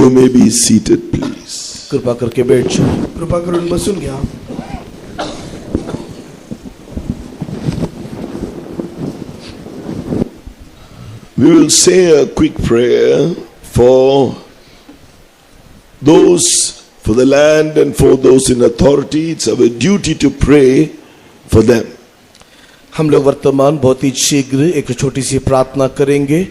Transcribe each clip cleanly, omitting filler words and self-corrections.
You may be seated, please. कृपा करके बैठ जाओ. कृपा करून बसून घ्या. We will say a quick prayer for those, for the land and for those in authority. It's our duty to pray for them. हम लोग वर्तमान बहुत ही शीघ्र एक छोटी सी प्रार्थना करेंगे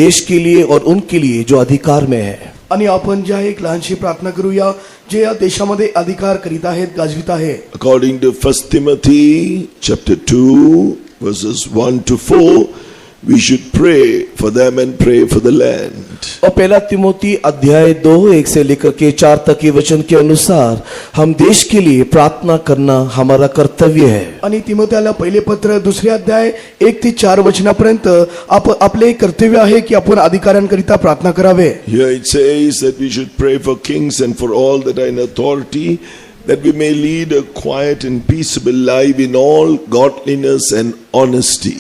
देश के लिए और उनके लिए जो अधिकार में है. आणि आपण ज्या एक लहानशी प्रार्थना करूया जे या देशामध्ये अधिकार करीत आहेत, गाजवित आहे. According to 1 Timothy chapter 2 verses 1 to 4, we should pray for them and pray for the land. और पहला तिमोथी अध्याय 2:1 से लेकर के 4 तक के वचन के अनुसार हम देश के लिए प्रार्थना करना हमारा कर्तव्य है. आणि तिमोथेला पहिले पत्र 2 अध्याय 1 ते 4 वचनापर्यंत आपले कर्तव्य आहे की आपण अधिकाऱ्यांकरिता प्रार्थना करावे. Here it says that we should pray for kings and for all that are in authority, that we may lead a quiet and peaceable life in all godliness and honesty.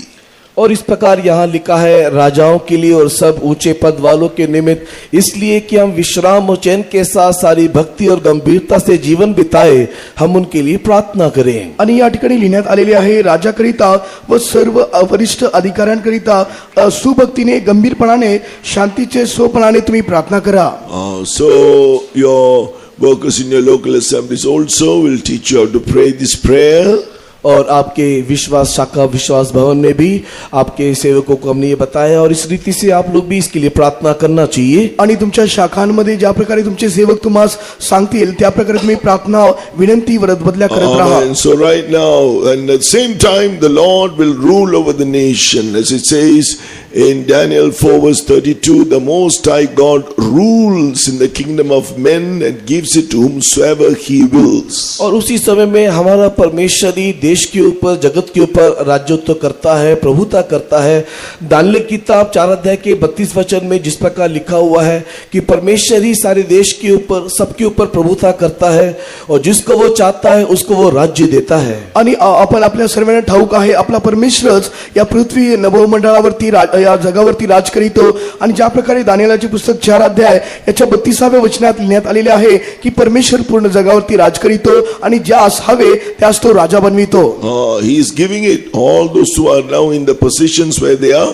और इस प्रकार यहाँ लिखा है राजाओं के लिए और सब ऊंचे पद वालों के निमित्त, इसलिए कि हम विश्राम और चैन के साथ सारी भक्ति और गंभीरता से जीवन बिताए, हम उनके लिए प्रार्थना करें. आणि या ठिकाणी लिहिण्यात आलेले आहे राजाकरिता व सर्व वरिष्ठ अधिकाऱ्यांकरिता सुभक्तीने गंभीरपणाने शांतीचे सोपणाने तुम्ही प्रार्थना करा. So your workers in your local assemblies also will teach you how to pray this prayer. और आपके विश्वास शाखा विश्वास भवन में भी आपके सेवकों को हमने ये बताया और इस रीति से आप लोग भी इसके लिए प्रार्थना करना चाहिए. आणि तुमच्या शाखांमध्ये ज्या प्रकारे तुमचे सेवक तुम्हाला सांगतील त्या प्रकारे तुम्ही प्रार्थना विनंती वरद बदल्या करत राहा. And so right now and at the same time the Lord will rule over the nation, as it says in Daniel 4 verse 32, the Most High God rules in the kingdom of men and gives it to whomsoever he wills. और उसी समय में हमारा परमेश्वर ही देश के ऊपर जगत के ऊपर राज्यत्व करता है, प्रभुता करता है. दानियल की किताब 4 अध्याय के 32 वचन में जिस प्रकार लिखा हुआ है कि परमेश्वर ही सारे देश के ऊपर सबके ऊपर प्रभुता करता है और जिसको वो चाहता है उसको वो राज्य देता है. आणि आपण आपल्या सर्वांना ठाऊक आहे आपला परमेश्वरच या पृथ्वी नभोमंडळावरती या जगावरती राज करीतो. आणि ज्या प्रकारे दानियेलाचे पुस्तक 4 अध्याय याच्या 32व्या वचनात लिहिण्यात आलेले आहे की परमेश्वर पूर्ण जगावरती राज करीतो आणि ज्यास हवे त्यास तो राजा बनवितो. He is giving it all those who are now in the positions where they are.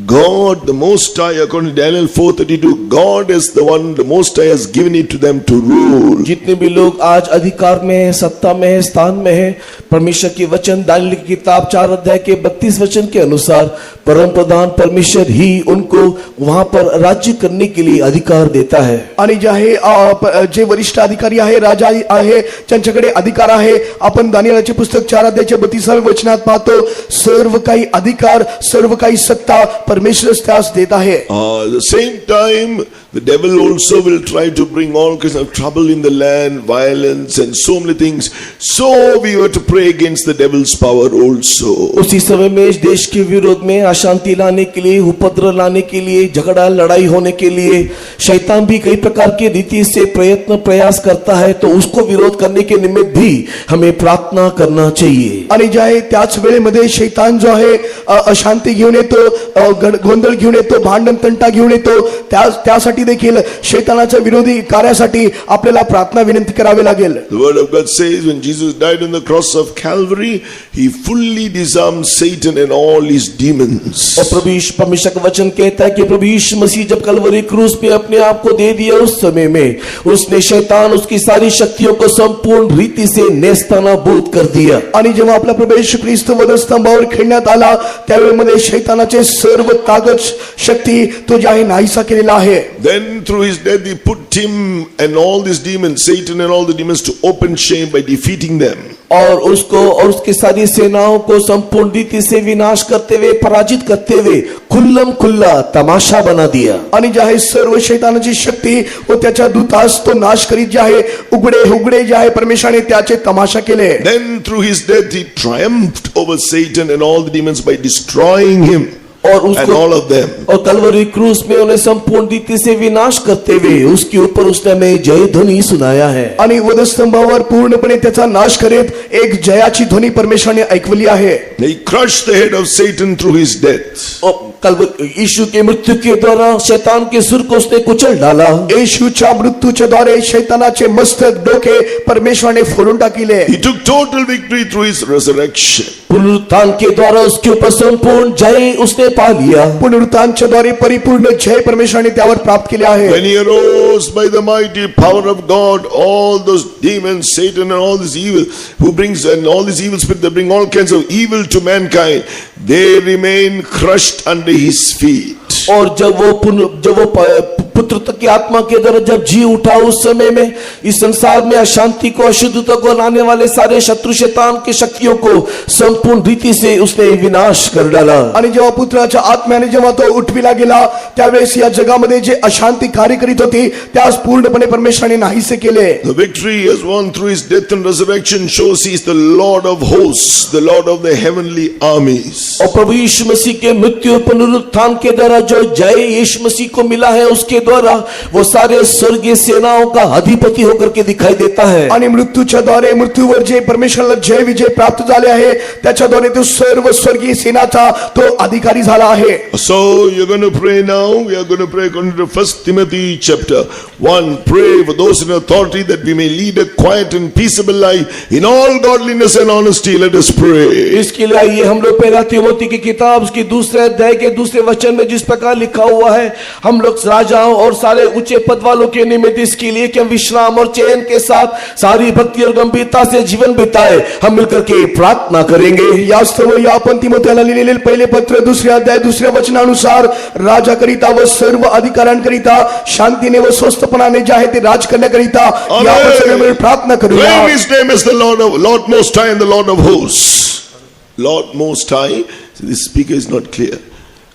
God, the Most High, according to Daniel 4:32, God is the one, the Most High has given it to them to rule. जितने भी लोग आज अधिकार में है, सत्ता में है, स्थान में है, परमेश्वर की वचन दानियल की किताब 4 अध्याय के 32 वचन के अनुसार परम प्रधान परमेश्वर ही उनको वहां पर राज्य करने के लिए अधिकार देता है. आणि जे वरिष्ठ अधिकारी आहे, राजा आहे, ज्यांच्याकडे अधिकार आहे, आपण दानियेलाचे पुस्तक 4 अध्यायाच्या 32व्या वचनात पाहतो सर्व काही अधिकार सर्व काही सत्ता परमेश्वर त्यास देत आहे. At the same time the devil also will try to bring all kinds of trouble in the land, violence and so many things. So we have to pray against the devil's power also. उसी समय में इस देश के विरोध में अशांति लाने के लिए, उपद्रव लाने के लिए, झगड़ा लड़ाई होने के लिए शैतान भी कई प्रकार की रीति से प्रयास करता है. तो उसको विरोध करने के निमित्त भी हमें प्रार्थना करना चाहिए. आणि ज्या आहे त्याच वेळेमध्ये शैतान जो आहे अशांती घेऊन येतो, गोंधळ घेऊन येतो, भांडण तंटा घेऊन येतो. त्यासाठी देखील शैतानाच्या विरोधी कार्यासाठी आपल्याला प्रार्थना विनंती करावी लागेल. The word of God says when Jesus died on the cross of Calvary, he fully disarmed Satan and all his demons. और प्रभु यीशु परमेश्वर का वचन कहता है कि प्रभु यीशु मसीह जब कलवरी क्रूस पे अपने आप को दे दिया उस समय में उसने शैतान उसकी सारी शक्तियों को संपूर्ण रीति से नेस्तनाबूद कर दिया. आणि जेव्हा आपला प्रभू येशू ख्रिस्त वधस्तंभावर खेळण्यात आला त्यावेळेमध्ये शैतानाचे सर्व ताकद शक्ती तो जे आहे नाहीसा केलेला आहे. Then through his death he put him and all these demons, Satan and all the demons, to open shame by defeating them. और उसको और उसकी सारी सेनाओं को संपूर्ण रीति से विनाश करते हुए पराजित करते हुए खुल्लम खुल्ला तमाशा बना दिया. आणि जे आहे सर्व शैतानाची शक्ती व त्याच्या दूतास तो नाश करीत जे आहे उघडे जे आहे परमेश्वराने त्याचे तमाशा केले. Then through his death he triumphed over Satan and all the demons by destroying him. और and उसको all of them. और कलवरी क्रूस में उन्हें संपूर्ण रीति से विनाश करते हुए उसके ऊपर उसने हमें जय ध्वनि सुनाया है. आणि वधस्तंभावर पूर्णपणे त्याचा नाश करीत एक जयाची ध्वनी परमेश्वराने ऐकवली आहे. He crushed the head of Satan through his death. यीशु के मृत्यू के द्वारा शैतान के सुर को उसने कुचल डाला। येशूच्या मृत्यूच्या द्वारे शैतानाचे मस्तक डोके परमेश्वराने फोडून टाकले. He took total victory through his resurrection. पुनरुत्थान के द्वारा उसके ऊपर संपूर्ण जय उसने पा लिया। पुनरुत्थानच्या द्वारे परिपूर्ण जय परमेश्वराने त्यावर प्राप्त केले आहे. When he arose by the mighty power of God, all those demons, Satan and all this evil who brings, and all these evil spirits that bring all kinds of evil to mankind, they remain crushed under his feet. और जब वो पुत्रत्व की आत्मा के द्वारा जब जी उठा, उस समय में इस संसार में अशांति को, अशुद्धता को लाने वाले सारे शत्रु शैतान की शक्तियों को संपूर्ण रीति से उसने विनाश कर डाला. आणि जेव्हा पुत्राच्या आत्म्याने जेव्हा तो उठविला गेला, त्यावेळेस या जगामध्ये जे अशांती कार्य करीत होती त्यास पूर्णपणे परमेश्वराने नाहीसे केले. The victory he has won through his death and resurrection shows he is the Lord of hosts, the Lord of the heavenly armies. और प्रभु यीशु मसीह के मृत्यु पुनरुत्थान के द्वारा जो जय यीशु मसीह को मिला है, उसके द्वारा वो सारे स्वर्गीय सेनाओं का अधिपति होकर के दिखाई देता है. आणि मृत्यूच्या द्वारे मृत्यूवर जे परमेश्वराला जय विजय प्राप्त झाले आहे, त्याच्याद्वारे तो सर्व स्वर्गीय सेनाचा तो अधिकारी झाला आहे. So you're going to pray now. We are going to pray according to 1 Timothy chapter 1. Pray for those in authority that we may lead a quiet and peaceable life in all godliness and honesty. Let us pray. इसके लिए आइए हम लोग पहला तिमोथी की किताब उसके दूसरे अध्याय के दूसरे वचन में जिस प्रकार लिखा हुआ है, हम लोग राजाओं और सारे ऊंचे पद वालों के निमित्त इसके लिए कि हम विश्राम और चैन के साथ सारी भक्ति और गंभीरता से जीवन बिताए, हम मिलकर के प्रार्थना करेंगे. यास्तव या आपण तिमोथेला लिहिलेले पहिले पत्र दुसरे अध्याय दुसऱ्या वचनानुसार राजाकरिता व सर्व अधिकाऱ्यांकरिता शांतीने व स्वस्थपणाने जे आहे ते राज करण्याकरिता या आपण सगळे मिळून प्रार्थना करूया. Claim his name as the Lord Most High and the Lord of hosts. Lord Most High. This speaker is not clear.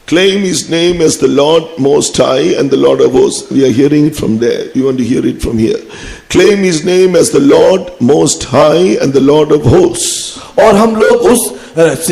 Claim his name as the Lord Most High and the Lord of hosts. We are hearing it from there. You want to hear it from here. Claim his name as the Lord Most High and the Lord of hosts. और हम लोग उस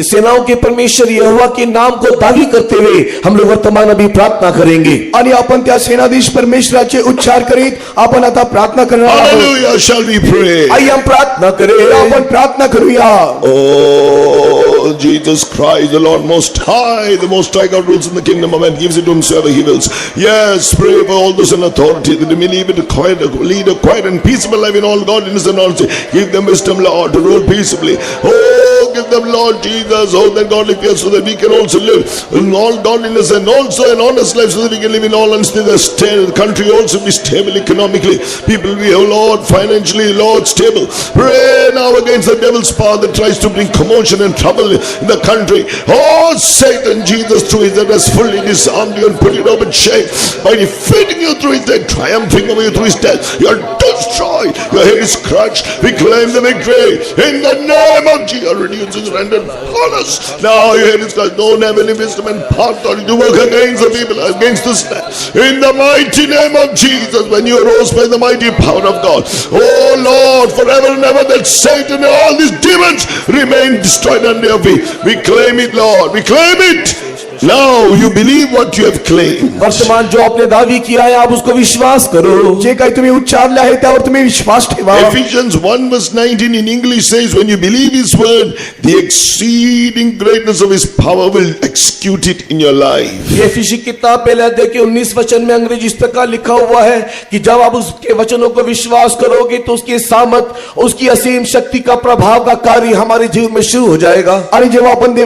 सेनाओं के परमेश्वर यहोवा के नाम को दावी करते हुए हम लोग वर्तमान अभी प्रार्थना करेंगे. आणि आपण त्या सेनाधीश परमेश्वराचे उच्चार करीत आपण आता प्रार्थना करणार आहोत. Hallelujah. Shall we pray? आइए हम प्रार्थना करें. आपण प्रार्थना करूया. Oh, Jesus Christ, the Lord Most High, the Most High God rules in the kingdom of man, gives it to whomsoever he wills. Yes, pray for all those in authority that they may lead a quiet and peaceable life in all godliness and honesty. Give them wisdom, Lord, to rule peaceably. Oh, give them, Lord Jesus, oh, that godly fear, so that we can also live in all godliness and also an honest life, so that we can live in all honesty. The country also be stable economically. People be, oh Lord, financially, Lord, stable. Pray now against the devil's power that tries to bring commotion and trouble in the country. Oh, Satan, Jesus through his death has fully disarmed you and put you over shame by defeating you through his death, triumphing over you through his death. You are destroyed. Your head is crushed. We claim the victory in the name of Jesus. Reduces rendered flawless. Now your head is crushed. Don't have any wisdom and power to work against the people, against this land. In the mighty name of Jesus, when you arose by the mighty power of God. Oh Lord, forever and ever that Satan and all these demons remain destroyed under your feet. We claim it, Lord. We claim it. Now you believe what you have claimed. वर्तमान जो आपने दावी किया है आप उसको विश्वास करो. जे काही तुम्ही उच्चारले आहे त्यावर तुम्ही विश्वास ठेवा. Ephesians 1 verse 19 in English says, when you believe his word, the exceeding greatness of his power will execute it in your life. ये एफिसी किताब पहले अध्याय के 19 वचन में अंग्रेजी इस प्रकार लिखा हुआ है कि जब आप उसके वचनों को विश्वास करोगे तो उसकी सामर्थ, उसकी असीम शक्ति का प्रभाव का कार्य हमारे जीवन में शुरू हो जाएगा. आणि जेव्हा आपण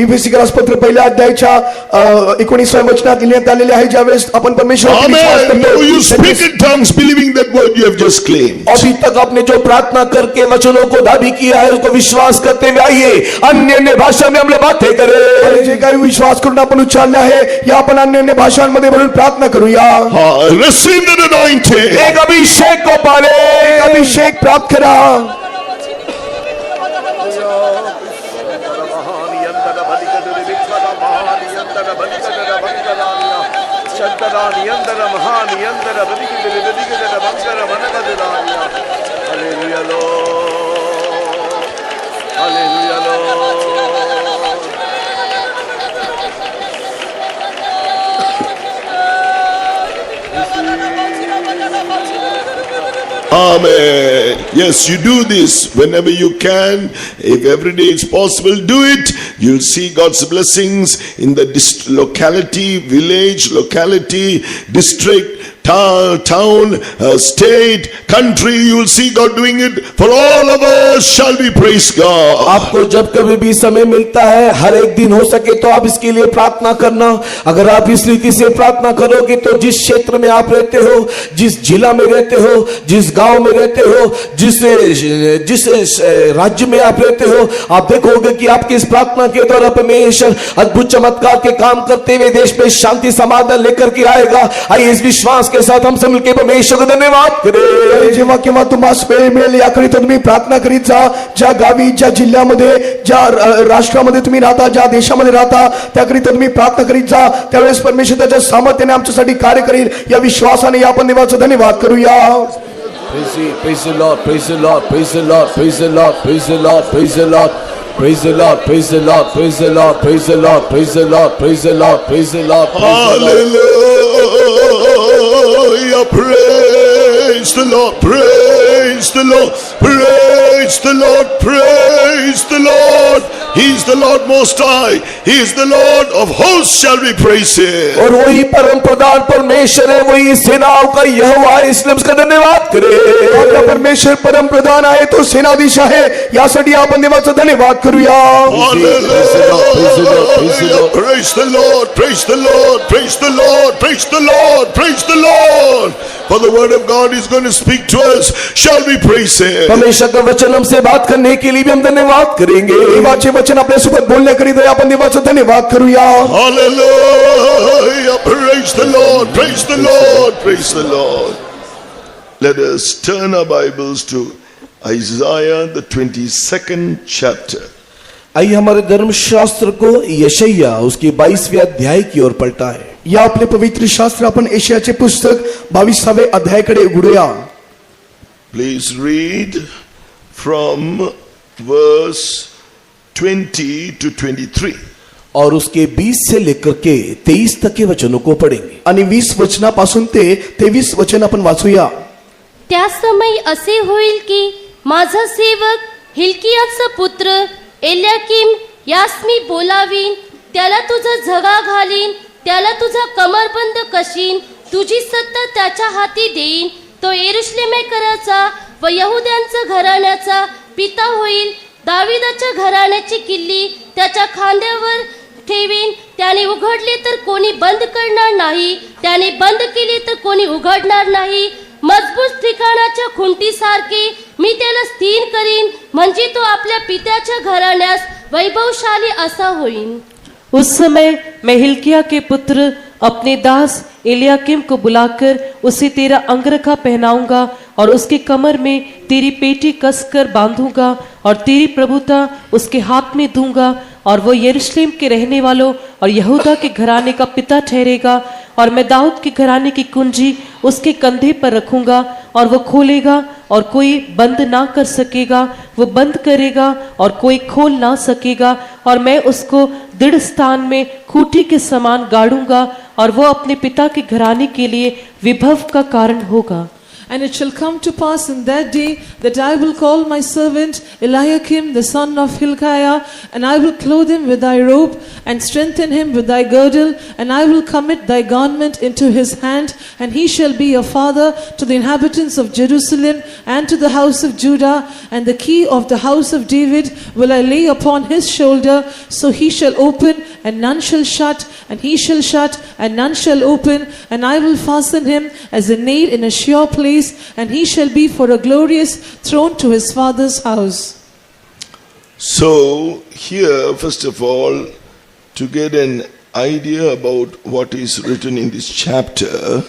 एफिसी पत्र पहिल्या अध्याय 19व्या वचनात लिहिण्यात आलेले आहे, ज्यावेळेस आपण परमेश्वरावर विश्वास Amen. करतो, Now you speak in tongues believing that word you have just claimed. अभी तक आपने जो प्रार्थना करके वचनों को दावी किया है उसको विश्वास करते हुए आइए अन्य भाषा में हम लोग बातें करें. जे काही विश्वास करून आपण उच्चारले आहे या आपण अन्य भाषांमध्ये बोलून प्रार्थना करूया. Receive the anointing. एक अभिषेक को पाले. एक अभिषेक प्राप्त करा. Amen. Yes, you do this whenever you can. If every day it's possible, do it. You'll see God's blessings in the locality, village, locality, district, town, state, country. You will see God doing it. For all of us shall we praise God. आपको जब कभी भी समय मिलता है, हर एक दिन हो सके तो आप इसके लिए प्रार्थना करना। अगर आप इस रीति से प्रार्थना करोगे तो जिस क्षेत्र में आप रहते हो, जिस जिला में रहते हो, जिस गांव में रहते हो, जिस राज्य में आप रहते हो, आप देखोगे कि आपकी इस प्रार्थना के द्वारा परमेश्वर अद्भुत चमत्कार के काम करते हुए देश में शांति समाधान लेकर के आएगा। आइए इस विश्वास के साथ हम सब मिलकर परमेश्वर को धन्यवाद करें। जेव्हा केव्हा तुम्हाला वेळ मिळेल याकरिता तुम्ही प्रार्थना करीत जा। ज्या गावी, ज्या जिल्ह्यामध्ये, ज्या राष्ट्रामध्ये तुम्ही राहता, ज्या देशामध्ये राहता, त्याकरिता तुम्ही प्रार्थना करीत जा। त्यावेळेस परमेश्वर त्याच्या सामर्थ्याने आमच्यासाठी कार्य करेल या विश्वासाने आपण देवाचा धन्यवाद करूया। Praise the Lord, praise the Lord, praise the Lord, praise the Lord, praise the Lord, praise the Lord, praise the Lord, praise the Lord, praise the Lord, praise the Lord, praise the Lord, praise the Lord, praise the Lord. Hallelujah, praise the Lord, praise the Lord, praise the Lord, praise the Lord. He is the Lord Most High. He is the Lord of hosts. Shall we praise Him? और वही परम प्रधान परमेश्वर है, वही सेनाओं का यहोवा है, इसलिए उसका धन्यवाद करें। आपला परमेश्वर परम प्रधान आहे, तो सेनाधीश आहे, यासाठी आपण देवाचा धन्यवाद करूया। Hallelujah, praise the Lord, praise the Lord, praise the Lord, praise the Lord, praise the Lord. For the word of God is going to speak to us. Shall we praise Him? परमेश्वर का वचन हमसे बात करने के लिए भी हम धन्यवाद करेंगे। देवाचे वचन आपल्या सोबत बोलण्याकरिता आपण देवाचा धन्यवाद करूया। Hallelujah, praise the Lord, praise the Lord, praise the Lord. Let us turn our Bibles to Isaiah the 22nd chapter. आइए हमारे धर्मशास्त्र को यशायाह उसकी 22वें अध्याय की ओर पलटाएं। या आपले पवित्र शास्त्र आपण यशायाचे पुस्तक 22वें अध्यायाकडे उघडूया। Please read from verse 20 to 23. और उसके 20 से लेकर के 23 तक के वचनों को पढ़ेंगे। आणि 20 वचनापासून ते 23 वचन आपण वाचूया। त्या समय असे होईल की माझा सेवक हिल्कियाचा पुत्र एल्याकीम यास मी बोलावीन, त्याला तुझा झगा घालीन, त्याला तुझा कमरबंद कशीन, तुझी सत्ता त्याच्या हाती देईन। तो यरूशलेमेकराचा व यहुद्यांचा घराण्याचा पिता होईल। दाविदाच्या घराण्याची किल्ली त्याच्या खांद्यावर ठेवीन। त्याने उघडले तर कोणी बंद करणार नाही, त्याने बंद केले तर कोणी उघडणार नाही। मजबूत ठिकाणाच्या खुंटीसारखे मी त्याला स्थिर करीन, म्हणजे तो आपल्या पित्याच्या घराण्यास वैभवशाली असा होईल। उस समय मैं हिल्किया के पुत्र अपने दास एलियाकिम को बुलाकर उसे तेरा अंगरखा पहनाऊंगा और उसके कमर में तेरी पेटी कसकर बांधूंगा और तेरी प्रभुता उसके हाथ में दूंगा और वो यरूशलेम के रहने वालों और यहूदा के घराने का पिता ठहरेगा। और मैं दाऊद के घराने की कुंजी उसके कंधे पर रखूंगा और वो खोलेगा और कोई बंद ना कर सकेगा, वो बंद करेगा और कोई खोल ना सकेगा। और मैं उसको दृढ़ स्थान में खूंटी के समान गाड़ूंगा और वो अपने पिता के घराने के लिए विभव का कारण होगा। And it shall come to pass in that day that I will call my servant Eliakim the son of Hilkiah, and I will clothe him with thy robe, and strengthen him with thy girdle, and I will commit thy garment into his hand, and he shall be a father to the inhabitants of Jerusalem and to the house of Judah, and the key of the house of David will I lay upon his shoulder, so he shall open and none shall shut, and he shall shut and none shall open, and I will fasten him as a nail in a sure place, and he shall be for a glorious throne to his father's house. So here, first of all, to get an idea about what is written in this chapter,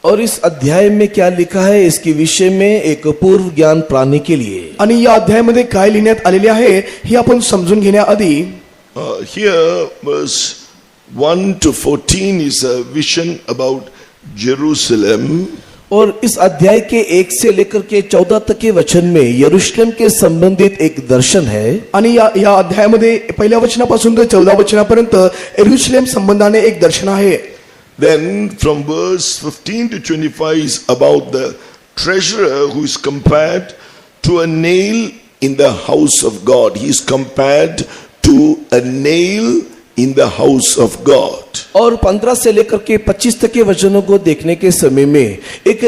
और इस अध्याय में क्या लिखा है इसके विषय में एक पूर्व ज्ञान प्राणी के लिए। आणि या अध्यायामध्ये काय लिहिण्यात आलेले आहे हे आपण समजून घेण्याआधी here verse 1 to 14 is a vision about Jerusalem. और इस अध्याय के 1 से लेकर के 14 तक के वचन में यरूशलेम के संबंधित एक दर्शन है। आणि या अध्यायामध्ये पहिल्या वचनापासून ते 14 वचनापर्यंत यरूशलेम संबंधाने एक दर्शन आहे। Then from verse 15 to 25 is about the treasurer who is compared to a nail in the house of God. He is compared to a nail in the house of God. और 15 से लेकर के 25 तक के वचनों को देखने के समय में एक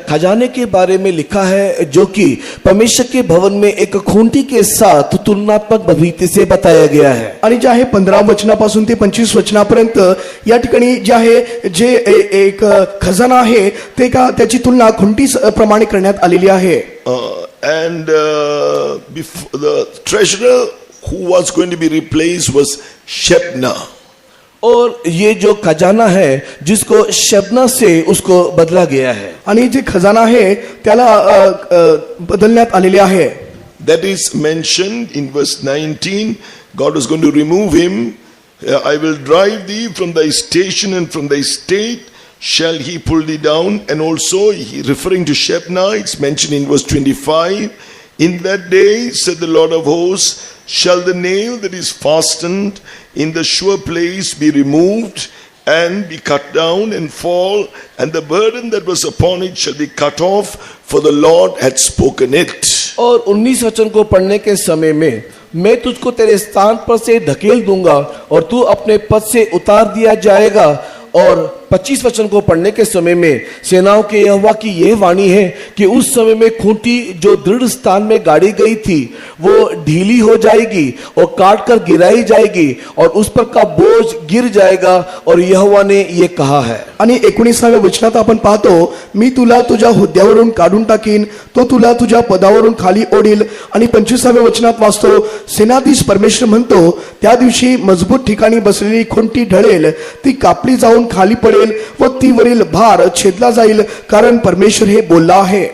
खजाने के बारे में लिखा है जो कि परमेश्वर के भवन में एक खूंटी के साथ तुलनात्मक रीती से बताया गया है. आणि जे आहे 15 वचनापासून ते 25 वचनापर्यंत या ठिकाणी जे आहे जे एक खजाना आहे ते का त्याची तुलना खुंटी प्रमाणे करण्यात आलेली आहे. Before the treasurer who was going to be replaced was Shebna. और ये जो खजाना है जिसको शबना से उसको बदला गया है. आणि जे खजाना आहे त्याला बदलण्यात आलेले आहे. That is mentioned in verse 19. God was going to remove him. I will drive thee from thy station, and from thy state shall he pull thee down. And also he referring to Shebna, it's mentioned in verse 25. In that day, said the Lord of hosts, shall the nail that is fastened in the sure place be removed and be cut down and fall, and the burden that was upon it shall be cut off, for the Lord had spoken it. और 19 वचन को पढ़ने के समय में मैं तुझको तेरे स्थान पर से ढकेल दूंगा और तू अपने पद से उतार दिया जाएगा. और 25 वचन को पढ़ने के समय में सेनाओं के यहोवा की यह वाणी है कि उस समय में खूंटी जो दृढ़ स्थान में गाड़ी गई थी वो ढीली हो जाएगी और काट कर गिराई जाएगी और उस पर का बोझ गिर जाएगा. और यहोवा ने ये कहा है. आणि 19व्या वचनात आपण पाहतो, मी तुला तुझ्या हुद्द्यावरून काढून टाकीन, तो तुला तुझ्या पदावरून खाली ओढील. आणि 25व्या वचनात वाचतो, सेनाधीश परमेश्वर म्हणतो, त्या दिवशी मजबूत ठिकाणी बसलेली खुंटी ढळेल, ती कापली जाऊन खाली पडेल व ती वरील भार छेदला जाईल, कारण परमेश्वर हे बोलला आहे.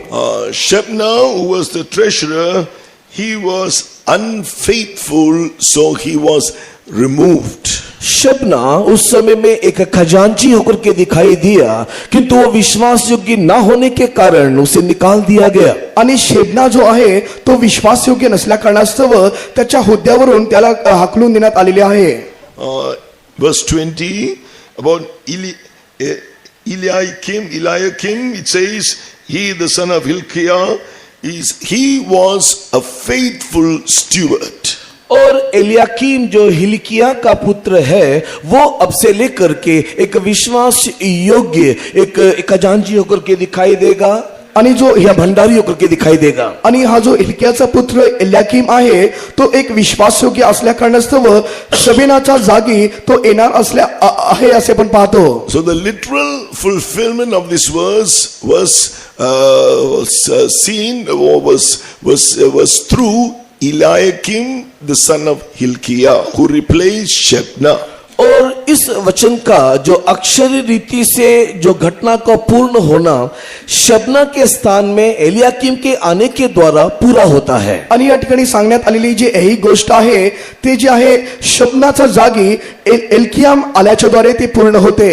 Shebna, who was the treasurer, he was unfaithful, so he was removed. Shabana उस समय में एक खजांची होकर के दिखाई दिया, किंतु वो विश्वास योग्य न होने के कारण उसे निकाल दिया गया. आणि शेबना जो आहे तो विश्वासयोग्य नसल्या कारणास्तव त्याच्या हुद्द्यावरून त्याला हाकलून देण्यात आलेले आहे. Verse 20 about Eliakim, it says, he the son of Hilkiah, he was a faithful steward. और एलियाकीम जो हिलकिया का पुत्र है वो अब से लेकर के एक विश्वास योग्य एक खजांची होकर के दिखाई देगा आणि जो या भंडारी होकर के दिखाई देगा. आणि हा जो हिलकियाचा पुत्र एल्याकीम आहे तो एक विश्वासयोग्य असल्या कारणास्तव शबेनाच्या जागी तो येणार असल्या आहे असे आपण पाहतो. So the literal fulfillment of this verse was seen or was through Eliakim the son of Hilkiah, who replaced Shebna. और इस वचन का जो अक्षर रीति से जो घटना का पूर्ण होना शबना के स्थान में एलियाकीम के आने के द्वारा पूरा होता है. आणि या ठिकाणी सांगण्यात आलेली जी ही गोष्ट आहे ते जे आहे शबनाच्या जागी एल्कियाम आल्याच्या द्वारे ते पूर्ण होते.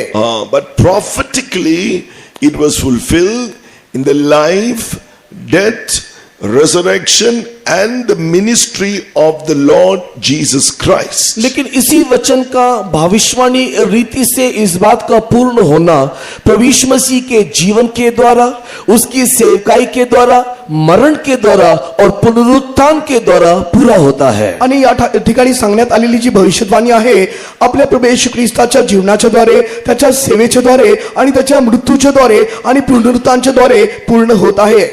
But prophetically it was fulfilled in the life, death, resurrection and the ministry of the Lord Jesus Christ. लेकिन इसी वचन का भविष्यवाणी रीति से इस बात का पूर्ण होना प्रभु यीशु मसीह के जीवन के द्वारा, उसकी सेवकाई के द्वारा, मरण के द्वारा और पुनरुत्थान के द्वारा पूरा होता है. आणि या ठिकाणी सांगण्यात आलेली जी भविष्यवाणी आहे आपल्या प्रभू येशू ख्रिस्ताच्या जीवनाच्या द्वारे, त्याच्या सेवेच्या द्वारे आणि त्याच्या मृत्यूच्या द्वारे आणि पुनरुत्थानाच्या द्वारे पूर्ण होत आहे.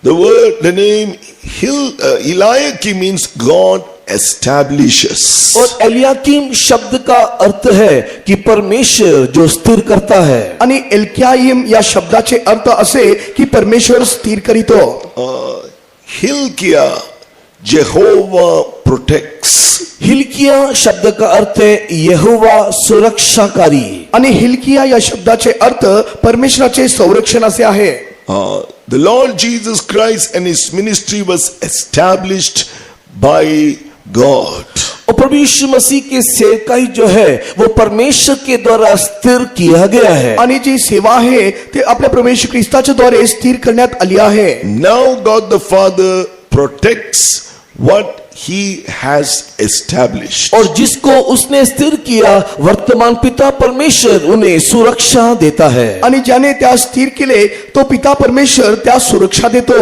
The name Eliakim means God establishes. और एलियाकीम शब्द का अर्थ है कि परमेश्वर जो स्थिर करता है. आणि एल्कियाम या शब्दाचे अर्थ असे की परमेश्वर स्थिर करीतो. Hilkiah, Jehovah protects. हिलकिया शब्द का अर्थ है यहोवा सुरक्षाकारी. आणि हिलकिया या शब्दाचे अर्थ परमेश्वराचे संरक्षण असे आहे. The Lord Jesus Christ and his ministry was established by God. और प्रभु यीशु मसीह की सेवकाई जो है वो परमेश्वर के द्वारा स्थिर किया गया है. आणि जी सेवा आहे ते आपल्या प्रभू येशू ख्रिस्ताच्या द्वारे स्थिर करण्यात आली आहे. Now God the Father protects what he has established. और जिसको उसने स्थिर किया वर्तमान पिता परमेश्वर उन्हें सुरक्षा देता है. आणि ज्याने त्या स्थिर केले तो पिता परमेश्वर त्या सुरक्षा देतो.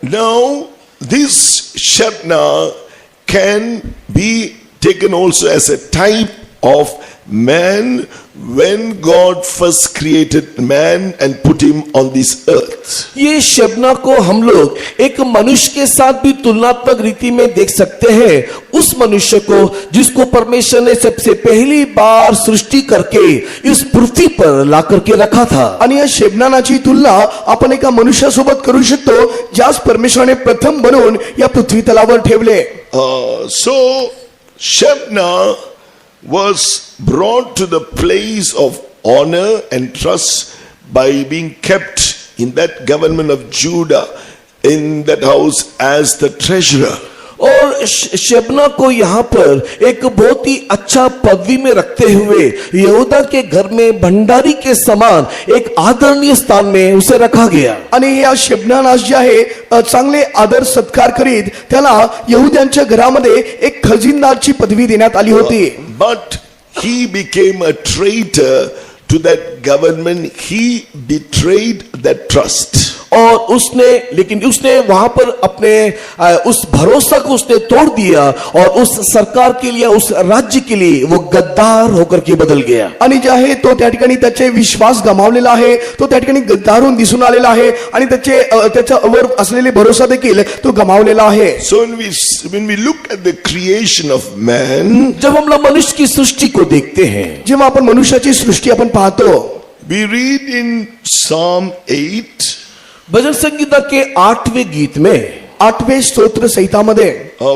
Now, this Shebna can be taken also as a type of man when God first created man and put him on this earth. ये शबना को हम लोग एक मनुष्य के साथ भी तुलनात्मक रीति में देख सकते हैं. उस मनुष्य को जिसको परमेश्वर ने सबसे पहली बार सृष्टि करके इस पृथ्वी पर ला करके रखा था. आणि या शेबनानाची तुलना आपण एका मनुष्यासोबत करू शकतो ज्यास परमेश्वराने प्रथम बनवून या पृथ्वी तलावर ठेवले. So Shebna was brought to the place of honor and trust by being kept in that government of Judah in that house as the treasurer. और शबना को यहाँ पर एक बहुत ही अच्छा पदवी में रखते हुए यहूदा के घर में भंडारी के समान एक आदरणीय स्थान में उसे रखा गया. आणि या शेबनानास जे आहे चांगले आदर सत्कार करीत त्याला यहुद्यांच्या घरामध्ये एक खजिनदारची पदवी देण्यात आली होती. But he became a traitor to that government. He betrayed that trust. और उसने वहां पर अपने उस भरोसा को उसने तोड़ दिया और उस सरकार के लिए उस राज्य के लिए वो गद्दार होकर के बदल गया. आणि जे आहे तो त्या ठिकाणी त्याचे विश्वास गमावलेला आहे. तो त्या ठिकाणी गद्दारून दिसून आलेला आहे आणि त्याच्यावर असलेले भरोसा देखील तो गमावलेला आहे. So when we look at the creation of man, जब हम लोग मनुष्य की सृष्टि को देखते हैं, जेव्हा आपण मनुष्याची सृष्टी आपण पाहतो, we read in Psalm 8, भजन संगीता के 8वें गीत में 8वें स्तोत्र संहितामध्ये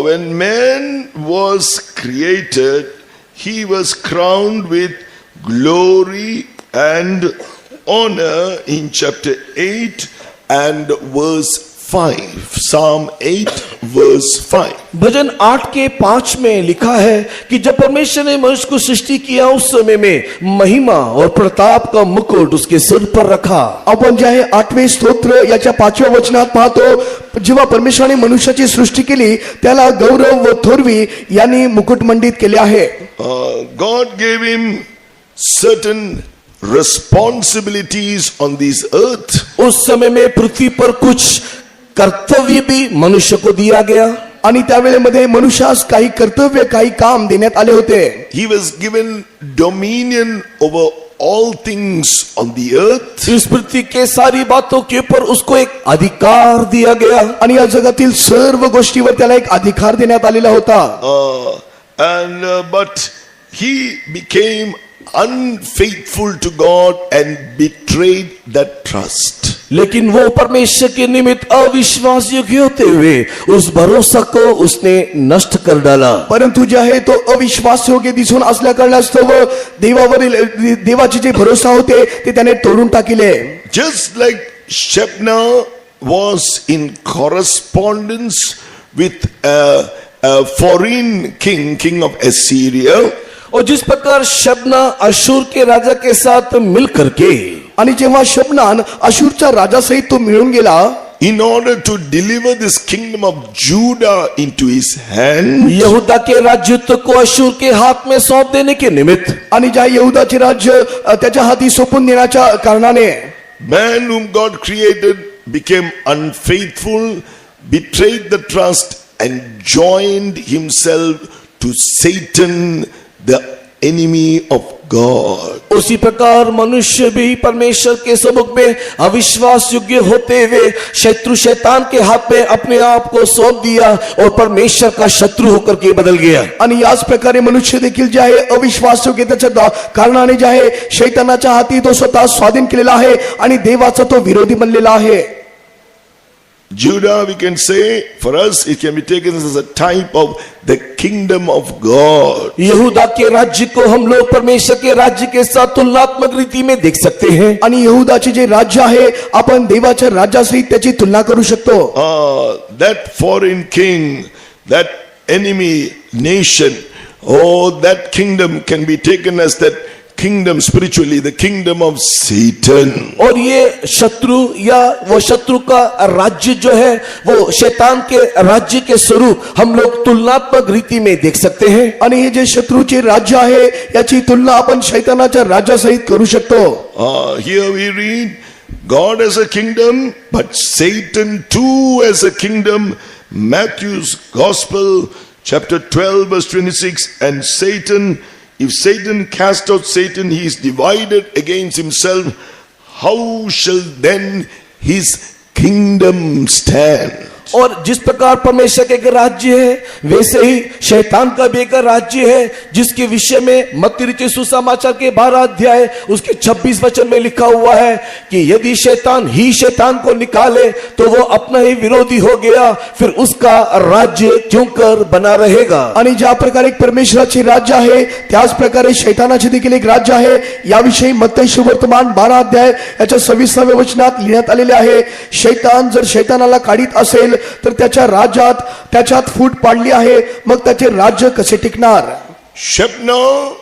when man was created, he was crowned with glory and honor in chapter 8 and verse 5. Psalm 8 verse 5. भजन 8 के 5 में लिखा है कि जब परमेश्वर ने मनुष्य को सृष्टि किया उस समय में महिमा और प्रताप का मुकुट उसके सिर पर रखा. आपण जे आहे 8वें स्तोत्र याच्या 5व्या वचनात पाहतो, जेव्हा परमेश्वराने मनुष्याची सृष्टी केली त्याला गौरव व थोरवी यांनी मुकुटमंडित केले आहे. God gave him certain responsibilities on this earth. उस समय में पृथ्वी पर कुछ कर्तव्य भी मनुष्य को दिया गया. आणि त्यावेळेमध्ये मनुष्यास काही कर्तव्य काही काम देण्यात आले होते. He was given dominion over all things on the earth. इस पृथ्वी के सारी बातों के ऊपर उसको एक अधिकार दिया गया. आणि या जगातील सर्व गोष्टीवर त्याला एक अधिकार देण्यात आलेला होता. But he became unfaithful to God and betrayed that trust. लेकिन वो परमेश्वर के निमित्त अविश्वास योग्य होते हुए उस भरोसा को उसने नष्ट कर डाला. परंतु जे आहे तो अविश्वास योग्य दिसून असल्या कारणास्तव देवाचे जे भरोसा होते ते त्याने तोडून टाकले. Just like Shebna was in correspondence with a foreign king of Assyria, और जिस प्रकार शबना अशूर के राजा के साथ मिल करके आणि जेव्हा शबनान अशूरच्या राजासहित तो मिळून गेला, in order to deliver this kingdom of Judah into his hand, यहूदा के राज्यत्व को अशूर के हाथ में सौंप देने के निमित्त आणि ज्या यहूदाचे राज्य त्याच्या हाती सोपून देण्याच्या कारणाने man whom God created became unfaithful, betrayed the trust and joined himself to Satan, the enemy of God. उसी प्रकार मनुष्य भी परमेश्वर के सम्मुख में अविश्वास योग्य होते हुए शत्रु शैतान के हाथ में अपने आप को सौंप दिया और परमेश्वर का शत्रु होकर के बदल गया. आणि याच प्रकारे मनुष्य देखील जे आहे अविश्वास योग्यतेच्या कारणाने जे आहे शैतानाच्या हाती तो स्वतः स्वाधीन केलेला आहे आणि देवाचा तो विरोधी बनलेला आहे. Judah, we can say, for us, it can be taken as a type of the kingdom of God. यहूदा के राज्य को हम लोग परमेश्वर के राज्य के साथ तुलनात्मक रीति में देख सकते हैं. आणि यहूदाचे जे राज्य आहे आपण देवाच्या राज्यासहित त्याची तुलना करू शकतो. That foreign king, that enemy nation, that kingdom can be taken as that kingdom spiritually, the kingdom of Satan. और ये शत्रु या वो शत्रु का राज्य जो है वो शैतान के राज्य के स्वरूप हम लोग तुलनात्मक रीति में देख सकते हैं. आणि हे जे शत्रूचे राज्य आहे याची तुलना आपण शैतानाच्या राज्यासहित करू शकतो. Here we read, God has a kingdom, but Satan too has a kingdom. Matthew's Gospel, chapter 12, verse 26. And Satan, if Satan cast out Satan, he is divided against himself. How shall then his kingdom stand? और जिस प्रकार परमेश्वर का एक राज्य है वैसे ही शैतान का भी एक राज्य है, जिसके विषय में मत्ती रचित सुसमाचार के 12 अध्याय उसके 26 वचन में लिखा हुआ है कि यदि शैतान ही शैतान को निकाले तो वो अपना ही विरोधी हो गया, फिर उसका राज्य क्यों कर बना रहेगा. आणि ज्या प्रकारे एक परमेश्वराचे राज्य आहे त्याच प्रकारे शैतानाचे देखील एक राज्य आहे. याविषयी मत्ती सुवर्तमान 12 अध्याय याच्या 26व्या वचनात लिहिण्यात आलेले आहे. शैतान जर शैतानाला काढीत असेल तर त्याच्या राज्यात त्याच्यात फूट पाडली आहे, मग त्याचे राज्य कसे टिकणार. Shebna,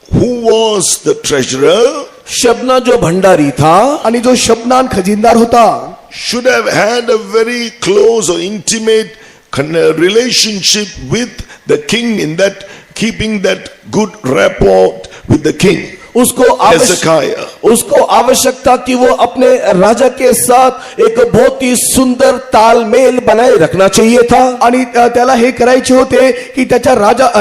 who was the treasurer, Shabana जो भंडारी था आणि जो शबनान खजिनदार होता should have had a very close or intimate relationship with the king, in that keeping that good rapport with the king. उसको Hezekiah. उसको आवश्यकता कि वो अपने राजा के साथ एक बहुत ही सुंदर तालमेल बनाए रखना चाहिए था. आणि त्याला हे करायचे होते की त्याच्या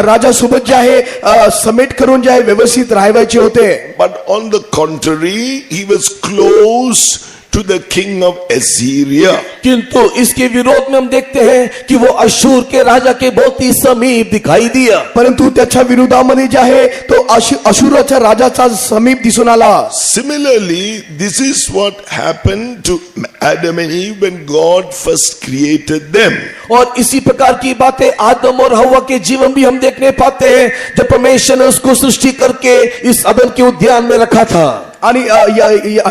राजासोबत जे आहे समेट करून जे आहे व्यवस्थित राहायचे होते. But on the contrary, he was close to the king of Assyria. किंतु इसके विरोध में हम देखते हैं कि वो अशूर के राजा के बहुत ही समीप दिखाई दिया. परंतु त्याच्या विरोधामध्ये जे आहे तो अशुराच्या राजाचा समीप दिसून आला. Similarly, this is what happened to Adam and Eve when God first created them. और इसी प्रकार की बातें आदम और हव्वा के जीवन भी हम देखने पाते हैं जब परमेश्वर ने उसको सृष्टि करके इस अदन के उद्यान में रखा था. आणि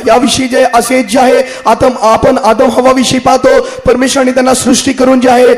याविषयी जे असे जे आहे आपण आदम हवा विषयी पाहतो, परमेश्वराने त्यांना सृष्टी करून जे आहे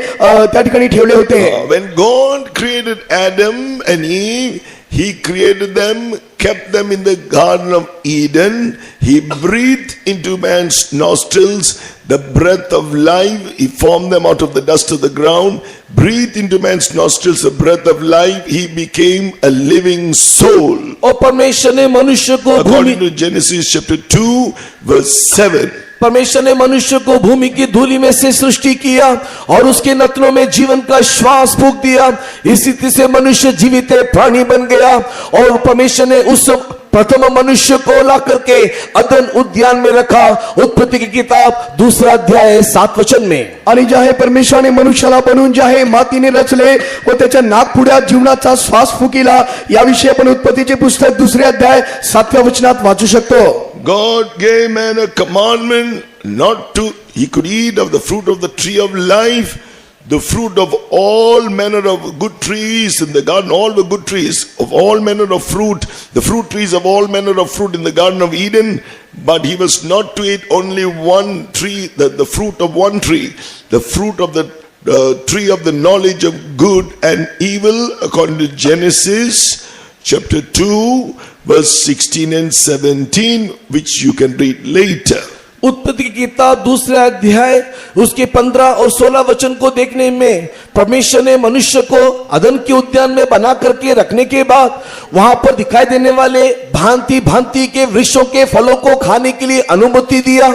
त्या ठिकाणी ठेवले होते. When God created Adam and Eve, he created them, kept them in the Garden of Eden. He breathed into man's nostrils the breath of life. He formed them out of the dust of the ground, breathed into man's nostrils the breath of life. He became a living soul. और परमेश्वर ने मनुष्य को According to Genesis chapter 2, verse 7. परमेश्वर ने मनुष्य को भूमि की धूलि में से सृष्टि किया और उसके नथनों में जीवन का श्वास फूंक दिया. इसी रीति से मनुष्य जीवित प्राणी बन गया. और परमेश्वर ने उस प्रथम मनुष्य को ला करके अदन उद्यान में रखा. उत्पत्ति की किताब 2 अध्याय 7 वचन में. आणि जे आहे परमेश्वराने मनुष्याला बनवून जे आहे मातीने रचले व त्याच्या नाकपुड्यात जीवनाचा श्वास फुकिला. याविषयी आपण उत्पत्तीचे पुस्तक 2 अध्याय 7व्या वचनात वाचू शकतो. God gave man a commandment not to, he could eat of the fruit of the tree of life, the fruit of all manner of good trees in the garden, all the good trees of all manner of fruit, the fruit trees of all manner of fruit in the Garden of Eden, but he was not to eat only one tree, the fruit of one tree, the fruit of the tree of the knowledge of good and evil, according to Genesis chapter 2, verse 16 and 17, which you can read later. उत्पत्ति की किताब 2 अध्याय उसके 15 और 16 वचन को देखने में परमेश्वर ने मनुष्य को अदन के उद्यान में बना करके रखने के बाद वहां पर दिखाई देने वाले भांति भांति के वृक्षों के फलों को खाने के लिए अनुमति दिया.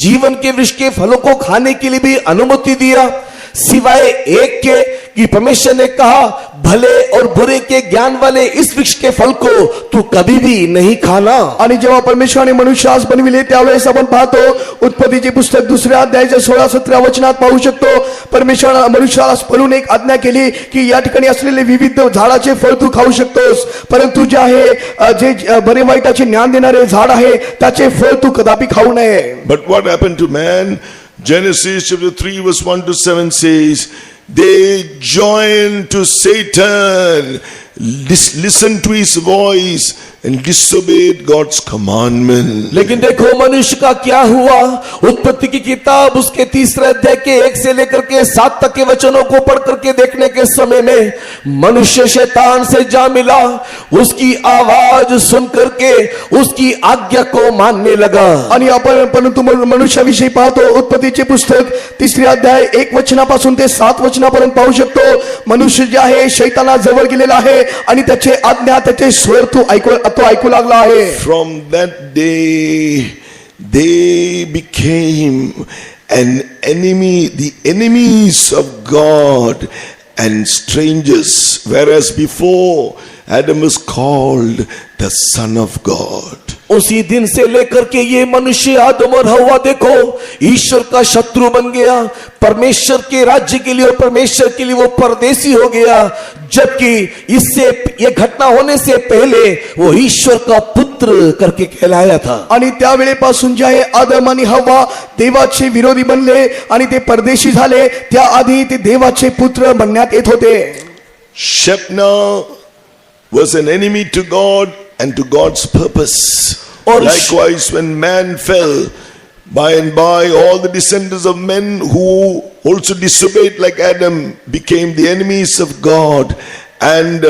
जीवन के वृक्ष के फलों को खाने के लिए भी अनुमति दिया, सिवाय एक के कि परमेश्वर ने कहा भले और बुरे के ज्ञान वाले इस वृक्ष के फल को तू कभी भी नहीं खाना. आणि जेव्हा परमेश्वराने मनुष्यास बनविले त्यावेळेस आपण पाहतो उत्पत्तीचे पुस्तक 2 अध्यायाच्या 16-17 वचनात पाहू शकतो. परमेश्वराने मनुष्याला बनवून एक आज्ञा केली की या ठिकाणी असलेले विविध झाडाचे फळ तू खाऊ शकतोस, परंतु जे आहे जे बरे वाईटाचे ज्ञान देणारे झाड आहे त्याचे फळ तू कदापि खाऊ नये. But what happened to man? Genesis chapter 3 verse 1 to 7 says, they joined to Satan, listen to his voice, and disobeyed God's commandment. लेकिन देखो मनुष्य का क्या हुआ। उत्पत्ति की किताब उसके 3 अध्याय के 1 से लेकर के 7 तक के वचनों को पढ़ करके देखने के समय में मनुष्य शैतान से जा मिला, उसकी आवाज सुन करके उसकी आज्ञा को मानने लगा। आणि आपण परंतु मनुष्याविषयी पाहतो, उत्पत्तीचे पुस्तक 3 अध्याय 1 वचनापासून ते 7 वचनापर्यंत पाहू शकतो। मनुष्य जे आहे शैताना जवळ गेलेला आहे आणि त्याचे आज्ञा त्याचे स्वर तो ऐकू लागला आहे। From that day they became an enemy, the enemies of God and strangers, whereas before Adam was called the Son of God. उसी दिन से लेकर के ये मनुष्य आदम और हवा देखो ईश्वर का शत्रु बन गया, परमेश्वर के राज्य के लिए और परमेश्वर के लिए वो परदेसी हो गया, जबकि इससे ये घटना होने से पहले वो ईश्वर का पुत्र करके कहलाया था। आणि त्यावेळेपासून जे आहे आदम आणि हवा देवाचे विरोधी बनले आणि ते परदेशी झाले, त्याआधी ते देवाचे पुत्र बनण्यात येत होते। Shebna was an enemy to God and to God's purpose. Or likewise, when man fell, by and by all the descendants of men who also disobeyed like Adam became the enemies of God and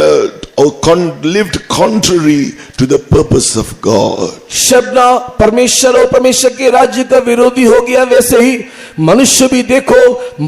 lived contrary to the purpose of God. शब्ना परमेश्वर और परमेश्वर के राज्य का विरोधी हो गया, वैसे ही मनुष्य भी देखो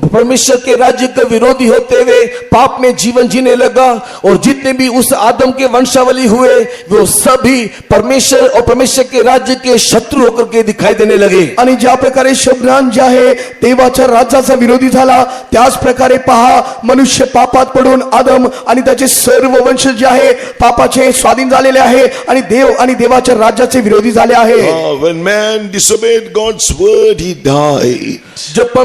परमेश्वर के राज्य का विरोधी होते हुए पाप में जीवन जीने लगा, और जितने भी उस आदम के वंशावली हुए वो सभी परमेश्वर और परमेश्वर के राज्य के शत्रु होकर के दिखाई देने लगे। आणि ज्या प्रकारे शब्रान जे आहे देवाच्या राज्याचा विरोधी झाला, त्याच प्रकारे पहा मनुष्य पापात पडून आदम आणि त्याचे सर्व वंश जे आहे पापाचे स्वाधीन झालेले आहे आणि देव आणि देवाच्या राज्याचे विरोधी झाले आहे। When man disobeyed God's word, he died. जब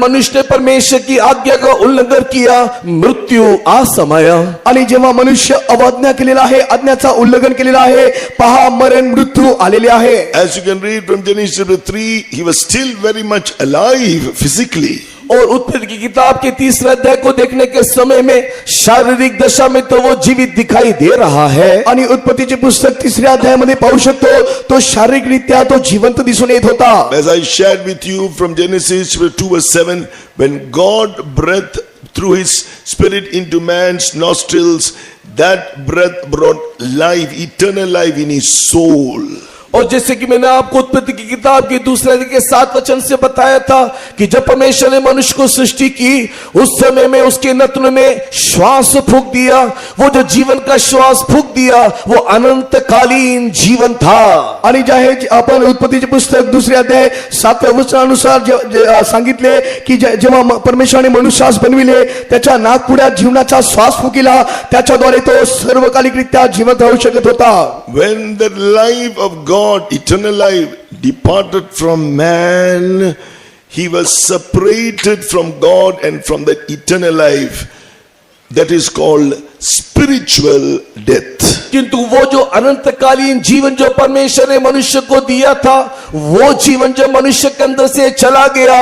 मनुष्य ने परमेश्वर की आज्ञा का उल्लंघन किया, मृत्यू आ समाया। आणि जेव्हा मनुष्य अवज्ञा केलेला आहे, आज्ञाचा उल्लंघन केलेला आहे, पहा मरण मृत्यू आलेले आहे। As you can read from Genesis chapter 3, he was still very much alive physically. और उत्पत्ति की किताब के 3 अध्याय को देखने के समय में शारीरिक दशा में तो वो जीवित दिखाई दे रहा है। आणि उत्पत्तीचे पुस्तक 3 अध्यायामध्ये पाहू शकतो तो शारीरिक रीत्या तो जिवंत दिसून येत होता। As I shared with you from Genesis chapter 2 verse 7, when God breathed through his spirit into man's nostrils, that breath brought life, eternal life in his soul. और जैसे कि मैंने आपको उत्पत्ति की किताब के 2 अध्याय के 7 वचन से बताया था कि जब परमेश्वर ने मनुष्य को सृष्टि की, उस समय में उसके नथुन में श्वास फूंक दिया, वो जो जीवन का श्वास फूंक दिया वो अनंतकालीन जीवन था। आणि जे आहे आपण उत्पत्तीचे पुस्तक 2 अध्याय 7व्या वचनानुसार सांगितले की जेव्हा परमेश्वराने मनुष्यास बनविले, त्याच्या नाकपुड्यात जीवनाचा श्वास फुकिला, त्याच्याद्वारे तो सर्वकालिकरित्या जिवंत राहू शकत होता। When the life of God, eternal life, departed from man, he was separated from God and from that eternal life. That is called spiritual death. किंतु वो जो अनंतकालीन जीवन जो परमेश्वर ने मनुष्य को दिया था, वो जीवन जो मनुष्य के अंदर से चला गया,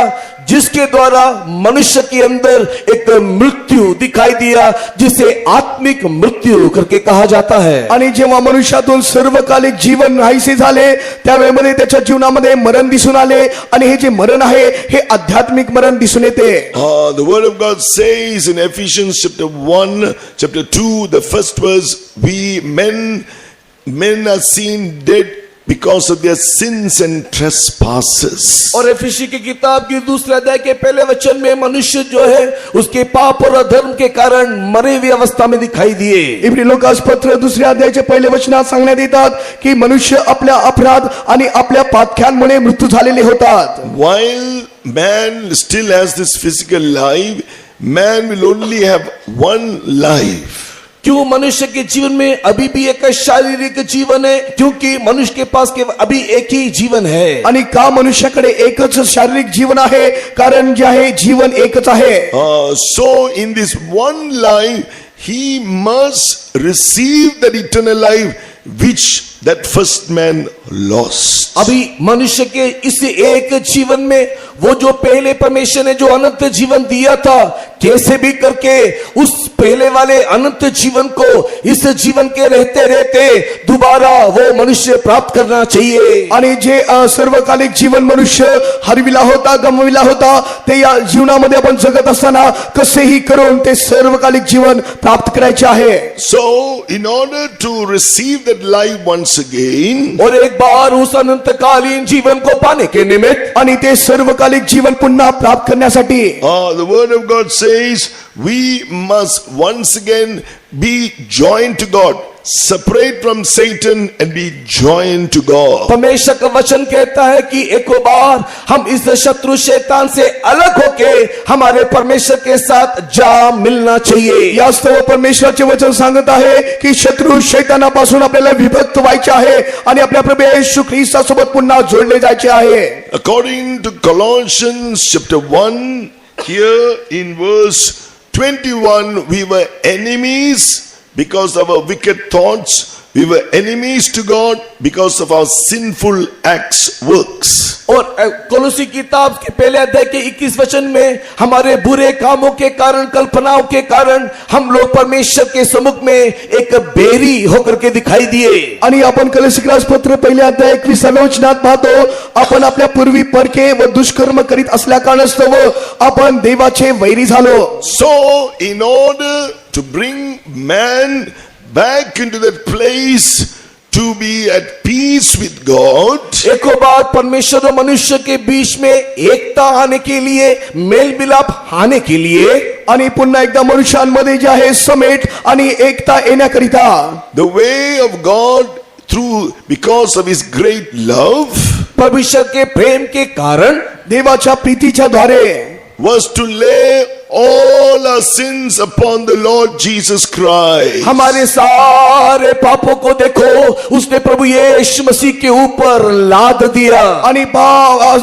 जिसके द्वारा मनुष्य के अंदर एक मृत्यु दिखाई दिया, जिसे आत्मिक मृत्यू करके कहा जाता है। आणि जेव्हा मनुष्यातून सर्वकालिक जीवन नाहीसे झाले, त्यावेळेमध्ये त्याच्या जीवनामध्ये मरण दिसून आले, आणि हे जे मरण आहे हे आध्यात्मिक मरण दिसून येते। The word of God says in Ephesians chapter 1, chapter 2, the first verse, we men are seen dead because of their sins and trespasses. और एफिसी की किताब की 2 अध्याय के पहले वचन में मनुष्य जो है उसके पाप और अधर्म के कारण मरे हुए अवस्था में दिखाई दिए। इब्री लोकास पत्र 2 अध्यायाचे पहिले वचनात सांगण्यात येतात की मनुष्य आपल्या अपराध आणि आपल्या पातक्यांमुळे मृत्यू झालेले होतात। While man still has this physical life, man will only have one life. क्यों मनुष्य के जीवन में अभी भी एक शारीरिक जीवन है? क्योंकि मनुष्य के पास केवल अभी एक ही जीवन है। आणि का मनुष्याकडे एकच शारीरिक जीवन आहे? कारण जे आहे जीवन एकच आहे। So in this one life he must receive that eternal life which that first man lost. अभी मनुष्य के इस एक जीवन में वो जो पहले परमेश्वर ने जो अनंत जीवन दिया था, कैसे भी करके उस पहले वाले अनंत जीवन को इस जीवन के रहते रहते दोबारा वो मनुष्य प्राप्त करना चाहिए. आणि जे सर्वकालिक जीवन मनुष्य हरविला होता, गमविला होता, ते या जीवनामध्ये आपण जगत असताना कसेही करून ते सर्वकालिक जीवन प्राप्त करायचे आहे. So, in order to receive that life once again, और एक बार उस अनंतकालीन जीवन को पाने के निमित्त आणि ते सर्वकालिक जीवन पुन्हा प्राप्त करण्यासाठी the word of God says we must once again be joined to God, separate from Satan and be joined to God. परमेश्वर का वचन कहता है कि एक बार हम इस शत्रु शैतान से अलग होके हमारे परमेश्वर के साथ जा मिलना चाहिए. यास्तव परमेश्वराचे वचन सांगत आहे की शत्रू शैतानापासून आपल्याला विभक्त व्हायचे आहे आणि आपल्या प्रभू येशू ख्रिस्तासोबत पुन्हा जोडले जायचे आहे. According to Colossians chapter 1, here in verse 21, we were enemies because of our wicked thoughts. We were enemies to God because of our sinful acts, works. और कोलोसी किताब के पहले अध्याय के 21 वचन में हमारे बुरे कामों के कारण, कल्पनाओं के कारण हम लोग परमेश्वर के सम्मुख में एक बैरी होकर के दिखाई दिए. आणि आपण कलसीकरास पत्र पहिले अध्याय 21व्या वचनात पाहतो, आपण आपल्या पूर्वी परके व दुष्कर्म करीत असल्या कारणास्तव आपण देवाचे वैरी झालो. So, in order to bring man back into that place to be at peace with God, एक बार परमेश्वर और मनुष्य के बीच में एकता आने के लिए, मेल मिलाप आने के लिए आणि पुन्हा एकदा मनुष्यांमध्ये जे आहे समेट आणि एकता येण्याकरिता the way of God through, because of his great love, परमेश्वर के प्रेम के कारण देवाच्या प्रीतीच्या द्वारे was to lay all our sins upon the Lord Jesus Christ. हमारे सारे पापों को देखो उसने प्रभु यीशु मसीह के ऊपर लाद दिया. आणि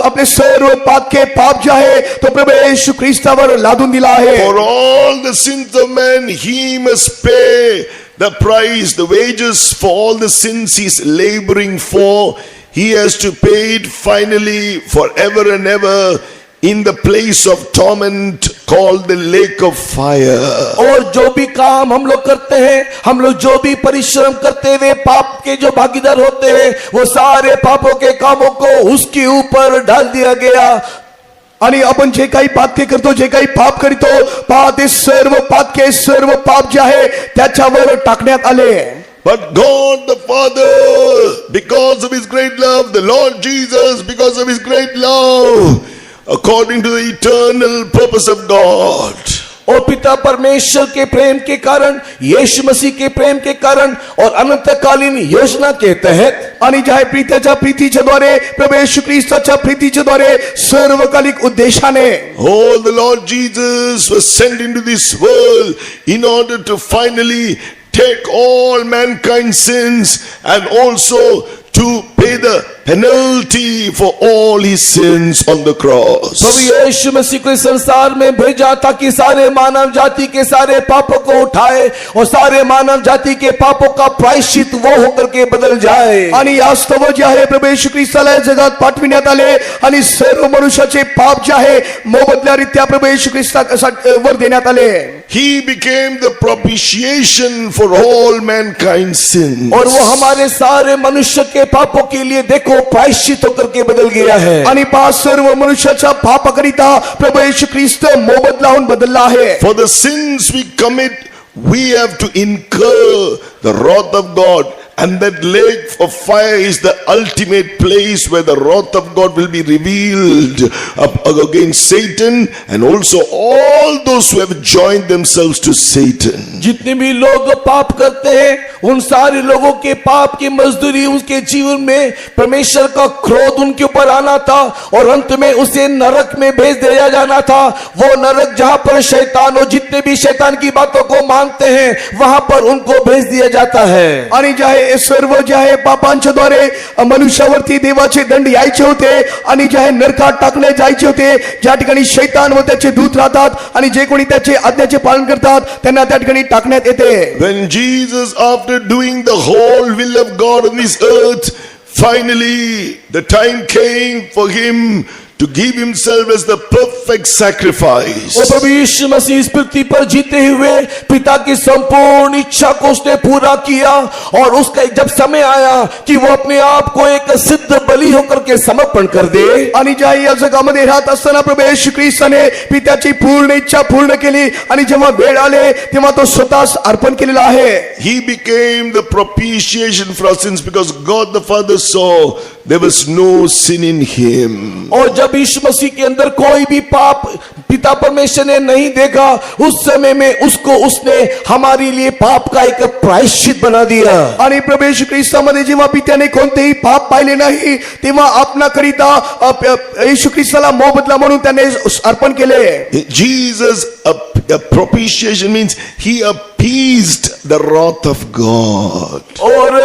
आपले सर्व पाप के पाप जे आहे तो प्रभू येशू ख्रिस्तावर लादून दिला आहे. For all the sins of man, he must pay the price, the wages for all the sins he's laboring for. He has to pay it finally forever and ever in the place of torment called the lake of fire. और जो भी काम हम लोग करते हैं, हम लोग जो भी परिश्रम करते हुए पाप के जो भागीदार होते हैं, वो सारे पापों के कामों को उसके ऊपर डाल दिया गया. आणि आपण जे काही पातके करतो, जे काही पाप करीतो, ते सर्व पातके, सर्व पाप जे आहे त्याच्यावर टाकण्यात आले. But God the Father, because of his great love, the Lord Jesus, because of his great love, according to the eternal purpose of God, और पिता परमेश्वर के प्रेम के कारण, यीशु मसीह के प्रेम के कारण और अनंतकालीन योजना के तहत आणि ज्या प्रीतीच्या प्रीतीच्याद्वारे, प्रभू येशू ख्रिस्ताच्या प्रीतीच्याद्वारे सर्वकालिक उद्देशाने oh, the Lord Jesus was sent into this world in order to finally take all mankind's sins and also to pay the penalty for all his sins on the cross. प्रभु यीशु मसीह को इस संसार में भेजा ताकि सारे मानव जाति के सारे पापों को उठाए और सारे मानव जाति के पापों का प्रायश्चित वो होकर के बदल जाए. आणि यास्तव जे आहे प्रभू येशू ख्रिस्ताला जगात पाठविण्यात आले आणि सर्व मनुष्याचे पाप जे आहे मोबदल्यारीत्या प्रभू येशू ख्रिस्तावर देण्यात आले. He became the propitiation for all mankind's sins. और वो हमारे सारे मनुष्य के पापों के लिए देखो प्रायश्चित होकर के बदल गया है. आणि सर्व मनुष्याच्या पापाकरिता प्रभू येशू ख्रिस्त मोबदला होऊन बदलला आहे. For the sins we commit, we have to incur the wrath of God. And that lake of fire is the ultimate place where the wrath of God will be revealed against Satan and also all those who have joined themselves to Satan. जितने भी लोग पाप करते हैं उन सारे लोगों के पाप की मजदूरी उनके जीवन में परमेश्वर का क्रोध उनके ऊपर आना था और अंत में उसे नरक में भेज दिया जाना था. वो नरक जहां पर शैतान और जितने भी शैतान की बातों को मानते हैं वहां पर उनको भेज दिया जाता है. आणि जे हे सर्व जे आहे पापांच्या द्वारे मनुष्यावरती देवाचे दंड यायचे होते आणि जे आहे नरकात टाकले जायचे होते, ज्या ठिकाणी शैतान व त्याचे दूत राहतात आणि जे कोणी त्याचे आज्ञेचे पालन करतात त्यांना त्या ठिकाणी टाकण्यात येते. When Jesus, after doing the whole will of God on this earth, finally the time came for him to give himself as the perfect sacrifice. और प्रभु यीशु मसीह इस पृथ्वी पर जीते हुए पिता की संपूर्ण इच्छा को उसने पूरा किया और उसका जब समय आया कि वो अपने आप को एक सिद्ध बलि होकर के समर्पण कर दे, आणि ज्या या जगामध्ये राहत असताना प्रभू येशू ख्रिस्ताने पित्याची पूर्ण इच्छा पूर्ण केली आणि जेव्हा वेळ आले तेव्हा तो स्वतःच अर्पण केलेला आहे. He became the propitiation for our sins because God the Father saw there was no sin in him. और जब यीशु मसीह के अंदर कोई भी पाप पिता परमेश्वर ने नहीं देखा, उस समय में उसको उसने हमारे लिए पाप का एक प्रायश्चित बना दिया. आणि प्रभू येशू ख्रिस्तामध्ये जेव्हा पित्याने कोणतेही पाप पाहिले नाही तेव्हा आपणाकरिता येशू ख्रिस्ताला मोबदला म्हणून त्याने अर्पण केले. Jesus, a propitiation means he appeased the wrath of God. और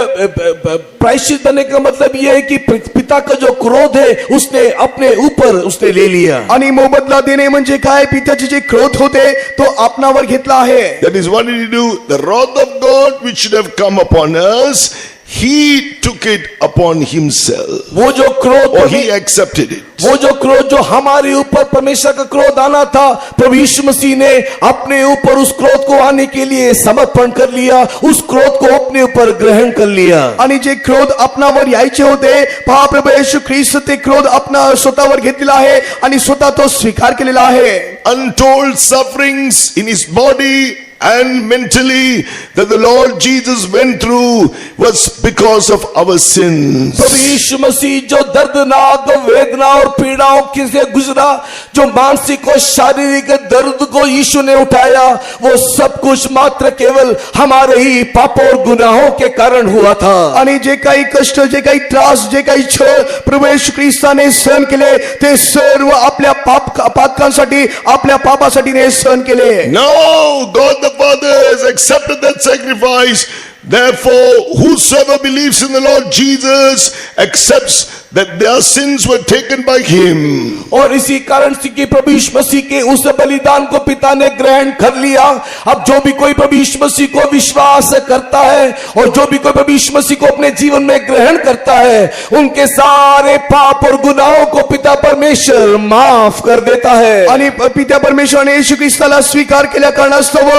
प्रायश्चित बनने का मतलब यह है कि पिता का जो क्रोध है उसने अपने ऊपर उसने ले लिया. आणि मोबदला देणे म्हणजे काय? पित्याचे जे क्रोध होते तो आपणावर घेतला आहे. That is, what did he do? The wrath of God which should have come upon us, he took it upon himself. वो जो क्रोध Or he accepted it. वो जो क्रोध जो हमारे ऊपर परमेश्वर का क्रोध आना था, प्रभु यीशु मसीह ने अपने ऊपर उस क्रोध को आने के लिए समर्पण कर लिया, उस क्रोध को अपने ऊपर ग्रहण कर लिया. आणि जे क्रोध आपणावर यायचे होते पहा प्रभू येशू ख्रिस्त ते क्रोध आपणा स्वतःवर घेतलेला आहे आणि स्वतः तो स्वीकार केलेला आहे. Untold sufferings in his body and mentally that the Lord Jesus went through was because of our sins. प्रभु यीशु मसीह जो दर्दनाक वेदना और पीड़ाओं से गुजरा, जो मानसिक और शारीरिक दर्द को यीशु ने उठाया, वो सब कुछ मात्र केवल हमारे ही पापों और गुनाहों के कारण हुआ था. आणि जे काही कष्ट, जे काही त्रास, जे काही छळ प्रभू येशू ख्रिस्ताने सहन केले ते सर्व आपल्या पातकांसाठी, आपल्या पापासाठी ने सहन केले. Now God the Father has accepted that sacrifice. Therefore, whosoever believes in the Lord Jesus accepts that their sins were taken by him. और इसी कारण से कि प्रभु यीशु मसीह के उस बलिदान को पिता ने ग्रहण कर लिया. अब जो भी कोई प्रभु यीशु मसीह को विश्वास करता है और जो भी कोई प्रभु यीशु मसीह को अपने जीवन में ग्रहण करता है, उनके सारे पाप और गुनाहों को पिता परमेश्वर माफ कर देता है. आणि पिता परमेश्वराने येशू ख्रिस्ताला स्वीकार केल्या कारणास्तव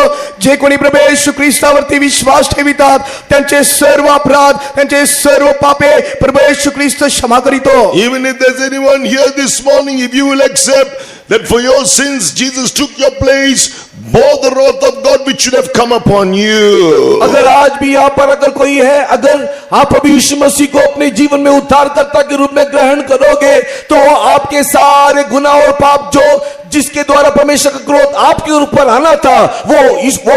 जे कोणी प्रभू येशू ख्रिस्तावरती विश्वास ठेवितात त्यांचे सर्व अपराध, त्यांचे सर्व पापे प्रभू येशू ख्रिस्त क्षमा करीतो. Even if there's anyone here this morning, if you will accept that for your sins Jesus took your place, bore the wrath of God which should have come upon you. अगर आज भी यहाँ पर अगर कोई है, अगर आप प्रभु यीशु मसीह को अपने जीवन में उद्धारकर्ता के रूप में ग्रहण करोगे तो आपके सारे गुनाह और पाप जो जिसके द्वारा परमेश्वर का क्रोध आपके ऊपर आना था वो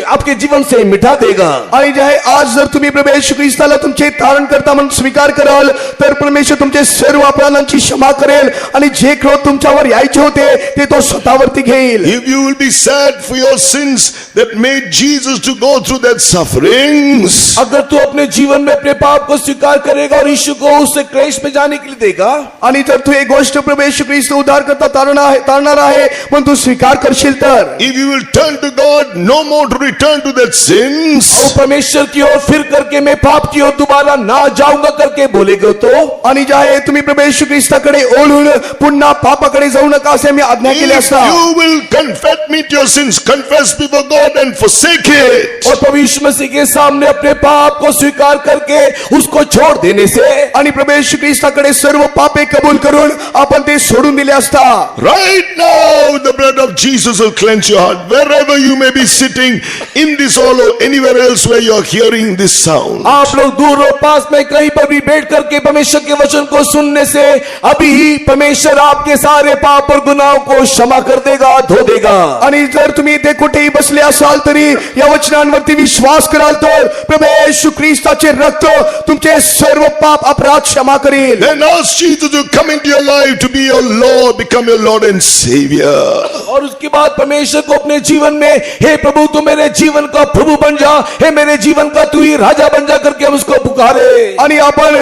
आपके जीवन से मिटा देगा. आणि जे आहे आज जर तुम्ही प्रभू येशू ख्रिस्ताला तुमचे तारण करता म्हणून स्वीकार कराल तर परमेश्वर तुमचे सर्व अपराधांची क्षमा करेल आणि जे क्रोध तुमच्यावर यायचे होते ते तो स्वतःवरती घेईल. If you will be sad for your sins that made Jesus to go through that sufferings, अगर तू अपने जीवन में अपने पाप को स्वीकार करेगा और यीशु को उससे क्लेश में जाने के लिए देगा, आणि जर तू एक गोष्ट प्रभू येशू ख्रिस्त उद्धारकर्ता तारणार आहे म्हणून तू स्वीकार करशील तर, if you will turn to God no more to return to that sins, और परमेश्वर की ओर फिर करके मैं पाप की ओर दोबारा ना जाऊंगा करके बोलेगा तो, आणि जे आहे तुम्ही प्रभू येशू ख्रिस्ताकडे ओळून पुन्हा पापाकडे जाऊ नका असे मी आज्ञा केली if असता. you will admit your sins, confess before God and forsake it, और प्रभु यीशु मसीह के सामने अपने पाप को स्वीकार करके उसको छोड़ देने से, आणि प्रभू येशू ख्रिस्ताकडे सर्व पापे कबूल करून आपण ते सोडून दिले असता. right now the blood of Jesus will cleanse your heart wherever you may be sitting in this hall or anywhere else where you are hearing this sound. आप लोग दूर और पास में कहीं पर भी बैठ करके परमेश्वर के वचन को सुनने से अभी ही परमेश्वर आपके सारे पाप और गुनाहों को क्षमा कर देगा, धो देगा. आणि जर तुम्ही ते कुठेही बसले असाल तरी या वचनांवरती विश्वास कराल तर प्रभू येशू ख्रिस्ताचे रक्त तुमचे सर्व पाप अपराध क्षमा करेल. Then ask Jesus to come into your life to be your Lord, become your Lord and Savior. Savior. और उसके बाद परमेश्वर को अपने जीवन में, हे प्रभु तू मेरे जीवन का प्रभु बन जा, हे मेरे जीवन का तू ही राजा बन जा करके हम उसको पुकारे. आणि आपण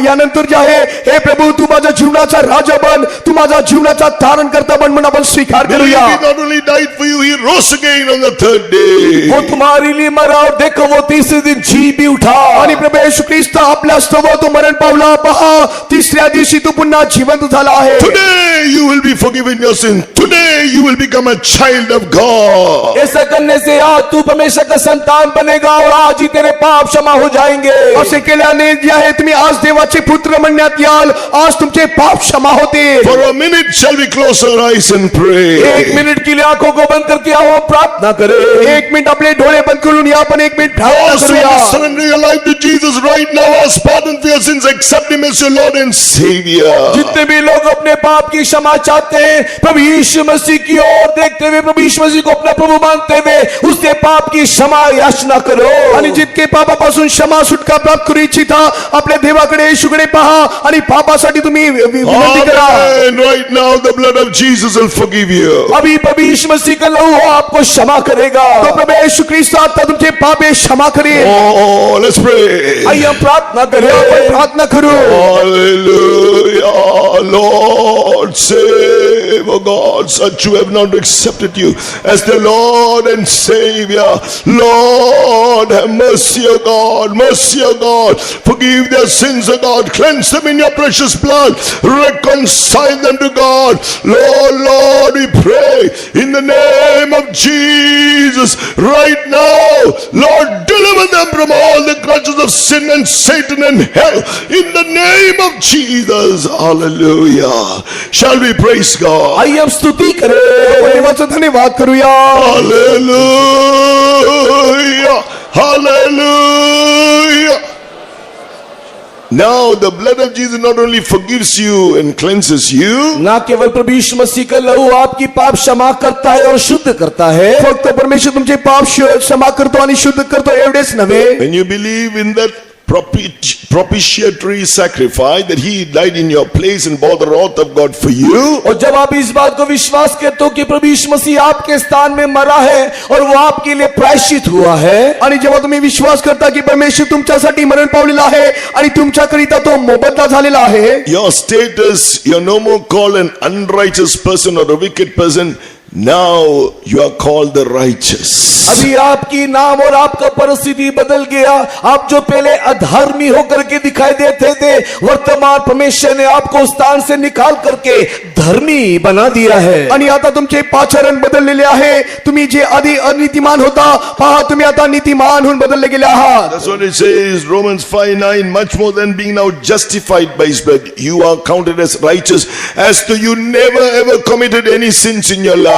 यानंतर जे आहे, हे प्रभु तू माझ्या जीवनाचा राजा बन, तू माझ्या जीवनाचा धारण करता बन म्हणून आपण स्वीकार Believe करूया. he not only died for you, he rose again on the third day. वो तुम्हारे लिए मरा और देखो वो तीसरे दिन जी भी उठा. आणि प्रभू येशू ख्रिस्त आपल्या स्तव तो मरण पावला, पहा तिसऱ्या दिवशी तू पुन्हा जिवंत झाला आहे. Today you will be forgiven your sin. Today you will become a child of God. ऐसा करने से आज तू परमेश्वर का संतान बनेगा और आज ही तेरे पाप क्षमा हो जाएंगे. असे केल्याने जे आहे तुम्ही आज देवाचे पुत्र म्हणण्यात याल, आज तुमचे पाप क्षमा होतील. For a minute shall we close our eyes and pray. 1 minute के लिए आंखों को बंद करके आओ प्रार्थना करें. 1 मिनिट आपले डोळे बंद करून या, आपण 1 मिनिट प्रार्थना Also, करूया. surrender your life to Jesus right now. Ask pardon for your sins. Accept Him as your Lord and Savior. जितने भी लोग अपने पाप की क्षमा चाहते हैं, प्रभु यीशु मसीह की ओर देखते हुए, प्रभु यीशु मसीह को अपना प्रभु मानते हुए उससे पाप की क्षमा याचना करो. आणि जितके पापापासून क्षमा सुटका प्राप्त करू इच्छिता, आपल्या देवाकडे येशूकडे पहा आणि पापासाठी तुम्ही विनंती करा. Amen. Right now, the blood of Jesus will forgive you. अभी प्रभु यीशु मसीह का लहू आपको क्षमा करेगा. तो प्रभू येशू ख्रिस्त आता तुमचे पापे क्षमा करेल. Oh, let's pray. आइए हम प्रार्थना करें. आपण प्रार्थना करू. Hallelujah. Lord, save, oh God, such who have not accepted you as their Lord and Savior. Lord, have mercy, oh God, mercy, oh God. Forgive their sins, oh God. Cleanse them in your precious blood. Reconcile them to God. Lord, we pray in the name of Jesus right now. Lord, deliver them from all the clutches of sin and Satan and hell in the name of Jesus. Hallelujah. Shall we praise God? आइए हम स्तुति करें. देवाचा धन्यवाद करूया. Hallelujah. Hallelujah. Now the blood of Jesus not only forgives you and cleanses you, ना केवल प्रभु यीशु मसीह का लहू आपकी पाप क्षमा करता है और शुद्ध करता है. फक्त परमेश्वर तुमचे पाप क्षमा करतो आणि शुद्ध करतो एवढेच नव्हे. when you believe in that propitiatory sacrifice that He died in your place and bore the wrath of God for you, और जब आप इस बात को विश्वास करते हो कि प्रभु यीशु मसीह आपके स्थान में मरा है और वो आपके लिए प्रायश्चित हुआ है, आणि जेव्हा तुम्ही विश्वास करता की परमेश्वर तुमच्यासाठी मरण पावलेला आहे आणि तुमच्याकरिता तो मोबदला झालेला आहे, your status, you're no more called an unrighteous person or a wicked person. Now you are called the righteous. अभी आपकी नाम और आपका परिस्थिति बदल गया. आप जो पहले अधर्मी होकर के दिखाई देते थे, वर्तमान परमेश्वर ने आपको उस स्थान से निकाल करके धर्मी बना दिया है. आणि आता तुमचे पाचारण बदललेले आहे. तुम्ही जे आधी अनितिमान होता, पहा तुम्ही आता नीतिमान होऊन बदलले गेले आहात. That's what it says, Romans 5:9. Much more than being now justified by His blood, you are counted as righteous, as though you never ever committed any sins in your life.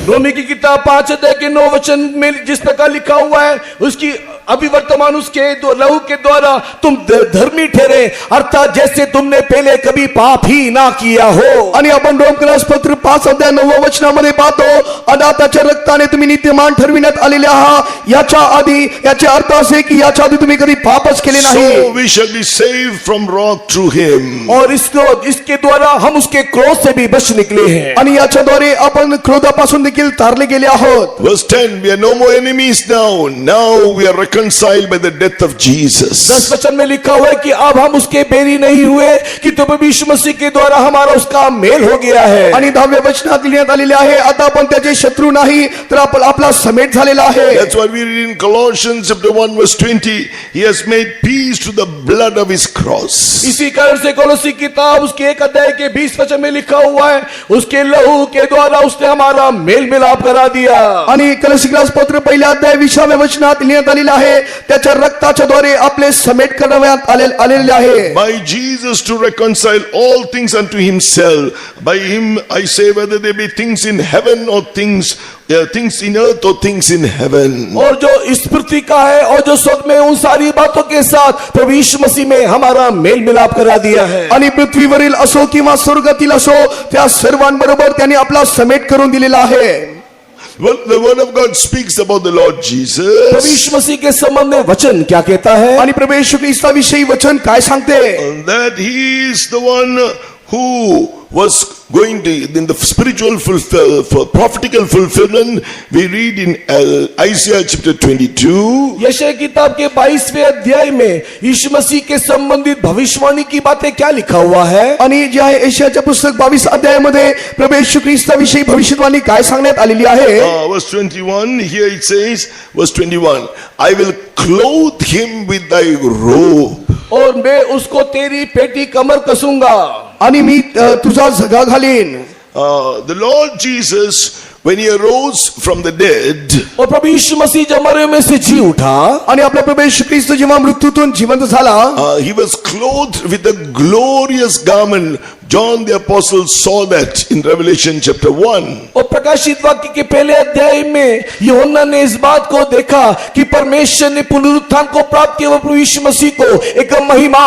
रोमी की किताब 5:9 वचन में जिस प्रकार लिखा हुआ है, उसकी अभी वर्तमान उसके लहू के द्वारा तुम धर्मी ठहरे, अर्थात जैसे तुमने पहले कभी पाप ही ना किया हो. आणि आपण रोमक्रस पत्र 5:9 वचनामध्ये पाहतो, अनाथाच्या रक्ताने तुम्ही नित्यमान ठरविण्यात आलेले आहात. याच्या आधी याचे अर्थ असे की याच्या आधी तुम्ही कधी पापच केले नाही. So we shall be saved from wrath through Him. और इसके द्वारा हम उसके क्रोध से भी बच निकले हैं. आणि याच्याद्वारे आपण क्रोधापासून देखील तारले गेले आहोत. Verse 10, we are no more enemies now. Now we are reconciled by the death of Jesus. 10 वचन में लिखा हुआ है कि अब हम उसके बैरी नहीं हुए, कि तो प्रभु यीशु मसीह के द्वारा हमारा उसका मेल हो गया है. आणि 10व्या वचनात लिहिण्यात आलेले आहे, आता आपण त्याचे शत्रू नाही तर आपला समेट झालेला आहे. That's why we read in Colossians chapter 1 verse 20, He has made peace through the blood of His cross. इसी कारण से कोलोसी किताब उसके 1 अध्याय के 20 वचन में लिखा हुआ है, उसके लहू के द्वारा उसने हमारा मेल मिलाप करा दिया. आणि कलसीग्लास पत्र 1 अध्याय 20व्या वचनात लिहिण्यात आलेले आहे, त्याच्या रक्ताच्या द्वारे आपले समेट करण्यात आलेले आहे. By Jesus to reconcile all things unto Himself. By Him I say, whether they be things in heaven or things in earth or things in heaven. और जो इस पृथ्वी का है और जो स्वर्ग में, उन सारी बातों के साथ प्रभु यीशु मसीह में हमारा मेल मिलाप करा दिया है. आणि पृथ्वीवरील असो किंवा स्वर्गातील असो, त्या सर्वांबरोबर त्यांनी आपला समेट करून दिलेला आहे. Well, the word of God speaks about the Lord Prabhu Jesus, यीशु मसीह के संबंध में वचन क्या कहता है? आणि प्रभू येशू ख्रिस्ताविषयी वचन काय सांगते? that He is the one who was going to, in the spiritual prophetical fulfillment, we read in Isaiah chapter 22. यशाया किताब के 22वें अध्याय में यीशु मसीह के संबंधित भविष्यवाणी की बातें क्या लिखा हुआ है? आणि जे आहे यशायाचे पुस्तक 22 अध्यायामध्ये प्रभू येशू ख्रिस्ताविषयी भविष्यवाणी काय सांगण्यात आलेली आहे? Verse 21, here it says, verse 21, I will clothe him with thy robe. और मैं उसको तेरी पेटी कमर कसूंगा आणि मी तुझा झगा घालीन. The Lord Jesus, when he arose from the dead, और प्रभु यीशु मसीह जब मरे में से जी उठा आणि आपल्या प्रभू येशू ख्रिस्त जेव्हा मृत्यूतून जिवंत झाला, he was clothed with a glorious garment. John the apostle saw that in Revelation chapter 1. और प्रकाशित वाक्य के पहले अध्याय में यूहन्ना ने इस बात को देखा कि परमेश्वर ने पुनरुत्थान को प्राप्त किया, प्रभु यीशु मसीह को एक महिमा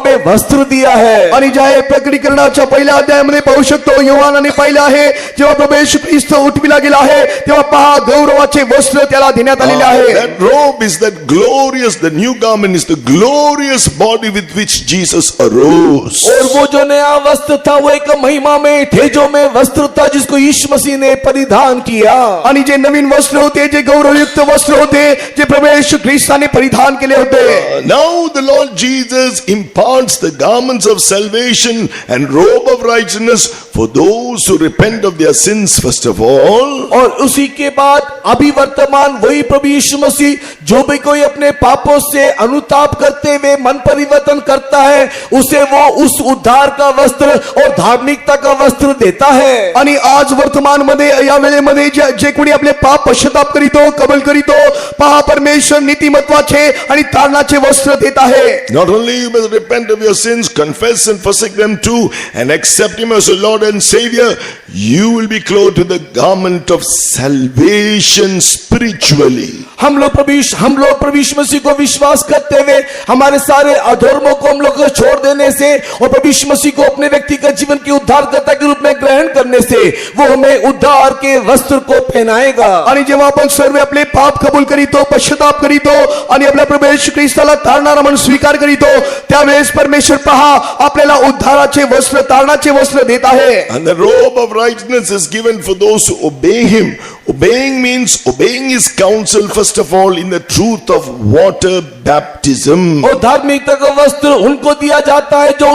में वस्त्र दिया है. आणि ज्या आहे प्रकटीकरणाच्या पहिल्या अध्यायामध्ये पाहू शकतो, योहानाने पाहिलं आहे जेव्हा प्रभू येशू ख्रिस्त उठविला गेला आहे तेव्हा पहा गौरवाचे वस्त्र त्याला देण्यात आलेले आहे. That robe is that glorious, the new garment is the glorious body with which Jesus arose. और वो जो नया वस्त्र था वो एक महिमा में तेजो में वस्त्र था जिसको यीशु मसीह ने परिधान किया. आणि जे नवीन वस्त्र होते, जे गौरवयुक्त वस्त्र होते, जे प्रभू येशू ख्रिस्ताने परिधान केले होते. Now the Lord Jesus imparts the garments of salvation and robe of righteousness for those who repent of their sins first of all. और उसी के बाद अभी वर्तमान वही प्रभु यीशु मसीह जो भी कोई अपने पापों से अनुताप करते हुए मन परिवर्तन करता है उसे वो उस उद्धार का वस्त्र और धार्मिकता का वस्त्र देता है. आणि आज वर्तमान मध्ये या वेळेमध्ये जे कोणी आपले पाप पश्चाताप करीतो, कबूल करीतो, पहा परमेश्वर नीतिमत्वाचे आणि तारणाचे वस्त्र देत आहे. Not only you must repent of your sins, confess and forsake them too, and accept him as your Lord and Savior, you will be clothed with the garment of salvation spiritually. हम लोग प्रभु यीशु मसीह को विश्वास करते हुए हमारे सारे अधर्मों को हम लोग छोड़ देने से और प्रभु यीशु मसीह को अपने व्यक्तिगत जीवन के उद्धारकर्ता के रूप में ग्रहण करने से वो हमें उद्धार के वस्त्र को पहनाएगा. आणि जेव्हा आपण सर्व आपले पाप कबूल करीतो, पश्चाताप करीतो आणि आपल्या प्रभू येशू ख्रिस्ताला तारणारा म्हणून स्वीकार करीतो, त्यावेळेस परमेश्वर पहा आपल्याला उद्धाराचे वस्त्र, तारणाचे वस्त्र देत आहे. And the robe of righteousness is given for those who obey him. Obeying means obeying his counsel first of all in the truth of water baptism. और धार्मिकता का वस्त्र उनको दिया जाता है जो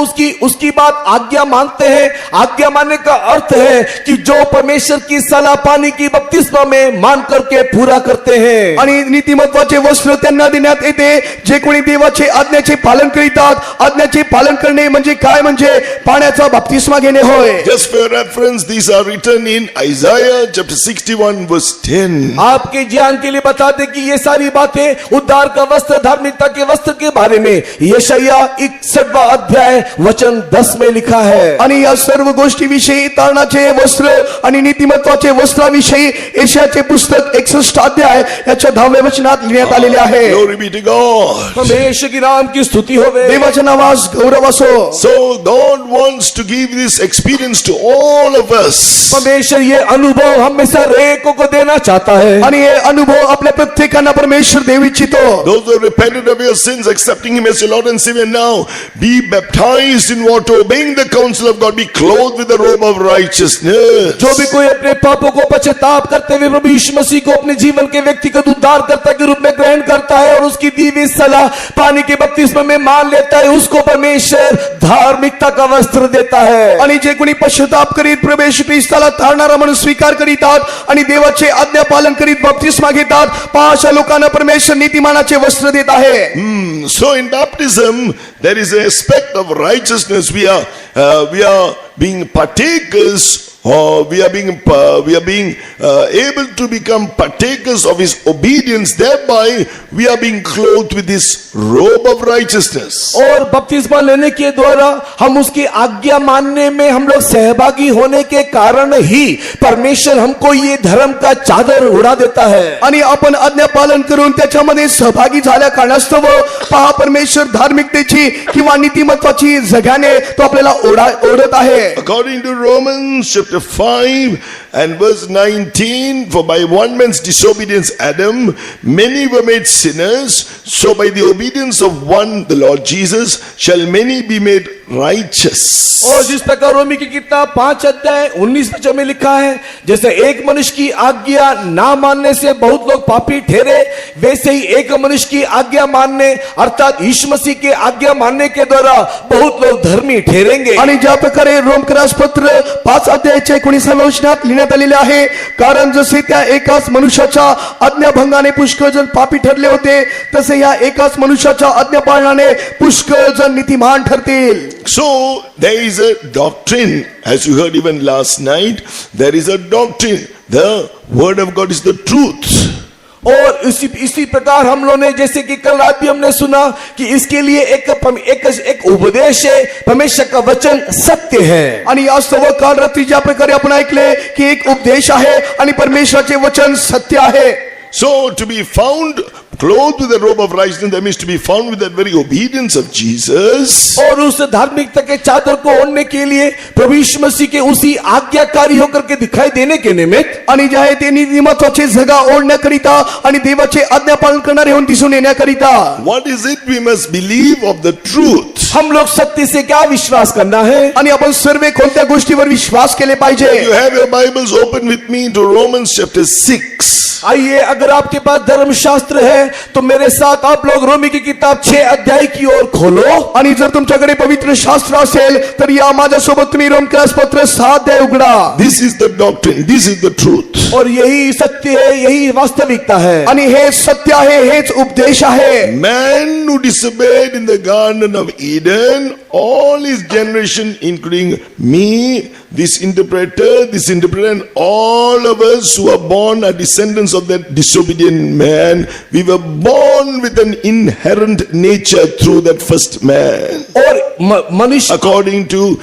उसकी बात आज्ञा मानते हैं. आज्ञा मानने का अर्थ है कि जो परमेश्वर की सलाह पानी की बपतिस्मा में मान करके पूरा करते हैं. आणि नीतिमत्वाचे वस्त्र त्यांना देण्यात येते जे कोणी देवाचे आज्ञेचे पालन करीतात. आज्ञेचे पालन करणे म्हणजे काय? म्हणजे पाण्याचा बपतिस्मा घेणे होय. Just for reference, these are written in Isaiah chapter 61 verse 10. आपके ज्ञान के लिए बता दें कि ये सारी बातें उद्धार का वस्त्र, धार्मिकता के वस्त्र के बारे में यशाया 61वां अध्याय वचन 10 में लिखा है. आणि या सर्व गोष्टी विषयी, तारणाचे वस्त्र आणि नीतिमत्वाचे वस्त्राविषयी यशायाचे पुस्तक 61 अध्याय याच्या 10व्या वचनात लिहिण्यात आलेले आहे. Glory be to God. परमेश्वर की नाम की स्तुति होवे. देवाच्या नावास गौरव असो. So God wants to give this experience to all of us. परमेश्वर ये अनुभव हम में से हर एक को देना चाहता है. आणि हे अनुभव आपल्या प्रत्येकांना परमेश्वर देऊ इच्छितो. Those who repented of your sins, accepting him as your Lord and Savior now, be baptized in water, obeying the counsel of God, be clothed with the robe of righteousness. जो भी कोई अपने पापों को पश्चाताप करते हुए प्रभु यीशु मसीह को अपने जीवन के व्यक्तिगत उद्धारकर्ता के रूप में ग्रहण करता है और उसकी दी हुई सलाह पानी के बपतिस्मा में मान लेता है, उसको परमेश्वर धार्मिकता का वस्त्र देता है. आणि जे कोणी पश्चाताप करीत प्रभू येशू ख्रिस्ताला तारणारा म्हणून स्वीकार करीतात आणि देवाचे आज्ञा पालन करीत बपतिस्मा घेतात, पहा अशा लोकांना परमेश्वर नीतिमानाचे वस्त्र देत आहे. So in baptism, there is an aspect of righteousness. We are being partakers, or we are being able to become partakers of his obedience. Thereby we are being clothed with this robe of righteousness. और बपतिस्मा लेने के द्वारा हम उसकी आज्ञा मानने में हम लोग सहभागी होने के कारण ही परमेश्वर हमको ये धर्म का चादर उड़ा देता है. आणि आपण आज्ञा पालन करून त्याच्यामध्ये सहभागी झाल्या कारणास्तव पहा परमेश्वर धार्मिकतेची किंवा नीतिमत्वाची जगाने तो आपल्याला ओढत आहे. According to Romans chapter 5 and verse 19, for by one man's disobedience Adam, many were made sinners, so by the obedience of one, the Lord Jesus, shall many be made righteous. और जिस प्रकार रोमी की किताब 5 अध्याय 19 वचन में लिखा है, जैसे एक मनुष्य की आज्ञा ना मानने से बहुत लोग पापी ठहरे, वैसे ही एक मनुष्य की आज्ञा मानने अर्थात यीशु मसीह की आज्ञा मानने के द्वारा बहुत लोग धर्मी ठहरेंगे. आणि ज्या प्रकारे रोमकरास पत्र 5 अध्यायाच्या 19व्या वचनात लिहिण्यात आलेले आहे, कारण जसे त्या एकाच मनुष्याच्या आज्ञाभंगाने पुष्कळ जण पापी ठरले होते, तसे या एकाच मनुष्याच्या आज्ञा पाळण्याने पुष्कळ जण नीतिमान ठरतील. So there is a doctrine, as you heard even last night, there is a doctrine. The word of God is the truth. और इसी प्रकार हम लोगों ने, जैसे कि कल रात भी हमने सुना कि इसके लिए एक उपदेश है, परमेश्वर का वचन सत्य है. आणि आज सर्व काल रात्री ज्या प्रकारे आपण ऐकले की एक उपदेश आहे आणि परमेश्वराचे वचन सत्य आहे. So to be found clothed with the robe of righteousness, that means to be found with that very obedience of Jesus. और उस धार्मिकता के चादर को ओढ़ने के लिए प्रभु यीशु मसीह के उसी आज्ञाकारी होकर के दिखाई देने के निमित्त, आणि जे आहे ते महत्वाचे जगा ओढण्याकरिता आणि देवाचे आज्ञा पालन करणारे होऊन दिसून येण्याकरिता. What is it we must believe of the truth? हम लोग सत्य से क्या विश्वास करना है, आणि आपण सर्व कोणत्या गोष्टीवर विश्वास केले पाहिजे. You have your Bibles open with me to Romans chapter 6. आइए, अगर आपके पास धर्मशास्त्र है तो मेरे साथ आप लोग रोमी की किताब 6 अध्याय की ओर खोलो. आणि जर तुमच्याकडे पवित्र शास्त्र असेल तर या माझ्यासोबत तुम्ही रोमकरास पत्र 7 अध्याय उघडा. This is the doctrine, this is the truth. और यही सत्य है, यही वास्तविकता है. आणि हे सत्य आहे, हेच उपदेश आहे. Man who disobeyed in the Garden of Eden, all his generation, including me, this interpreter, and all of us who are born are descendants of that disobedient man. We were born with an inherent nature through that first man. और मनुष्य, According to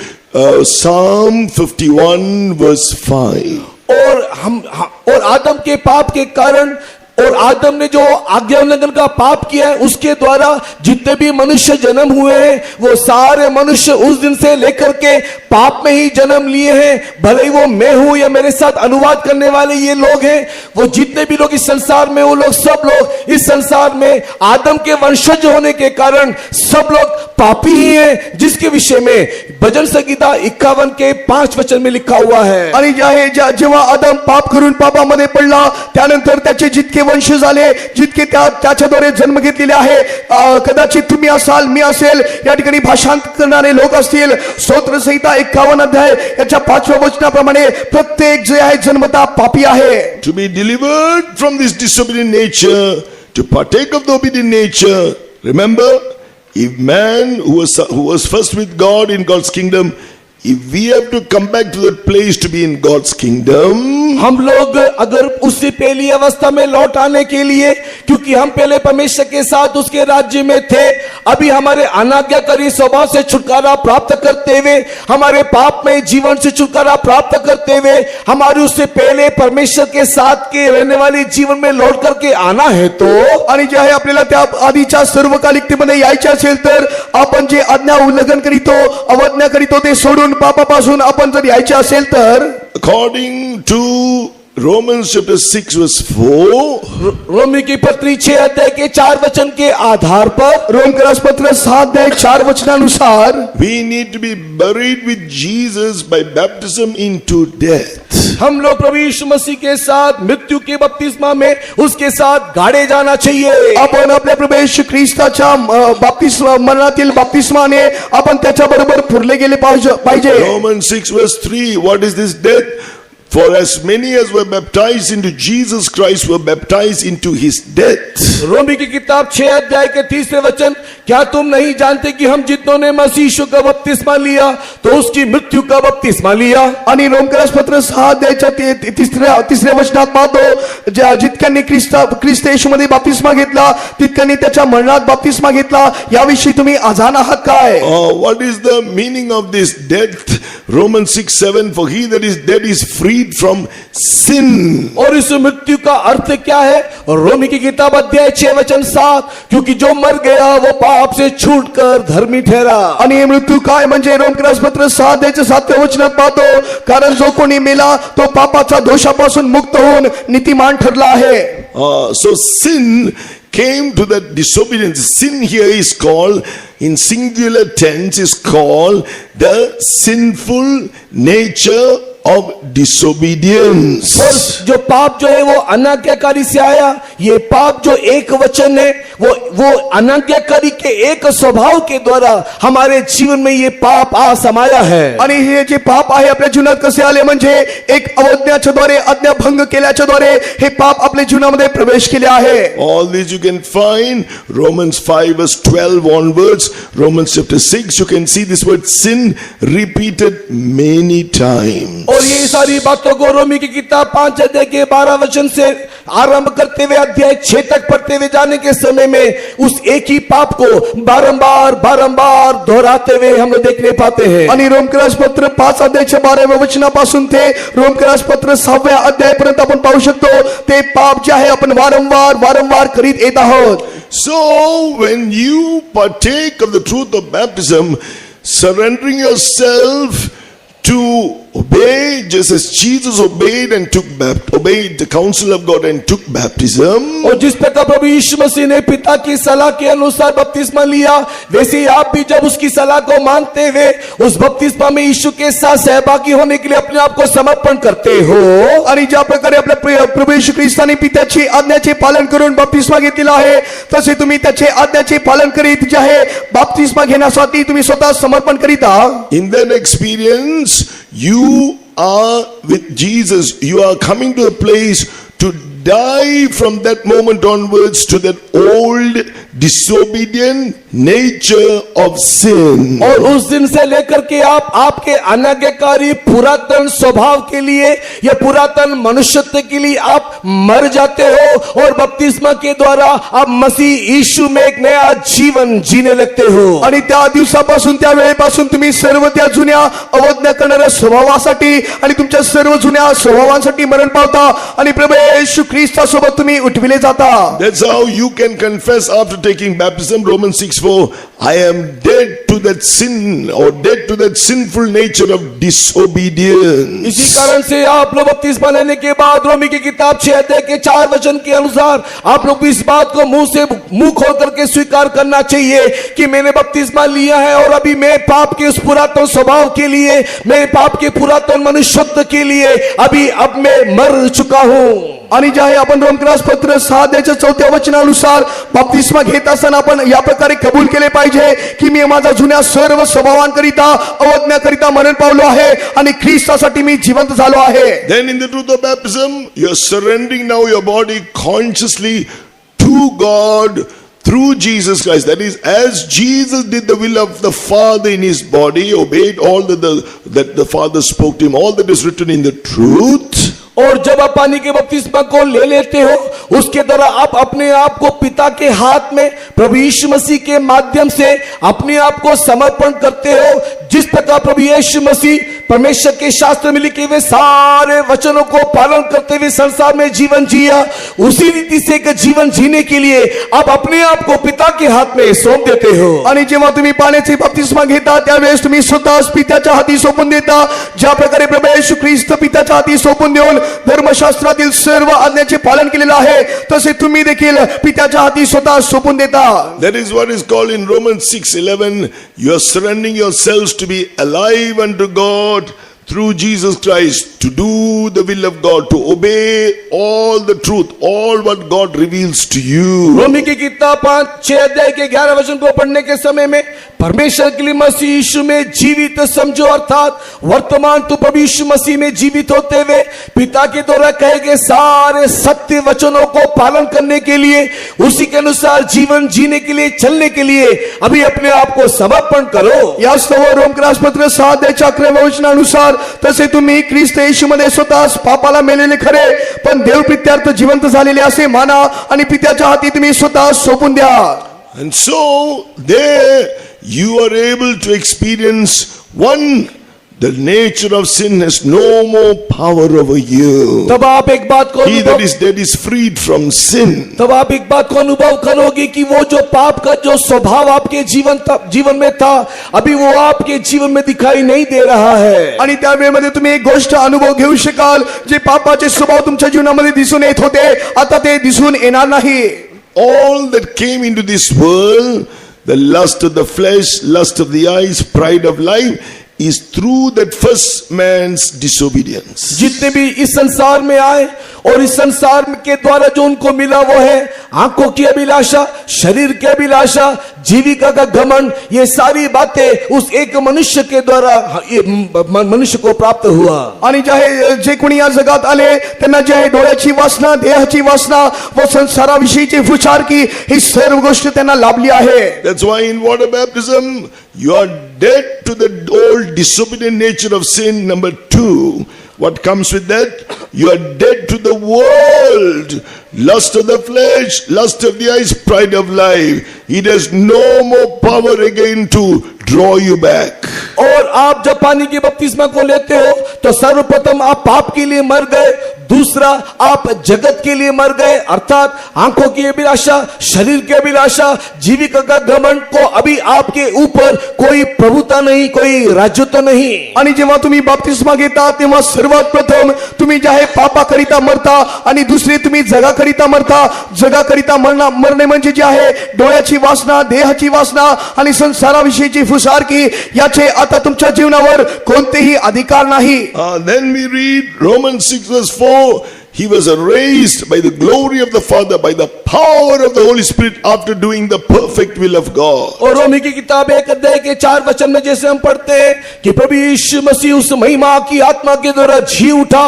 Psalm 51 verse 5. और आदम के पाप के कारण, और आदम ने जो आज्ञा उल्लंघन का पाप किया है, उसके द्वारा जितने भी मनुष्य जन्म हुए हैं, वो सारे मनुष्य उस दिन से लेकर के पाप में ही जन्म लिए हैं. भले ही वो मैं हूं या मेरे साथ अनुवाद करने वाले ये लोग हैं, वो जितने भी लोग इस संसार में, वो लोग सब लोग इस संसार में आदम के वंशज होने के कारण सब लोग पापी ही हैं, जिसके विषय में भजन संहिता 51 के 5 वचन में लिखा हुआ है. आणि जेव्हा आदम पाप करून पापामध्ये पडला, त्यानंतर त्याचे जितके वंश झाले, जितके त्याच्याद्वारे जन्म घेतलेले आहे, कदाचित तुम्ही असाल, मी असेल, या ठिकाणी भाषांतर करणारे लोक असतील, स्तोत्र संहिता 51 अध्याय याच्या 5व्या वचनाप्रमाणे प्रत्येक जे आहे जन्मता पापी आहे. To be delivered from this disobedient nature, to partake of the obedient nature. Remember, if man who was first with God in God's kingdom, if we have to come back to that place to be in God's kingdom, हम लोग अगर उससे पहली अवस्था में लौट आने के लिए, क्योंकि हम पहले परमेश्वर के साथ उसके राज्य में थे, अभी हमारे अनाज्ञाकारी स्वभाव से छुटकारा प्राप्त करते हुए, हमारे पाप में जीवन से छुटकारा प्राप्त करते हुए, हमारे उससे पहले परमेश्वर के साथ के रहने वाले जीवन में लौट करके आना है, तो आणि जे आहे आपल्याला त्या आधीच्या सर्वकालिकतेमध्ये यायचे असेल तर आपण जे आज्ञा उल्लंघन करीतो, अवज्ञा करीतो, ते सोडून पापापासून आपण जर यायचे असेल तर, according to Romans chapter 6 verse 4, रोमी की पत्री 6 अध्याय के 4 वचन के आधार पर, रोमकरास पत्र 7 अध्याय 4 वचनानुसार, we need to be buried with Jesus by baptism into death. हम लोग प्रभु यीशु मसीह के साथ मृत्यू के बपतिस्मा में उसके साथ गाड़े जाना चाहिए. आपण आपल्या प्रभू येशू ख्रिस्ताच्या मरणातील बाप्तिस्माने आपण त्याच्या बरोबर पुरले गेले पाहिजे. Romans 6 verse 3, what is this death? For as many as were baptized into Jesus Christ were baptized into his death. रोमी की किताब 6 अध्याय के 3 वचन, क्या तुम नहीं जानते कि हम जितनों ने मसीह यीशु का बपतिस्मा लिया तो उसकी मृत्यू का बपतिस्मा लिया. आणि रोमकरास पत्र 6 अध्यायाच्या 3 वचनात पाहतो, जितक्यांनी ख्रिस्त येशूमध्ये बाप्तिस्मा घेतला, तितक्यांनी त्याच्या मरणात बाप्तिस्मा घेतला. याविषयी तुम्ही अजाण आहात काय? What is the meaning of this death? Romans 6:7, for he that is dead is freed from sin. और इस मृत्यु का अर्थ क्या है? रोमी की किताब अध्याय 6 वचन 7, क्योंकि जो मर गया वो पाप से छूटकर धर्मी ठहरा. आणि हे मृत्यू काय म्हणजे रोमकरास पत्र 6 अध्यायाच्या 7व्या वचनात पाहतो, कारण जो कोणी मेला तो पापाचा दोषापासून मुक्त होऊन नीतिमान ठरला आहे. So sin came to that disobedience. Sin here is called, in singular tense, is called the sinful nature of disobedience. और जो पाप जो है वो अनाज्ञाकारी से आया, ये पाप जो एक वचन है वो अनाज्ञाकारी के एक स्वभाव के द्वारा हमारे जीवन में ये पाप आ समाया है. आणि हे जे पाप आहे आपल्या जीवनात कसे आले म्हणजे एक अवज्ञाच्या द्वारे, आज्ञाभंग केल्याच्या द्वारे हे पाप आपल्या जीवनामध्ये प्रवेश केले आहे. All these you can find Romans 5 verse 12 onwards, Romans chapter 6, you can see this word sin repeated many times. और ये सारी बातों को रोमी की किताब 5 अध्याय के 12 वचन से आरंभ करते हुए अध्याय 6 तक पढ़ते हुए जाने के समय में उस एक ही पाप को बारंबार दोहराते हुए हम लोग देखने पाते हैं. आणि रोमकरासपत्र 5 अध्यायाच्या 12व्या वचनापासून ते रोमकरासपत्र 6व्या अध्यायापर्यंत आपण पाहू शकतो ते पाप जे आहे आपण वारंवार करीत येत आहोत. So when you partake of the truth of baptism, surrendering yourself to obey, just as Jesus obeyed the counsel of God and took baptism. और जिस प्रकार प्रभु यीशु मसीह ने पिता की सलाह के अनुसार बपतिस्मा लिया, वैसे ही आप भी जब उसकी सलाह को मानते हुए उस बपतिस्मा में यीशु के साथ सहभागी होने के लिए अपने आप को समर्पण करते हो. आणि ज्या प्रकारे आपल्या प्रभू येशू ख्रिस्ताने पित्याची आज्ञाचे पालन करून बपतिस्मा घेतलेला आहे, तसे तुम्ही त्याचे आज्ञाचे पालन करीत जे आहे बपतिस्मा घेण्यासाठी तुम्ही स्वतः समर्पण करीत आहात. In that experience, you are with Jesus. You are coming to a place to die from that moment onwards to that old disobedient nature of sin. और उस दिन से लेकर के आप आपके अनाज्ञाकारी पुरातन स्वभाव के लिए या पुरातन मनुष्यत्व के लिए आप मर जाते हो और बपतिस्मा के द्वारा आप मसीह यीशु में एक नया जीवन जीने लगते हो. आणि त्या दिवसापासून त्या वेळेपासून तुम्ही सर्व त्या जुन्या अवज्ञा करणाऱ्या स्वभावासाठी आणि तुमच्या सर्व जुन्या स्वभावांसाठी मरण पावता आणि प्रभू येशू ख्रिस्तासोबत तुम्ही उठविले जाता. That's how you can confess after taking baptism. Romans 6:4, I am dead to that sin, or dead to that sinful nature of disobedience. इसी कारण से आप लोग बपतिस्मा लेने के बाद रोमी की किताब 6 अध्याय के 4 वचन के अनुसार आप लोग इस बात को मुंह खोल करके स्वीकार करना चाहिए कि मैंने बपतिस्मा लिया है और अभी मैं पाप के उस पुरातन स्वभाव के लिए, मैं पाप के पुरातन मनुष्यत्व के लिए अब मैं मर चुका हूं. आणि जे आहे आपण रोमकरासपत्र 6 अध्यायाच्या 4थ्या वचनानुसार बपतिस्मा घेत असताना आपण या प्रकारे कबूल केले पाहिजे की मी माझा जुन्या सर्व स्वभावांकरिता अवज्ञाकरिता मरण पावलो आहे आणि ख्रिस्तासाठी मी जिवंत झालो आहे. Then in the truth of baptism, you are surrendering now your body consciously to God through Jesus Christ. That is, as Jesus did the will of the Father in his body, obeyed all that the Father spoke to him, all that is written in the truth. और जब आप पानी के बपतिस्मा को ले लेते हो, उसके द्वारा आप अपने आप को पिता के हाथ में प्रभु यीशु मसीह के माध्यम से अपने आप को समर्पण करते हो. जिस प्रकार प्रभु यीशु मसीह परमेश्वर के शास्त्र में लिखे हुए सारे वचनों को पालन करते हुए संसार में जीवन जिया, उसी रीति से एक जीवन जीने के लिए आप अपने आप को पिता के हात में सौंप देते हो. आणि जेव्हा तुम्ही पाण्याचे बपतिस्मा घेता त्यावेळेस तुम्ही स्वतः पित्याच्या हाती सोपून देता. ज्या प्रकारे प्रभू येशू ख्रिस्त पित्याच्या हाती सोपून देऊन धर्मशास्त्रातील सर्व आज्ञाचे पालन केलेलं आहे, तसे तुम्ही देखील पित्याच्या हाती स्वतः सोपून देता. That is what is called in Romans 6:11, you are surrendering yourselves to be alive unto God through Jesus Christ, to do the will of God, to obey all the truth, all what God reveals to you. रोमी की किताब 5-6 अध्याय के 11 वचन को पढ़ने के समय में परमेश्वर के लिए मसीह यीशु में जीवित समझो, अर्थात वर्तमान तो प्रभु यीशु मसीह में जीवित होते हुए पिता के द्वारा कहे गए सारे सत्य वचनों को पालन करने के लिए, उसी के अनुसार जीवन जीने के लिए, चलने के लिए अभी अपने आप को समर्पण करो. यास्तव रोमकरासपत्र 6 अध्यायाच्या 11व्या वचनानुसार तसे तुम्ही ख्रिस्त येशूमध्ये स्वतः पापाला मेलेले खरे पण देव प्रित्यार्थ जिवंत झालेले असे माना आणि पित्याच्या हाती तुम्ही स्वतः सोपून द्या. And so there you are able to experience one, the nature of sin has no more power over you. तब आप एक बात को He that is dead is freed from sin. तब आप एक बात को अनुभव करोगे कि वो जो पाप का जो स्वभाव आपके जीवन में था, अभी वो आपके जीवन में दिखाई नहीं दे रहा है. आणि त्या वेळेमध्ये तुम्ही एक गोष्ट अनुभव घेऊ शकाल, जे पापाचे स्वभाव तुमच्या जीवनामध्ये दिसून येत होते आता ते दिसून येणार नाही. all that came into this world, the lust of the flesh, lust of the eyes, pride of life, is through that first man's disobedience. जितने भी इस संसार में आए और इस संसार के द्वारा जो उनको मिला वो है आंखों की अभिलाषा, शरीर की अभिलाषा, जीविका का घमंड, ये सारी बातें उस एक मनुष्य के द्वारा मनुष्य को प्राप्त हुआ. आणि जे कोणी या जगात आले त्यांना जे आहे डोळ्याची वासना, देहाची वासना व संसाराविषयीची फुचारकी ही सर्व गोष्ट त्यांना लाभली आहे. That's why in water baptism you are dead to the old disobedient nature of sin. Number 2, what comes with that? You are dead to the world, lust of the flesh, lust of the eyes, pride of life. It has no more power again to draw you back. और आप जब पानी की बपतिस्मा को लेते हो तो सर्वप्रथम आप पाप के लिए मर गए, दूसरा आप जगत के लिए मर गए, अर्थात आंखों की अभिलाषा, शरीर की अभिलाषा, जीविका का घमंड को अभी आपके ऊपर कोई प्रभुता नहीं, कोई राज्यत्व नहीं. आणि जेव्हा तुम्ही बपतिस्मा घेता तेव्हा सर्वात प्रथम तुम्ही जे आहे पापाकरिता मरता आणि दुसरे तुम्ही जगाकरिता मरता. जगाकरिता मरणे म्हणजे जे आहे डोळ्याची वासना, देहाची वासना आणि संसाराविषयीची फुसारकी, याचे आता तुमच्या जीवनावर कोणतेही अधिकार नाही. Then we read Romans 6 verse 4. He was raised by the glory of the Father, by the power of the Holy Spirit, after doing the perfect will of God. और रोमी की किताब 1 अध्याय के 4 वचन में जैसे हम पढ़ते हैं कि प्रभु यीशु मसीह उस महिमा की आत्मा के द्वारा जी उठा.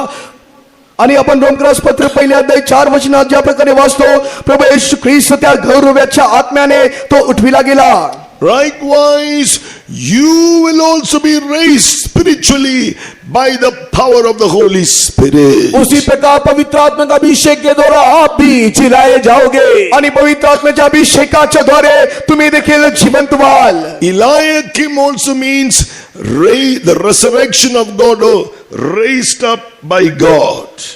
आणि आपण रोमक्रस पत्र पहिल्या अध्याय 4 वचनात ज्या प्रकारे वाचतो, प्रभू येशू ख्रिस्त त्या गौरवाच्या आत्म्याने तो उठविला गेला. Likewise, you will also be raised spiritually by the power of the Holy Spirit. उसी प्रकार पवित्र आत्मा का अभिषेक के द्वारा आप भी जिलाए जाओगे. आणि पवित्र आत्म्याच्या अभिषेकाच्या द्वारे तुम्ही देखील जिवंत व्हाल. Eliakim also means the resurrection of God, or raised up by God.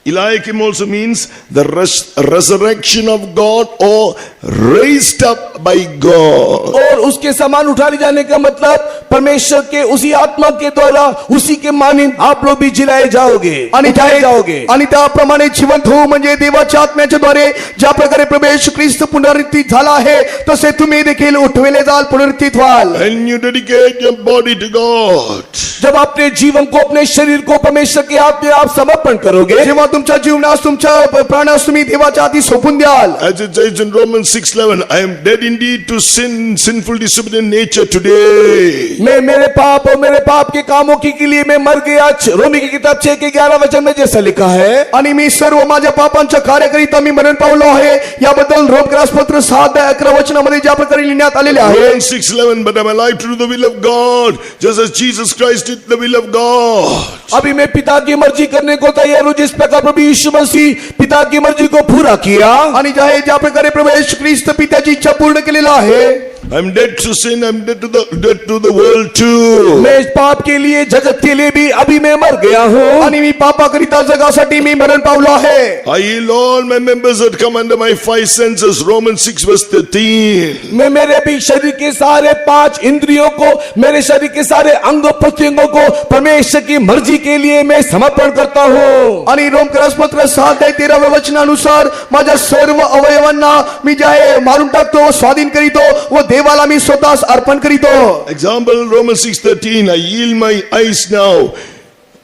Eliakim also means the resurrection of God or raised up by God. और उसके समान उठा ले जाने का मतलब परमेश्वर के उसी आत्मा के द्वारा उसी के मानिंद आप लोग भी जिलाए जाओगे आणि उठाए जाओगे. आणि त्याप्रमाणे जिवंत होऊ म्हणजे देवाच्या आत्म्याच्या द्वारे ज्या प्रकारे प्रभू येशू ख्रिस्त पुनरुत्थित झाला आहे तसे तुम्ही देखील उठविले जाल, पुनरुत्थित व्हाल. When you dedicate your body to God, जब अपने जीवन को, अपने शरीर को परमेश्वर के हाथ में आप समर्पण करोगे, जेव्हा तुमच्या जीवनास, तुमच्या प्राणास तुम्ही देवाच्या हाती सोपून द्याल. as it says in Romans 6:11, I am dead indeed to sin, sinful disobedient nature today. मैं मेरे पाप और मेरे पाप के कामों के लिए मैं मर गया. रोमी की किताब 6 के 11 वचन में जैसा लिखा है, आणि मी सर्व माझ्या पापांच्या कार्याकरिता मी मरण पावलो आहे. याबद्दल रोमक्रस पत्र 6 अध्याय 11 वचनामध्ये ज्या प्रकारे लिहिण्यात आलेले आहे, Romans 6:11, but I am alive to do the will of God, just as Jesus Christ did the will of God. अभी मैं पिता की मर्जी करने को तैयार हूं जिस प्रकार प्रभु यीशु मसीह पिता की मर्जी को पूरा किया. आणि ज्या प्रकारे प्रभू येशू ख्रिस्त पित्याची इच्छा पूर्ण केलेला आहे. I'm dead to sin, I'm dead to the world too. मैं इस पाप के लिए, जगत के लिए भी अभी मैं मर गया हूं. आणि मी पापाकरिता जगासाठी मी मरण पावलो आहे. I yield all my members that come under my 5 senses. Romans 6 verse 13. मैं मेरे भी शरीर के सारे 5 इंद्रियों को, मेरे शरीर के सारे अंग प्रत्यंगों को परमेश्वर की मर्जी के लिए मैं समर्पण करता हूं. आणि रोमक्रस पत्र 6 अध्याय 13 वचनानुसार माझ्या सर्व अवयवांना मी जे आहे मारून टाकतो, स्वाधीन करीतो व देवाला मी स्वतःच अर्पण करीतो. Example, Romans 6:13, I yield my eyes now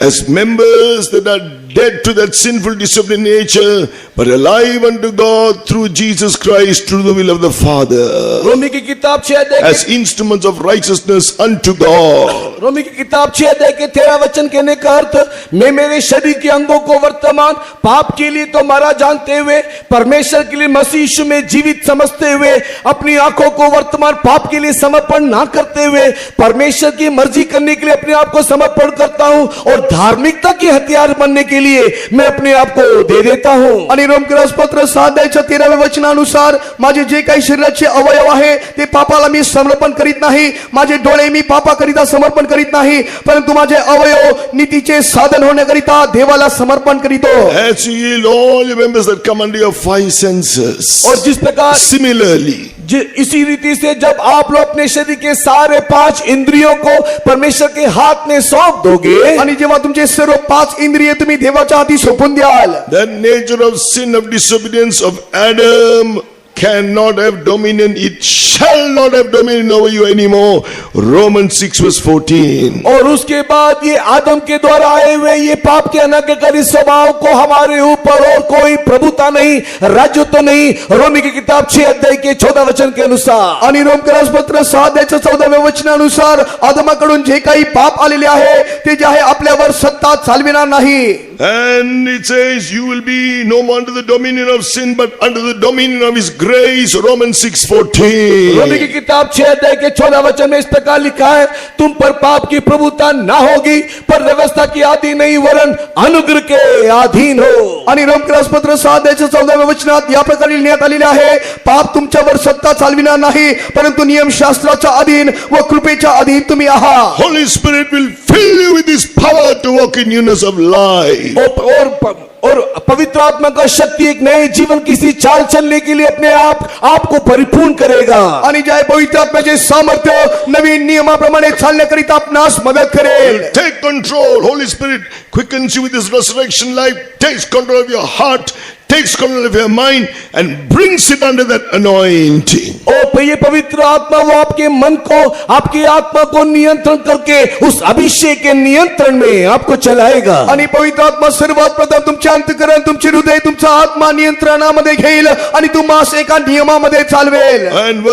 as members that are dead to that sinful disobedient nature, but alive unto God through Jesus Christ, through the will of the Father, रोमी की किताब 6 अध्याय as instruments of righteousness unto God. रोमी की किताब 6 अध्याय के 13 वचन कहने का अर्थ, मैं मेरे शरीर के अंगों को वर्तमान पाप के लिए तो मरा जानते हुए, परमेश्वर के लिए मसीह यीशु में जीवित समझते हुए, अपनी आंखों को वर्तमान पाप के लिए समर्पण ना करते हुए परमेश्वर की मर्जी करने के लिए अपने आप को समर्पण करता हूं और धार्मिकता के हथियार बनने के लिए मैं अपने आप को दे देता हूं. आणि रोमक्रस पत्र 7 अध्यायच्या 13व्या वचनानुसार माझे जे काही शरीराचे अवयव आहे ते पापाला मी समर्पण करीत नाही. माझे डोळे मी पापाकरिता समर्पण करीत नाही, परंतु माझे अवयव नीतीचे साधन होण्याकरिता देवाला समर्पण करीतो. As you yield all your members that come under your 5 senses. और जिस प्रकार Similarly, इसी रीति से जब आप लोग अपने शरीर के सारे 5 इंद्रियों को परमेश्वर के हाथ में सौंप दोगे, आणि जेव्हा तुमचे सर्व 5 इंद्रिय तुम्ही देवाच्या हाती सोपून द्याल, that nature of sin, of disobedience of Adam cannot have dominion, it shall not have dominion over you anymore. Romans 6 verse 14. और उसके बाद ये आदम के द्वारा आए हुए ये पाप के अनाज्ञाकारी स्वभाव को हमारे ऊपर और कोई प्रभुता नहीं, राज्यत्व नहीं, रोमी की किताब 6 अध्याय के 14 वचन के अनुसार। आणि रोमकरासपत्र 6 अध्यायाच्या 14व्या वचनानुसार आदमाकडून जे काही पाप आलेले आहे ते जे आहे आपल्यावर सत्ता चालविणार नाही. And it says you will be no more under the dominion of sin but under the dominion of his grace. Romans 6:14. रोमी की किताब 6 अध्याय के 14 वचन में इस प्रकार लिखा है, तुम पर पाप की प्रभुता ना होगी, पर व्यवस्था की अधीन नहीं वरन अनुग्रह के अधीन हो. आणि रोमकरासपत्र 6 अध्यायाच्या 14व्या वचनात या प्रकारे लिहिण्यात आलेले आहे, पाप तुमच्यावर सत्ता चालविणार नाही, परंतु नियमशास्त्राच्या अधीन व कृपेच्या अधीन तुम्ही आहात. Holy Spirit will fill you with his power to walk in newness of life. और पवित्र आत्मा का शक्ति एक नए जीवन किसी चाल चलने के लिए अपने आपको परिपूर्ण करेगा. आणि ज्या पवित्र आत्म्याचे सामर्थ्य नवीन नियमाप्रमाणे चालण्याकरिता आपणास मदत करेल. Take control. Holy Spirit quickens you with his resurrection life, takes control of your heart, takes control of your mind and brings it under that anointing. और ये पवित्र आत्मा वो आपके मन को, आपकी आत्मा को नियंत्रण करके उस अभिषेक के नियंत्रण में आपको चलाएगा. आणि पवित्र आत्मा सर्वात प्रथम तुमचे अंतःकरण, तुमचे हृदय, तुमचा आत्मा नियंत्रणामध्ये घेईल आणि तुम्हास एका नियमामध्ये चालवेल. And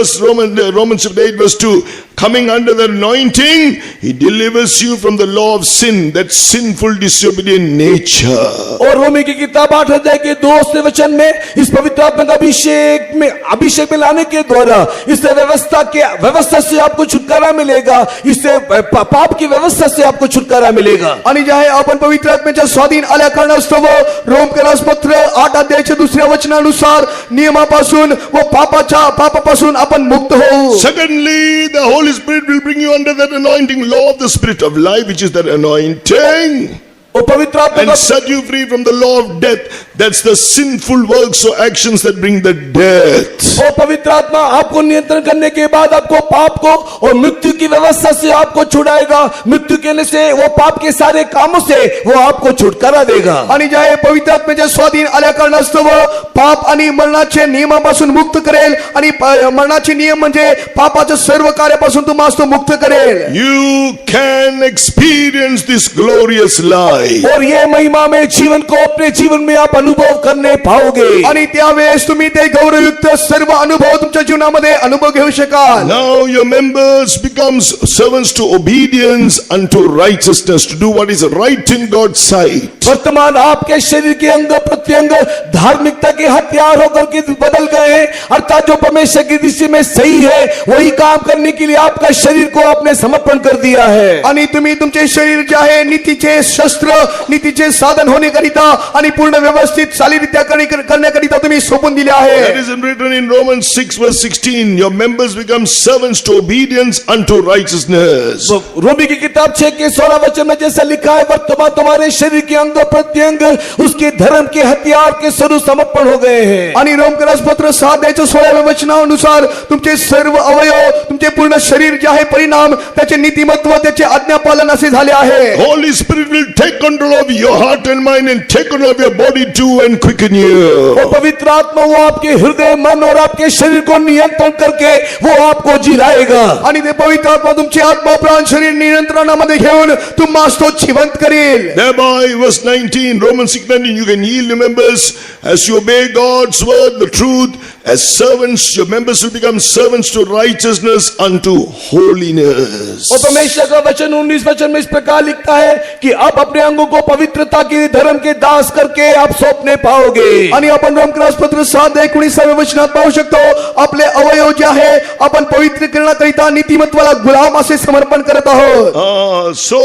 Romans 8 verse 2, coming under the anointing, he delivers you from the law of sin, that sinful disobedient nature. और रोमी की किताब 8 अध्याय के 2 वचन में इस पवित्र आत्मा का अभिषेक में लाने के द्वारा इससे व्यवस्था से आपको छुटकारा मिलेगा, इससे पाप की व्यवस्था से आपको छुटकारा मिलेगा. आणि जे आहे आपण पवित्र आत्म्याच्या स्वाधीन आल्या कारणास्तव रोमकरासपत्र 8 अध्यायाच्या 2 वचनानुसार नियमापासून व पापापासून आपण मुक्त होऊ. Secondly, the Holy Spirit will bring you under that anointing, law of the Spirit of life, which is that anointing, और पवित्र आत्मा and set you free from the law of death. That's the sinful works or actions that bring the death. और पवित्र आत्मा आपको नियंत्रण करने के बाद आपको पाप को और मृत्यु की व्यवस्था से आपको छुड़ाएगा. मृत्यू के से वो पाप के सारे कामों से वो आपको छुटकारा देगा. आणि जे आहे पवित्र आत्म्याच्या स्वाधीन आल्या कारणास्तव पाप आणि मरणाचे नियमापासून मुक्त करेल आणि मरणाचे नियम म्हणजे पापाच्या सर्व कार्यापासून तुम्हाला तो मुक्त करेल. You can experience this glorious life. और ये महिमा में जीवन को अपने जीवन में आप अनुभव करने पाओगे. आणि त्यावेळेस तुम्ही ते गौरवयुक्त सर्व अनुभव तुमच्या जीवनामध्ये अनुभव घेऊ शकाल. Now your members becomes servants to obedience unto righteousness, to do what is right in God's sight. वर्तमान आपके शरीर के अंग प्रत्यंग धार्मिकता के हथियार होकर के बदल गए हैं, अर्थात जो परमेश्वर की दृष्टि में सही है वही काम करने के लिए आपका शरीर को आपने समर्पण कर दिया है. आणि तुम्ही तुमचे शरीर जे आहे नीतीचे शस्त्र, नीतीचे साधन होण्याकरिता आणि पूर्ण व्यवस्थित चालीरीत्या करण्याकरिता तुम्ही सोपून दिले आहे. That is written in Romans 6 verse 16. Your members become servants to obedience unto righteousness. रोमी की किताब 6 के 16 वचन में जैसा लिखा है, वर्तमान तुम्हारे शरीर के अंग प्रत्यंग उसके धर्म के हथियार के स्वरूप समर्पण हो गए हैं. आणि रोमकरासपत्र 6 अध्यायाच्या 16व्या वचनानुसार तुमचे सर्व अवयव, तुमचे पूर्ण शरीर जे आहे परिणाम, त्याचे नीतिमत्व, त्याचे आज्ञापालन असे झाले आहे. Holy Spirit will take control of your heart and mind and take control of your body too and quicken you. वो पवित्र आत्मा वो आपके हृदय, मन और आपके शरीर को नियंत्रण करके वो आपको जिलाएगा. आणि ते पवित्र आत्मा तुमचे आत्मा, प्राण, शरीर नियंत्रणामध्ये घेऊन तुम्हाला तो जिवंत करेल. Thereby, verse 19, Romans 6:19, you can yield your members as you obey God's word, the truth, as servants. Your members will become servants to righteousness unto holiness. और परमेश्वर का वचन 19 वचन में इस प्रकार लिखता है कि अब अपने अंगों को पवित्रता के धर्म के दास करके आप सौंपने पाओगे. आणि आपण रोमकरासपत्र 7:19 वचनात पाहू शकतो, आपले अवयव जे आहे आपण पवित्रीकरणाकरिता नीतिमत्वाला गुलाम असे समर्पण करत आहोत. So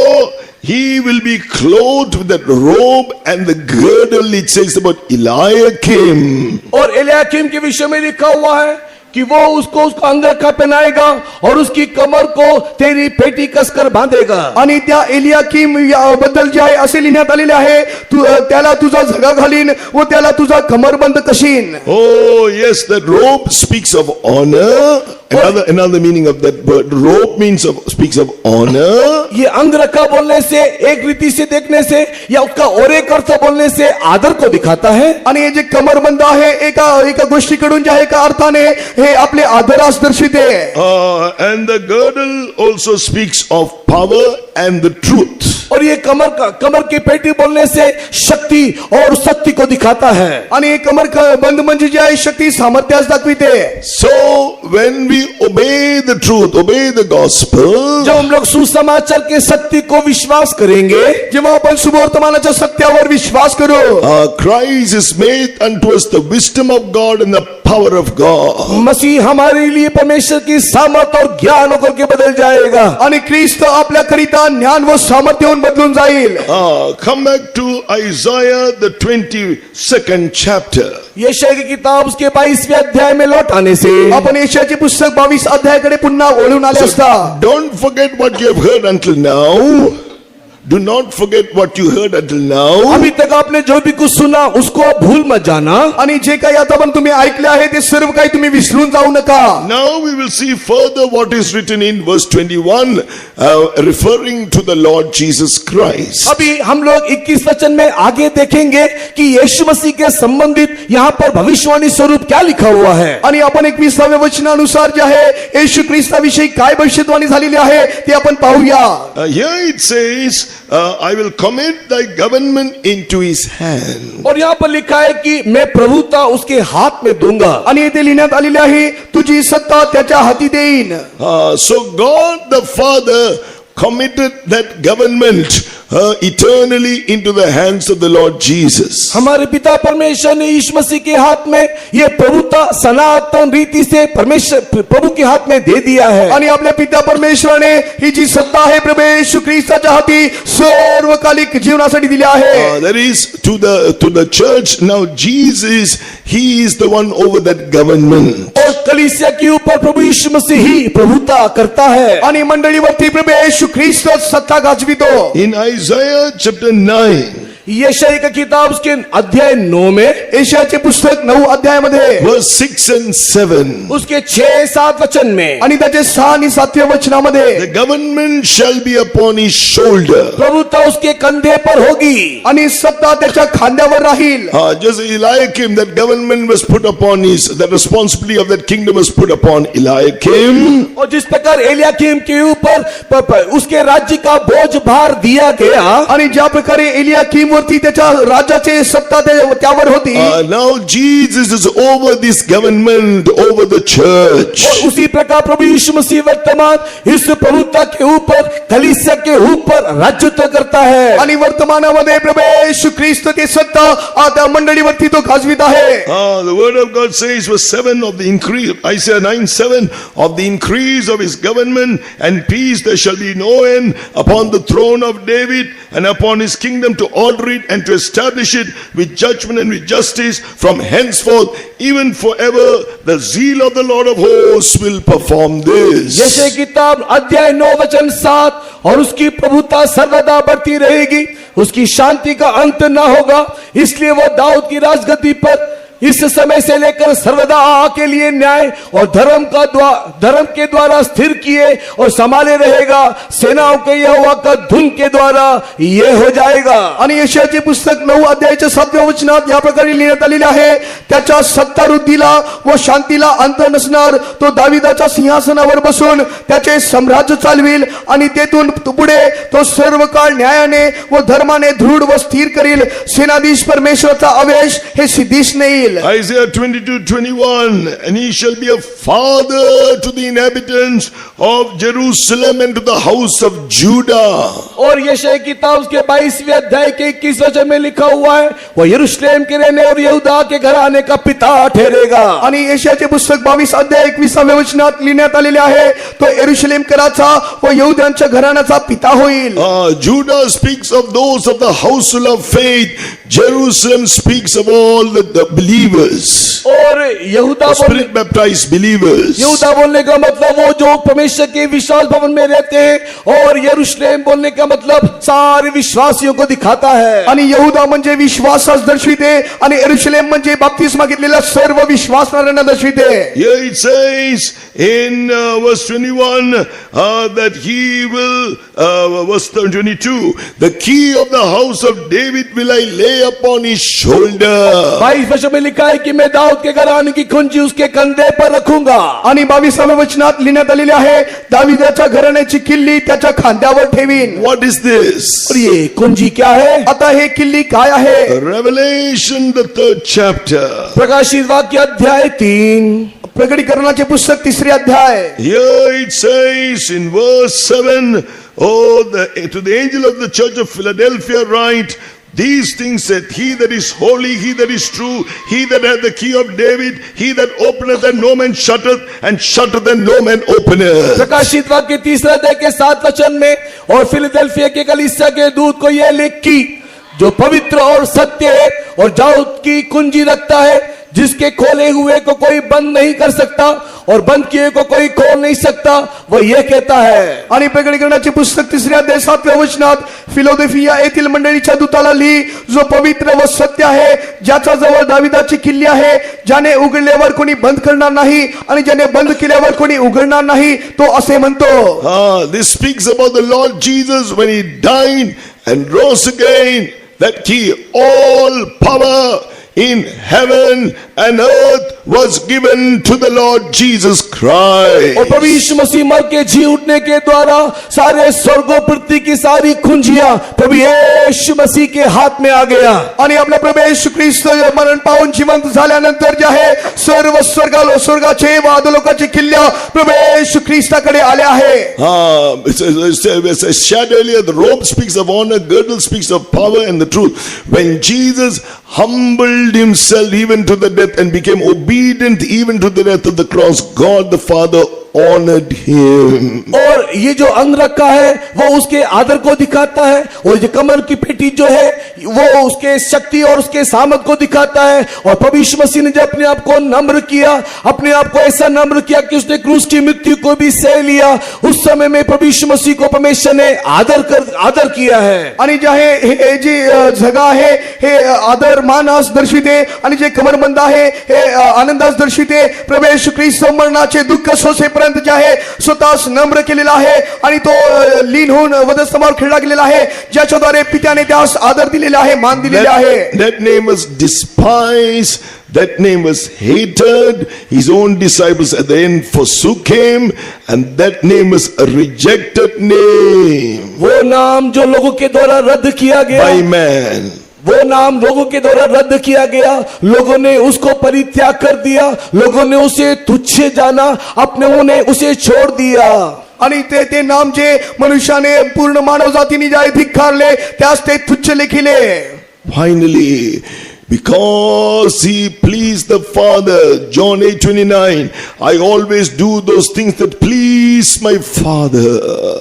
he will be clothed with that robe and the girdle. It says about Eliakim. और एलियाकीम के विषय में लिखा हुआ है कि वो उसको उसका अंगरखा पहनाएगा और उसकी कमर को तेरी पेटी कसकर बांधेगा. आणि त्या एलियाकीम बद्दल जे आहे असे लिहिण्यात आलेले आहे, त्याला तुझा झगा घालीन व त्याला तुझा कमरबंद कशीन. Oh, yes, that robe speaks of honor. Another meaning of that word, robe speaks of honor. ये अंगरखा बोलने से, एक रीति से देखने से या उसका और एक अर्थ बोलने से आदर को दिखाता है. आणि हे जे कमरबंद आहे एका गोष्टीकडून जे आहे एका अर्थाने हे आपले आदरास दर्शिते. And the girdle also speaks of power and the truth. और ये कमर की पेटी बोलने से शक्ति और सत्य को दिखाता है. आणि हे कमरबंद म्हणजे जे आहे शक्ती सामर्थ्यास दाखविते. So when we obey the truth, obey the gospel, जब हम लोग सुसमाचार के सत्य को विश्वास करेंगे, जेव्हा आपण सुवर्तमानाच्या सत्यावर विश्वास करू, Christ is made unto us the wisdom of God and the power of God. मसीह हमारे लिए परमेश्वर की सामर्थ और ज्ञान होकर के बदल जाएगा. आणि ख्रिस्त आपल्याकरिता ज्ञान व सामर्थ्य होऊन बदलून जाईल. Come back to Isaiah the 22nd chapter. यशाया की किताब उसके 22वें अध्याय में लौट आने से आपण यशायाचे पुस्तक 22 अध्यायाकडे पुन्हा वळून आले असता. Don't forget what you have heard until now. Do not forget what you heard until now. अभी तक आपने जो भी कुछ सुना उसको भूल मत जाना. आणि जे काही आता पण तुम्ही ऐकले आहे ते सर्व काही तुम्ही विसरून जाऊ नका. Now we will see further what is written in verse 21, referring to the Lord Jesus Christ. अभी हम लोग 21 वचन में आगे देखेंगे कि यीशु मसीह के संबंधित यहाँ पर भविष्यवाणी स्वरूप क्या लिखा हुआ है. आणि आपण 21व्या वचनानुसार जे आहे येशू ख्रिस्ताविषयी काय भविष्यवाणी झालेली आहे ते आपण पाहूया. Here it says, I will commit thy government into his hand. और यहाँ पर लिखा है कि मैं प्रभुता उसके हाथ में दूंगा. आणि येथे लिहिण्यात आलेले आहे तुझी सत्ता त्याच्या हाती देईन. So God the Father committed that government eternally into the hands of the Lord Jesus. हमारे पिता परमेश्वर ने यीशु मसीह के हाथ में ये प्रभुता सनातन रीति से परमेश्वर प्रभु के हाथ में दे दिया है. आणि आपल्या पिता परमेश्वराने ही जी सत्ता आहे प्रभू येशू ख्रिस्ताच्या हाती सर्वकालिक जीवनासाठी दिली आहे. That is to the church now. Jesus, he is the one over that government. और कलीसिया के ऊपर प्रभु यीशु मसीह ही प्रभुता करता है. आणि मंडळीवरती प्रभू येशू ख्रिस्त सत्ता गाजवितो. In Isaiah chapter 9, यशाया की किताब उसके अध्याय 9 में, यशायाचे पुस्तक 9 अध्यायामध्ये verse 6 and 7, उसके 6-7 वचन में, आणि त्याचे 6 आणि 7व्या वचनामध्ये, the government shall be upon his shoulder. प्रभुता उसके कंधे पर होगी. आणि सत्ता त्याच्या खांद्यावर राहील. Just Eliakim, that government was put upon the responsibility of that kingdom was put upon Eliakim. और जिस प्रकार एलियाकीम के ऊपर उसके राज्य का बोझ भार दिया गया, आणि ज्या प्रकारे एलियाकीम वरती त्याच्या राज्याचे सत्ता त्यावर होती, now Jesus is over this government, over the church. और उसी प्रकार प्रभु यीशु मसीह वर्तमान इस प्रभुता के ऊपर, कलीसिया के ऊपर राज्यत्व करता है. आणि वर्तमानामध्ये प्रभू येशू ख्रिस्त ते सत्ता आता मंडळीवरती तो गाजवित आहे. The word of God says verse 7 of the increase, Isaiah 9:7, of the increase of his government and peace there shall be no end upon the throne of David and upon his kingdom, to order it and to establish it with judgment and with justice from henceforth even forever. The zeal of the Lord of hosts will perform this. यशाया की किताब अध्याय 9 वचन 7, और उसकी प्रभुता सर्वदा बढ़ती रहेगी, उसकी शांति का अंत न होगा. इसलिए वो दाऊद की राजगद्दी पर इस समय से लेकर सर्वदा के लिए न्याय और धर्म के द्वारा स्थिर किए और संभाले रहेगा. सेनाओं के यहोवा का धुन के द्वारा ये हो जाएगा. आणि यशायाचे पुस्तक 9 अध्यायाच्या 7व्या वचनात या प्रकारे लिहिण्यात आलेले आहे, त्याच्या सत्तारुद्धीला व शांतीला अंत नसणार. तो दाविदाच्या सिंहासनावर बसून त्याचे साम्राज्य चालविल आणि तेथून पुढे तो सर्व काळ न्यायाने व धर्माने दृढ व स्थिर करील. सेनाधीश परमेश्वराचा आवेश हे सिद्धीश नेईल. Isaiah 22:21, and he shall be a father to the inhabitants of Jerusalem and to the house of Judah. और यशाया की किताब के 22वें अध्याय के 21 वचन में लिखा हुआ है, वह यरूशलेम के रहने और यहूदा के घराने का पिता ठहरेगा. आणि यशायाचे पुस्तक 22 अध्याय 21व्या वचनात लिहिण्यात आलेले आहे, तो यरूशलेम कराचा व यहूद्यांच्या घराण्याचा पिता होईल. Judah speaks of those of the household of faith. Jerusalem speaks of all the believers believers, और यहूदा बोलने spirit baptized believers. यहूदा बोलने का मतलब वो जो परमेश्वर के विशाल भवन में रहते हैं, और यरूशलेम बोलने का मतलब सारे विश्वासियों को दिखाता है। आणि यहुदा म्हणजे विश्वासास दर्शविते आणि यरूशलेम म्हणजे बाप्तिस्मा घेतलेल्या सर्व विश्वासणाऱ्यांना दर्शविते. Here it says in verse 21 that he will, verse 22, the key of the house of David will I lay upon his shoulder. 22 वचन में लिखा है कि मैं दाऊद के घराने की कुंजी उसके कंधे पर रखूंगा. आणि 22व्या वचनात लिहिण्यात आलेले आहे, दाविदाच्या घराण्याची किल्ली त्याच्या खांद्यावर ठेवीन. What is this? और ये कुंजी क्या है? आता हे किल्ली काय आहे? Revelation, the 3rd chapter. प्रकाशित वाक्य अध्याय 3. प्रकटीकरणाचे पुस्तक 3रे अध्याय. Here it says in verse 7, oh, to the angel of the church of Philadelphia write, these things said he that is holy, he that is true, he that hath the key of David, he that openeth and no man shutteth, and shutteth and no man openeth. प्रकाशित वाक्य 3रे अध्याय के 7 वचन में, और Philadelphia के कलीसिया के दूत को यह लिख कि जो पवित्र और सत्य है और दाऊद की कुंजी रखता है, जिसके खोले हुए को कोई बंद नहीं कर सकता और बंद किए को कोई खोल नहीं सकता, वह यह कहता है. आणि प्रकटीकरणाचे पुस्तक 3रे अध्याय 7व्या वचनात फिलाडेल्फिया येथील मंडळीच्या दूताला लिही, जो पवित्र व सत्य आहे, ज्याच्या जवळ दाविदाची किल्ली आहे, ज्याने उघडल्यावर कोणी बंद करणार नाही आणि ज्याने बंद केल्यावर कोणी उघडणार नाही, तो असे म्हणतो. This speaks about the Lord Jesus when he died and rose again, that key, all power in heaven and earth was given to the Lord Jesus Christ. और प्रभु यीशु मसीह मर के जी उठने के द्वारा सारे स्वर्ग और पृथ्वी की सारी कुंजियां प्रभु यीशु मसीह के हाथ में आ गया. आणि आपला प्रभू येशू ख्रिस्त मरण पावून जिवंत झाल्यानंतर जे आहे, सर्व स्वर्गाचे व अधोलोकाची किल्ल्या प्रभू येशू ख्रिस्ताकडे आल्या आहे. As I shared earlier, the robe speaks of honor, girdle speaks of power and the truth. When Jesus humbled himself even to the death and became obedient even to the death of the cross, God the Father honored him. और ये जो अंग रखा है वो उसके आदर को दिखाता है, और ये कमर की पेटी जो है वो उसके शक्ति और उसके सामर्थ को दिखाता है. और प्रभु यीशु मसीह ने जब अपने आप को नम्र किया, अपने आप को ऐसा नम्र किया कि उसने क्रूस की मृत्यु को भी सह लिया, उस समय में प्रभु यीशु मसीह को परमेश्वर ने आदर किया है. आणि जे आहे हे जी जगा आहे हे आदर मानास दर्शविते, आणि जे कमरबंद आहे हे आनंदास दर्शविते. प्रभू येशू ख्रिस्त मरणाचे दुःख सोसेपर्यंत जे आहे स्वतःच नम्र केलेला आहे, आणि तो लीन होऊन वधस्तंभावर खेळला गेलेला आहे, ज्याच्याद्वारे पित्याने त्यास आदर दिलेला आहे, मान दिलेला आहे. That name was despised, that name was hated, his own disciples at the end forsook him, and that name was a rejected name वो नाम जो लोगों के द्वारा रद्द किया गया, by man. वो नाम लोगों के द्वारा रद्द किया गया, लोगों ने उसको परित्याग कर दिया, लोगों ने उसे तुच्छ जाना, अपने ने उसे छोड़ दिया. आणि ते नाम जे मनुष्याने पूर्ण मानव जातीने जे धिक्कारले, त्यास ते तुच्छ लेखिले. Finally, because he pleased the Father, John 8:29, I always do those things that please my Father.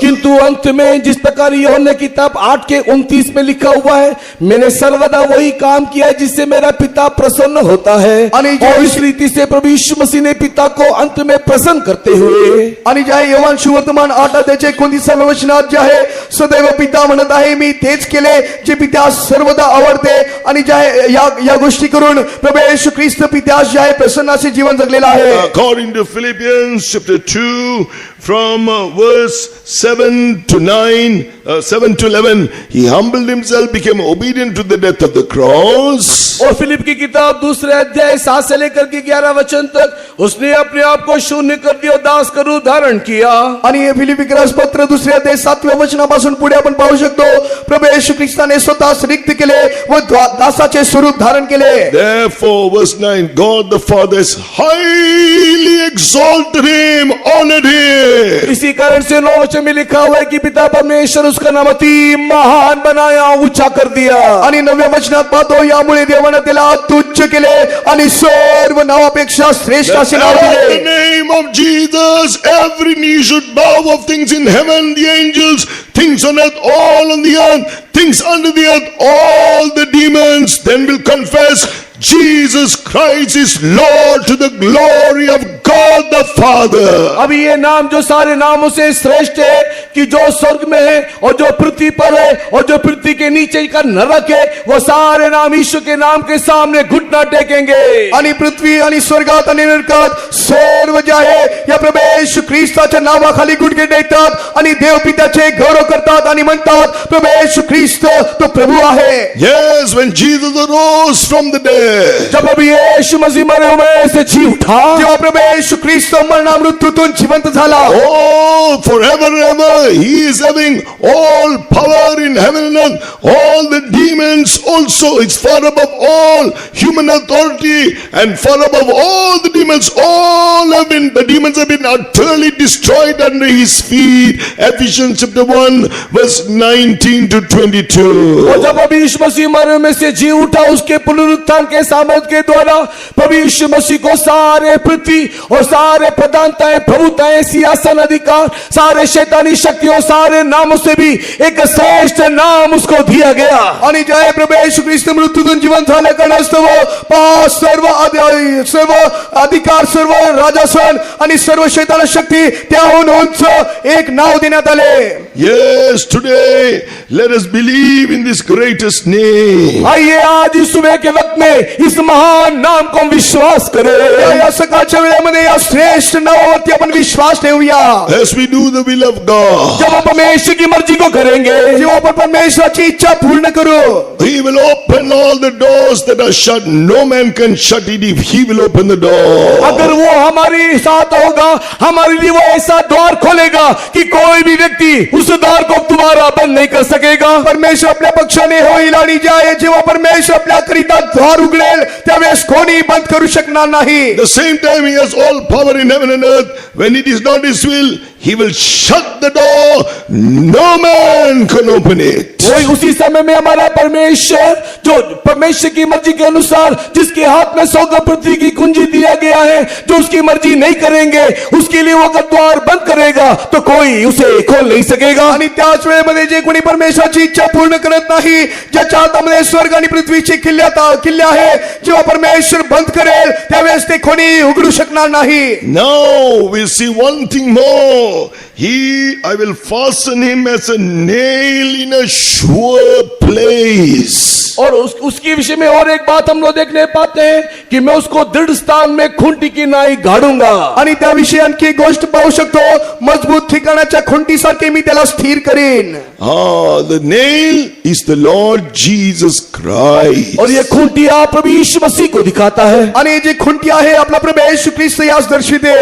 किंतु अंत में जिस प्रकार यूहन्ना की किताब 8:29 में लिखा हुआ है, मैंने सर्वदा वही काम किया जिससे मेरा पिता प्रसन्न होता है. और इस रीति से प्रभु यीशु मसीह ने पिता को अंत में प्रसन्न करते हुए, आणि जे आहे योहान सुवर्तमान 8:29 29व्या वचनात जे आहे, सदैव पिता म्हणत आहे, मी तेच केले जे पित्यास सर्वदा आवडते, आणि जे आहे या गोष्टी करून प्रभू येशू ख्रिस्त पित्यास जे आहे प्रसन्नाचे जीवन जगलेला आहे. According to Philippians chapter 2 from verse 7 to 9, 7 to 11, he humbled himself, became obedient to the death of the cross. और फिलिप की किताब 2 अध्याय 7 से लेकर के 11 वचन तक उसने अपने आप को शून्य कर दिया, दास का रूप धारण किया. आणि हे फिलिपिकरास पत्र 2 अध्याय 7व्या वचनापासून पुढे आपण पाहू शकतो, प्रभू येशू ख्रिस्ताने स्वतःच रिक्त केले व दासाचे स्वरूप धारण केले. Therefore, verse 9, God the Father has highly exalted him, honored him. इसी कारण से 9 वचन में लिखा हुआ है कि पिता परमेश्वर उसका नाम अति महान बनाया, ऊंचा कर दिया. आणि 9व्या वचनात पाहतो, यामुळे देवाने त्याला तुच्छ केले आणि सर्व नावापेक्षा श्रेष्ठ असे नाव At the दिले. name of Jesus, every knee should bow of things in heaven, the angels, things on earth, all on the earth, things under the earth, all the demons then will confess Jesus Christ is Lord to the glory of God the Father. अभी ये नाम जो सारे नामों से श्रेष्ठ है कि जो स्वर्ग में है और जो पृथ्वी पर है और जो पृथ्वी के नीचे का नरक है, वो सारे नाम ईश्वर के नाम के सामने घुटना टेकेंगे. आणि पृथ्वी आणि स्वर्गात आणि नरकात सर्व जे आहे या प्रभू येशू ख्रिस्ताच्या नावाखाली गुडघे टेकतात आणि देवपित्याचे गौरव करतात आणि म्हणतात प्रभू येशू ख्रिस्त तो प्रभू आहे. Yes, when Jesus arose from the dead, जब अभी यीशु मसीह मरे हुए से जी उठा, जेव्हा प्रभू येशू ख्रिस्त मरणा मृत्यूतून जिवंत झाला, oh, forever and ever, he is having all power in heaven and earth. All the demons also, it's far above all human authority and far above all the demons. The demons have been utterly destroyed under his feet. Ephesians chapter 1 verse 19 to 22. और जब अभी यीशु मसीह मरे में से जी उठा, उसके पुनरुत्थान के सामर्थ के द्वारा प्रभु यीशु मसीह को सारे पृथ्वी और सारे प्रधानताएं, प्रभुताएं, सिंहासन, अधिकार, सारे शैतानी शक्तियों, सारे नामों से भी एक श्रेष्ठ नाम उसको दिया गया. आणि जे आहे प्रभू येशू ख्रिस्त मृत्यूतून जिवंत झाल्या कारणास्तव सर्व अधिकार, सर्व राजासन आणि सर्व शैतान शक्ती त्याहून उंच एक नाव देण्यात आले. Yes, today let us believe in this greatest name. आइए आज इस सुबह के वक्त में इस महान नाम को हम विश्वास करें. या सकाळच्या वेळेमध्ये या श्रेष्ठ नावावरती आपण विश्वास ठेवूया. As we do the will of God, जब हम परमेश्वर की मर्जी को करेंगे, जेव्हा आपण परमेश्वराची इच्छा पूर्ण करू, he will open all the doors that are shut. No man can shut it if he will open the door. अगर वो हमारे साथ होगा, हमारे लिए वो ऐसा द्वार खोलेगा कि कोई भी व्यक्ति उस द्वार को दोबारा बंद नहीं कर सकेगा. परमेश्वर आपल्या पक्षाने होईल आणि जे आहे जेव्हा परमेश्वर आपल्याकरिता द्वार उघडेल त्यावेळेस कोणी बंद करू शकणार नाही. The same time he has all power in heaven and earth. When it is not his will, he will shut the door. No man can open it. वही उसी समय में हमारा परमेश्वर, जो परमेश्वर की मर्जी के अनुसार जिसके हाथ में स्वर्ग और पृथ्वी की कुंजी दिया गया है, जो उसकी मर्जी नहीं करेंगे उसके लिए वो अगर द्वार बंद करेगा तो कोई उसे खोल नहीं सकेगा. आणि त्याच वेळेमध्ये जे कोणी परमेश्वराची इच्छा पूर्ण करत नाही, ज्याच्या हातामध्ये स्वर्ग आणि पृथ्वीचे किल्ले आहे, जेव्हा परमेश्वर बंद करेल त्यावेळेस ते कोणी उघडू शकणार नाही. Now we see one thing more. I will fasten him as a nail in a sure place. और उसके विषय में और एक बात हम लोग देखने पाते हैं कि मैं उसको दृढ़ स्थान में खूंटी की नाई गाडूंगा. आणि त्याविषयी आणखी एक गोष्ट पाहू शकतो, मजबूत ठिकाणाच्या खुंटीसारखे मी त्याला स्थिर करेन. The nail is the Lord Jesus Christ. और ये खूंटिया प्रभु यीशु मसीह को दिखाता है. आणि जी खुंटी आहे आपला प्रभू येशू ख्रिस्त यास दर्शविते.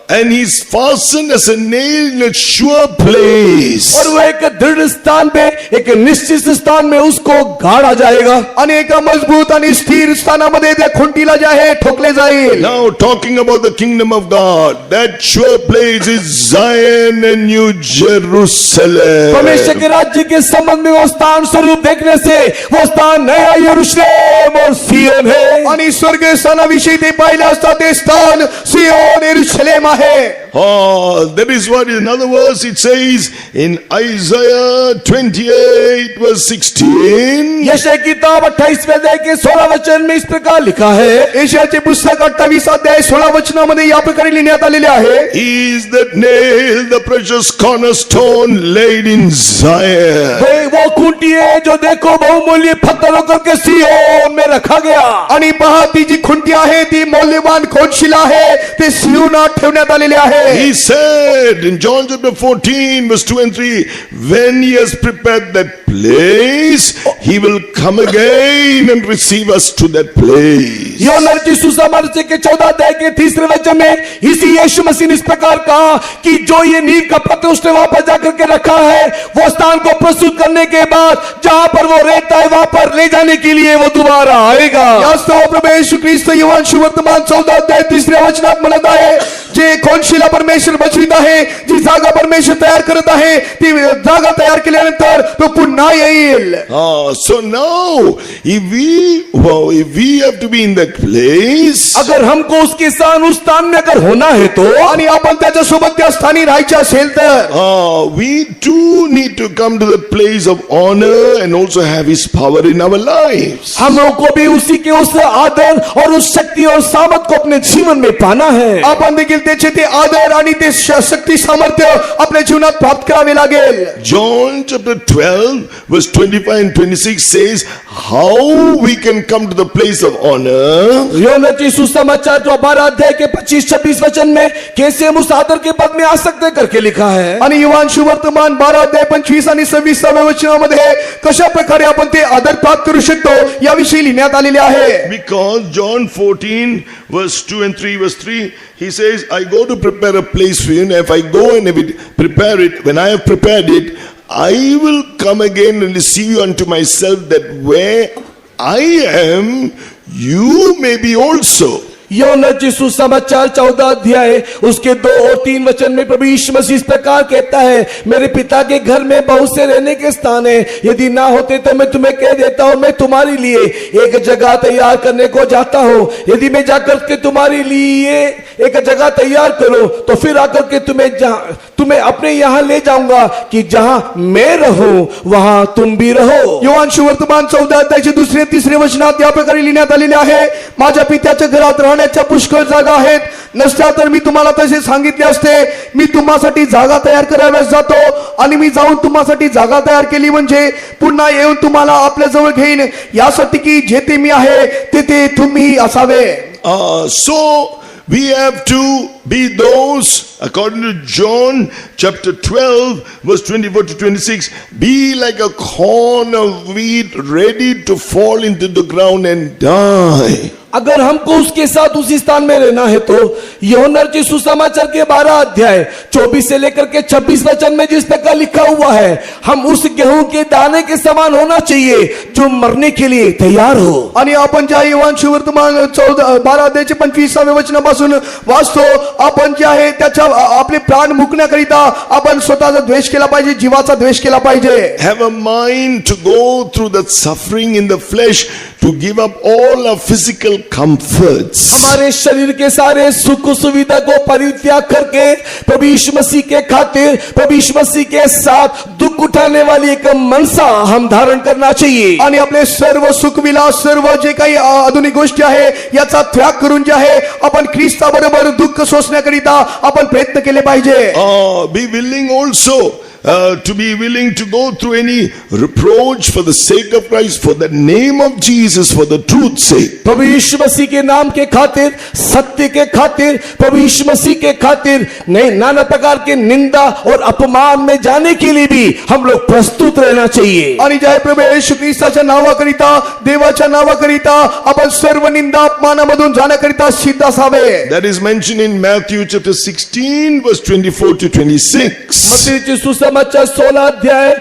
And he's fastened as a nail in a sure place. और वो एक दृढ़ स्थान पे, एक निश्चित स्थान में उसको गाड़ा जाएगा. आणि एका मजबूत आणि स्थिर स्थानामध्ये त्या खुंटीला जे आहे ठोकले जाईल. Now talking about the kingdom of God, that sure place is Zion and New Jerusalem. परमेश्वर के राज्य के संबंध में वो स्थान स्वरूप देखने से वो स्थान नया यरूशलेम और सिय्योन है. आणि स्वर्गीय स्थानाविषयी ते पाहिले असता ते स्थान सिय्योन यरूशलेम आहे. That is what in other words it says in Isaiah 28 verse 16. यशाया की किताब 28वें अध्याय के 16 वचन में इस प्रकार लिखा है. यशायाचे पुस्तक 28 अध्याय 16 वचनामध्ये या प्रकारे लिहिण्यात आलेले आहे. He is that nail, the precious cornerstone laid in Zion. वो खूंटी है जो देखो बहुमूल्य पत्थर होकर के सिय्योन में रखा गया. आणि पहा ती जी खुंटी आहे ती मौल्यवान खोदशिला आहे, ते सिय्योनात ठेवण्यात आलेले आहे. He said in John chapter 14 verse 2 and 3, when he has prepared that place, he will come again and receive us to that place. यूहन्ना की सुसमाचार के 14 अध्याय के 3 वचन में इसी यीशु मसीह ने इस प्रकार कहा कि जो ये नींव का पत्थर उसने वापस जाकर के रखा है, वो स्थान को प्रस्तुत करने के बाद जहां पर वो रहता है वहां पर ले जाने के लिए वो दोबारा आएगा. यास्तव प्रभू येशू ख्रिस्त यूहन्ना सुवर्तमान 14 अध्याय 3 वचनात म्हणत आहे, जे खोदशिला परमेश्वर बचवित आहे, जी जागा परमेश्वर तयार करत आहे, ती जागा तयार केल्यानंतर तो पुन्हा येईल. So now, if we have to be in that place, अगर हमको उसके स्थान उस स्थान में अगर होना है तो, आणि आपण त्याच्या सोबत त्या स्थानी राहायचे असेल तर we too need to come to the place of honor and also have His power in our lives. हम लोगों को भी उसी के उस आदर और उस शक्ति और सामर्थ को अपने जीवन में पाना है. आपण देखील त्याचे ते आदर आणि ते शक्ती सामर्थ्य आपल्या जीवनात प्राप्त करावे लागेल. John chapter 12 verse 25 and 26 says how we can come to the place of honor. यूहन्ना की सुसमाचार 12 अध्याय के 25-26 वचन में कैसे हम उस आदर के पद में आ सकते करके लिखा है. आणि युवान सुवर्तमान 12 अध्याय 25 आणि 26व्या वचनामध्ये कशा प्रकारे आपण ते आदर प्राप्त करू शकतो याविषयी लिहिण्यात आलेले आहे. Because John 14 verse 2 and 3 verse 3 he says I go to prepare a place for you, and if I go and prepare it, when I have prepared it, I will come again and receive you unto myself, that where I am you may be also. यूहन्ना की सुसमाचार 14 अध्याय उसके 2 और 3 वचन में प्रभु यीशु मसीह इस प्रकार कहता है, मेरे पिता के घर में बहुत से रहने के स्थान है, यदि ना होते तो मैं तुम्हें कह देता हूं, मैं तुम्हारे लिए एक जगह तैयार करने को जाता हूं. यदि मैं जाकर के तुम्हारे लिए एक जगह तैयार करूं तो फिर आकर के तुम्हें अपने यहाँ ले जाऊंगा, कि जहां मैं रहूं वहां तुम भी रहो. युवान सुवर्तमान 14 अध्यायाचे 2-3 वचनात या प्रकारे लिहिण्यात आलेले आहे, माझ्या पित्याच्या घरात राहण्याच्या पुष्कळ जागा आहेत, नसत्या तर मी तुम्हाला तसे सांगितले असते. मी तुम्हासाठी जागा तयार कराव्यास जातो, आणि मी जाऊन तुम्हासाठी जागा तयार केली म्हणजे पुन्हा येऊन तुम्हाला आपल्या जवळ घेईन, यासाठी की जेथे मी आहे तेथे तुम्ही असावे. So we have to be those, according to John chapter 12 verse 24 to 26, be like a corn of wheat ready to fall into the ground and die. अगर हमको उसके साथ उसी स्थान में रहना है तो यूहन्ना की सुसमाचार के 12 अध्याय 24 से लेकर के 26 वचन में जिस प्रकार लिखा हुआ है, हम उस गेहूं के दाने के समान होना चाहिए जो मरने के लिए तैयार हो. आणि आपण ज्या युवान सुवर्तमान 12 अध्यायाचे 25व्या वचनापासून वाचतो, आपण जे आहे त्याच्या आपले प्राण मुकण्याकरिता आपण स्वतःचा द्वेष केला पाहिजे, जीवाचा द्वेष केला पाहिजे. Have a mind to go through that suffering in the flesh, to give up all our physical comforts. हमारे शरीर के सारे सुख सुविधा को परित्याग करके प्रभु यीशु मसीह के खातिर, प्रभु यीशु मसीह के साथ दुख उठाने वाली एक मनसा हम धारण करना चाहिए. आणि आपले सर्व सुख विलास, सर्व जे काही आधुनिक गोष्टी आहे याचा त्याग करून जे आहे आपण ख्रिस्ताबरोबर दुःख सोसण्याकरिता आपण प्रयत्न केले पाहिजे. Be willing also to be willing to go through any reproach for the sake of Christ, for the name of Jesus, for the truth's sake. प्रभु यीशु मसीह के नाम के खातिर, सत्य के खातिर, प्रभु यीशु मसीह के खातिर नहीं, नाना प्रकार के निंदा और अपमान में जाने के लिए भी हम लोग प्रस्तुत रहना चाहिए. आणि जय प्रभू येशू ख्रिस्ताच्या नावाकरिता, देवाच्या नावाकरिता आपण सर्व निंदा अपमानामधून जाण्याकरिता सिद्ध असावे. That is mentioned in Matthew chapter 16 verse 24 to 26. मत्ती की सुसमाचार 16 अध्याय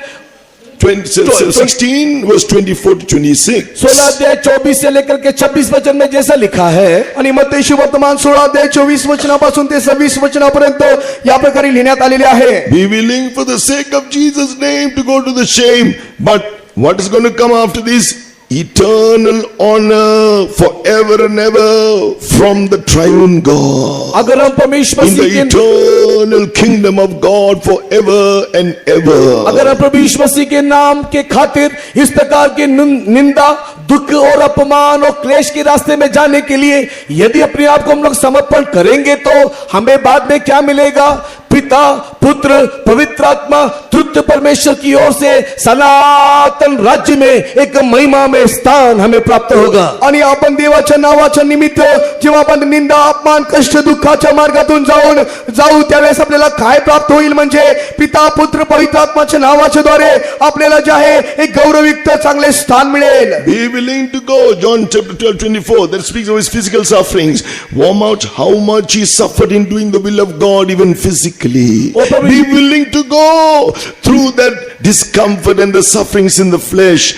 16 verse 24 to 26. 16 अध्याय 24 से लेकर के 26 वचन में जैसा लिखा है, आणि मत्ती सुवर्तमान 16 अध्याय 24 वचनापासून ते 26 वचनापर्यंत या प्रकारे लिहिण्यात आलेले आहे. Be willing for the sake of Jesus' name to go to the shame, but what is going to come after this? Eternal honor forever and ever from the triune God. अगर हम परमेश्वर In the मसीह के eternal kingdom of God forever and ever. अगर हम प्रभु यीशु मसीह के नाम के खातिर इस प्रकार की निंदा, दुख और अपमान और क्लेश के रास्ते में जाने के लिए यदि अपने आप को हम लोग समर्पण करेंगे तो हमें बाद में क्या मिलेगा? पिता, पुत्र, पवित्र आत्मा, तृतीय परमेश्वर की ओर से सनातन राज्य में एक महिमा में स्थान हमें प्राप्त होगा. आणि आपण देवाच्या नावाच्या निमित्त जेव्हा आपण निंदा, अपमान, कष्ट, दुःखाच्या मार्गातून जाऊ त्यावेळेस आपल्याला काय प्राप्त होईल म्हणजे पिता, पुत्र, पवित्र आत्माच्या नावाच्या द्वारे आपल्याला जे आहे एक गौरवयुक्त चांगले स्थान मिळेल. Be willing to go. John chapter 12:24 that speaks of his physical sufferings. Warm out how much he suffered in doing the will of God, even physically. Be willing to go through that discomfort and the sufferings in the flesh.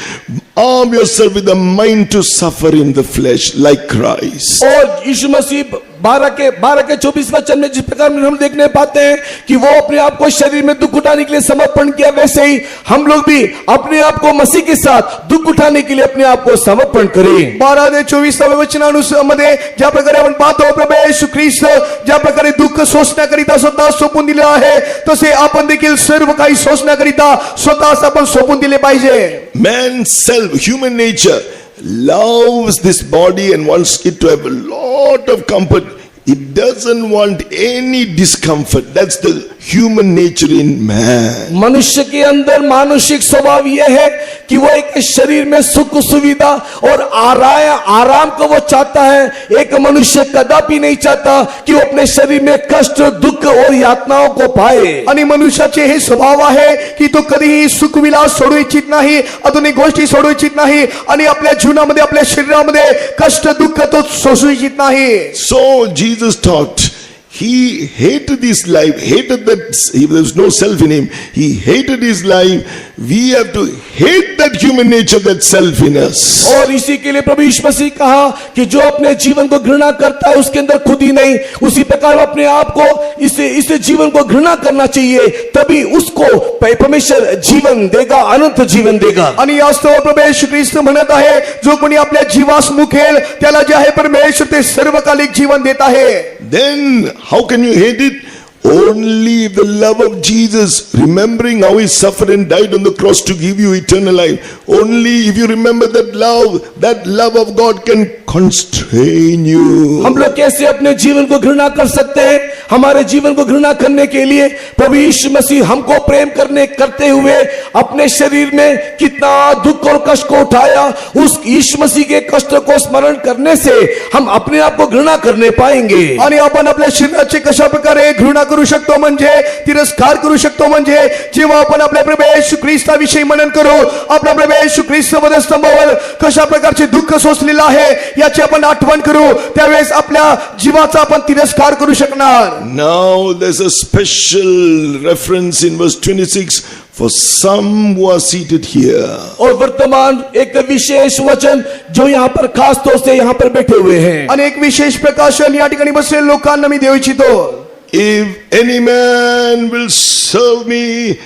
Arm yourself with a mind to suffer in the flesh like Christ. और यीशु मसीह 12 के 24 वचन में जिस प्रकार में हम देखने पाते हैं कि वो अपने आप को शरीर में दुख उठाने के लिए समर्पण किया, वैसे ही हम लोग भी अपने आप को मसीह के साथ दुख उठाने के लिए अपने आप को समर्पण करें. 12-24 वचनानुसार ज्या प्रकारे आपण पाहतो प्रभू येशू ख्रिस्त ज्या प्रकारे दुःख सोसण्याकरिता स्वतः सोपून दिले आहे, तसे आपण देखील सर्व काही सोसण्याकरिता स्वतःच आपण सोपून दिले पाहिजे. Man's self, human nature, loves this body and wants it to have a lot of comfort. It doesn't want any discomfort. That's the human nature in man. मनुष्य के अंदर मानसिक स्वभाव यह है कि वो एक शरीर में सुख सुविधा और आराम को वो चाहता है. एक मनुष्य कदापि नहीं चाहता कि वो अपने शरीर में कष्ट, दुख और यातनाओं को पाए. आणि मनुष्याचे हे स्वभाव आहे की तो कधीही सुखविलास सोडू इच्छित नाही, आधुनिक गोष्टी सोडू इच्छित नाही आणि आपल्या जीवनामध्ये आपल्या शरीरामध्ये कष्ट दुःख तो सोसू इच्छित नाही. So Jesus taught. He hated his life, hated that there was no self in him. He hated his life. We have to hate that human nature, that self in us. और इसी के लिए प्रभु यीशु मसीह कहा कि जो अपने जीवन को घृणा करता है उसके अंदर खुद ही नहीं, उसी प्रकार अपने आप को इस जीवन को घृणा करना चाहिए, तभी उसको परमेश्वर जीवन देगा, अनंत जीवन देगा. आणि यास्तव प्रभू येशू ख्रिस्त म्हणत आहे, जो कोणी आपल्या जीवास मुखेल त्याला जे आहे परमेश्वर ते सर्वकालिक जीवन देत आहे. Then how can you hate it? Only the love of Jesus, remembering how he suffered and died on the cross to give you eternal life. Only if you remember that love of God can constrain you. हम लोग कैसे अपने जीवन को घृणा कर सकते हैं? हमारे जीवन को घृणा करने के लिए प्रभु यीशु मसीह हमको प्रेम करते हुए अपने शरीर में कितना दुख और कष्ट को उठाया, उस यीशु मसीह के कष्ट को स्मरण करने से हम अपने आप को घृणा करने पाएंगे. आणि आपण आपल्या शरीराचे कशा प्रकारे घृणा करू शकतो, म्हणजे तिरस्कार करू शकतो, म्हणजे जेव्हा आपण आपल्या प्रभू येशू ख्रिस्ताविषयी मनन करू, आपल्या प्रभू येशू ख्रिस्तामध्ये स्तंभावर कशा प्रकारचे दुःख सोसलेलं आहे याची आपण आठवण करू, त्यावेळेस आपल्या जीवाचा आपण तिरस्कार करू शकणार. Now there's a special reference in verse 26 for some who are seated here. और वर्तमान एक विशेष वचन जो यहाँ पर खास तौर से यहाँ पर बैठे हुए हैं. आणि एक विशेष प्रकाशन या ठिकाणी बसलेल्या लोकांना मी देऊ इच्छितो. If any man will serve me,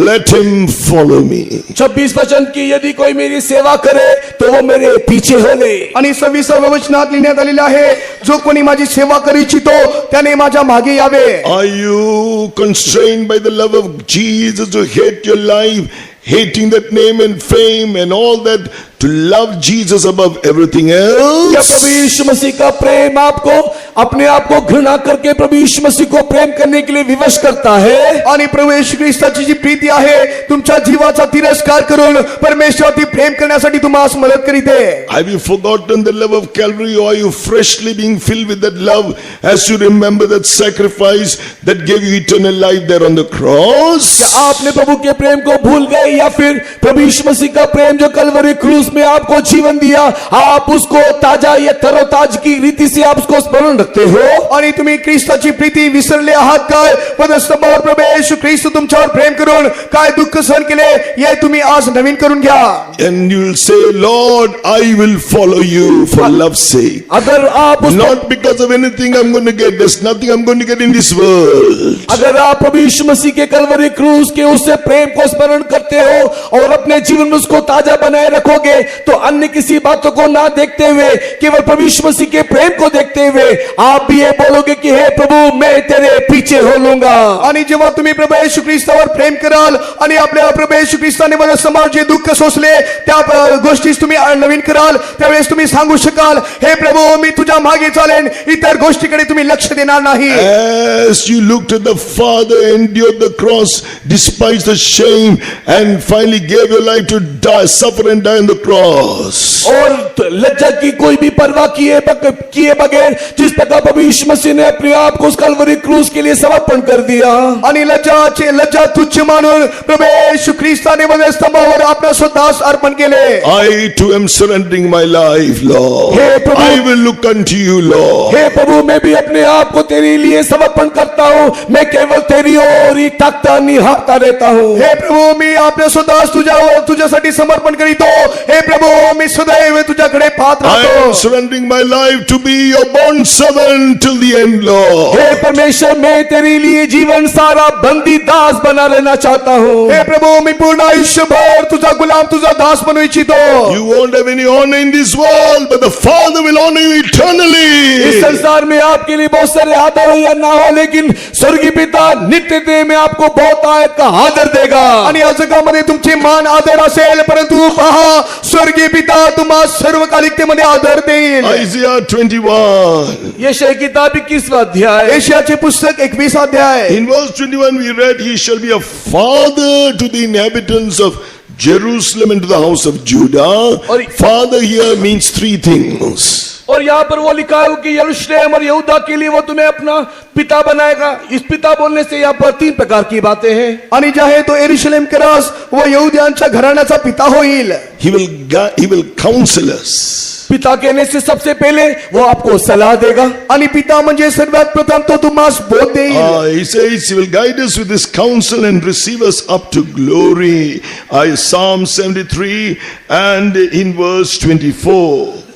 let him follow me. 26 वचन की यदि कोई मेरी सेवा करे तो वो मेरे पीछे हो ले. आणि 26व्या वचनात लिहिण्यात आलेले आहे, जो कोणी माझी सेवा करू इच्छितो त्याने माझ्या मागे यावे. Are you constrained by the love of Jesus to hate your life, hating that name and fame and all that, to love Jesus above everything else? क्या प्रभु यीशु मसीह का प्रेम आपको अपने आप को घृणा करके प्रभु यीशु मसीह को प्रेम करने के लिए विवश करता है? आणि प्रभू येशू ख्रिस्ताची जी प्रीती आहे तुमच्या जीवाचा तिरस्कार करून परमेश्वराची प्रेम करण्यासाठी तुम्हाला मदत करीते. Have you forgotten the love of Calvary, or are you freshly being filled with that love as you remember that sacrifice that gave you eternal life there on the cross? क्या आपने प्रभु के प्रेम को भूल गए, या फिर प्रभु यीशु मसीह का प्रेम जो कलवरी क्रूस में आपको जीवन दिया, आप उसको ताजा या तरोताज की रीति से आप उसको स्मरण रखते हो? आणि तुम्ही ख्रिस्ताची प्रीती विसरले आहात काय? पदस्तंभावर प्रभू येशू ख्रिस्त तुमच्यावर प्रेम करून काय दुःख सहन केले हे तुम्ही आज नवीन करून घ्या. And you will say, Lord, I will follow you for love's sake. अगर आप Not because of anything I'm going to get. There's nothing I'm going to get in this world. अगर आप प्रभु यीशु मसीह के कलवरी क्रूस के उससे प्रेम को स्मरण करते हो और अपने जीवन में उसको ताजा बनाए रखोगे, तो अन्य किसी बातों को ना देखते हुए केवल प्रभु यीशु मसीह के प्रेम को देखते हुए आप भी ये बोलोगे कि हे प्रभु मैं तेरे पीछे हो लूंगा. आणि जेव्हा तुम्ही प्रभू येशू ख्रिस्तावर प्रेम कराल आणि आपल्या प्रभू येशू ख्रिस्ताने माझ्या समोर जे दुःख सोसले त्या गोष्टी तुम्ही नवीन कराल, त्यावेळेस तुम्ही सांगू शकाल, हे प्रभू मी तुझ्या मागे चालेन, इतर गोष्टीकडे तुम्ही लक्ष देणार नाही. As you looked at the Father, endured the cross, despised the shame, and finally gave your life to die, suffer and die on the cross. और लज्जा की कोई भी परवाह किए बगैर जिस प्रकार प्रभु यीशु मसीह ने अपने आप को उस कलवरी क्रूस के लिए समर्पण कर दिया। आणि लज्जा तुच्छ मानून प्रभू येशू ख्रिस्ताने मध्ये स्तंभावर आपला स्वतःच अर्पण केले. I too am surrendering my life, Lord. Hey Prabhu, I will look unto you, Lord. हे प्रभु, मैं भी अपने आप को तेरे लिए समर्पण करता हूँ. मैं केवल तेरी ओर ही ताकता निहारता रहता हूँ. हे प्रभू, मी आपल्या स्वतःच तुझ्यासाठी समर्पण करीतो. हे प्रभू, मी सदैव तुझ्याकडे पाहत I am राहतो. surrendering my life to be your bond servant till the end, Lord. हे परमेश्वर, मैं तेरे लिए जीवन सारा बंदी दास बना रहना चाहता हूँ. हे प्रभू, मी पूर्ण आयुष्यभर तुझा गुलाम, तुझा दास बनू इच्छितो. You won't have any honor in this world, but the Father will honor you इस eternally. संसार में आपके लिए बहुत सारे आदर हो या ना हो, लेकिन स्वर्गीय पिता नित्यते में आपको बहुत का आदर देगा. आणि या जगामध्ये तुमचे मान आदर असेल, परंतु पहा स्वर्गीय पिता तुम्हा सर्वकालिकतेमध्ये आदर देईल. Isaiah 21. यशाया किताब 21वां अध्याय. एशियाचे पुस्तक 21 अध्याय. In verse 21 we read, He shall be a father to the inhabitants of Jerusalem and to the house of Judah. Father here means three things. और यहाँ पर वो लिखा है कि यरूशलेम और यहूदा के लिए वो तुम्हें अपना पिता बनाएगा. इस पिता बोलने से यहाँ पर 3 प्रकार की बातें हैं. आणि जे आहे तो यरूशलेम के रास व यहूद्यांच्या घराण्याचा पिता होईल. He will counsel us. पिता कहने से सबसे पहले वो आपको सलाह देगा. आणि पिता म्हणजे सर्वात प्रथम तो तुम्हास बोध देईल. He says He will guide us with His counsel and receive us up to glory. Psalm 73 and in verse 24.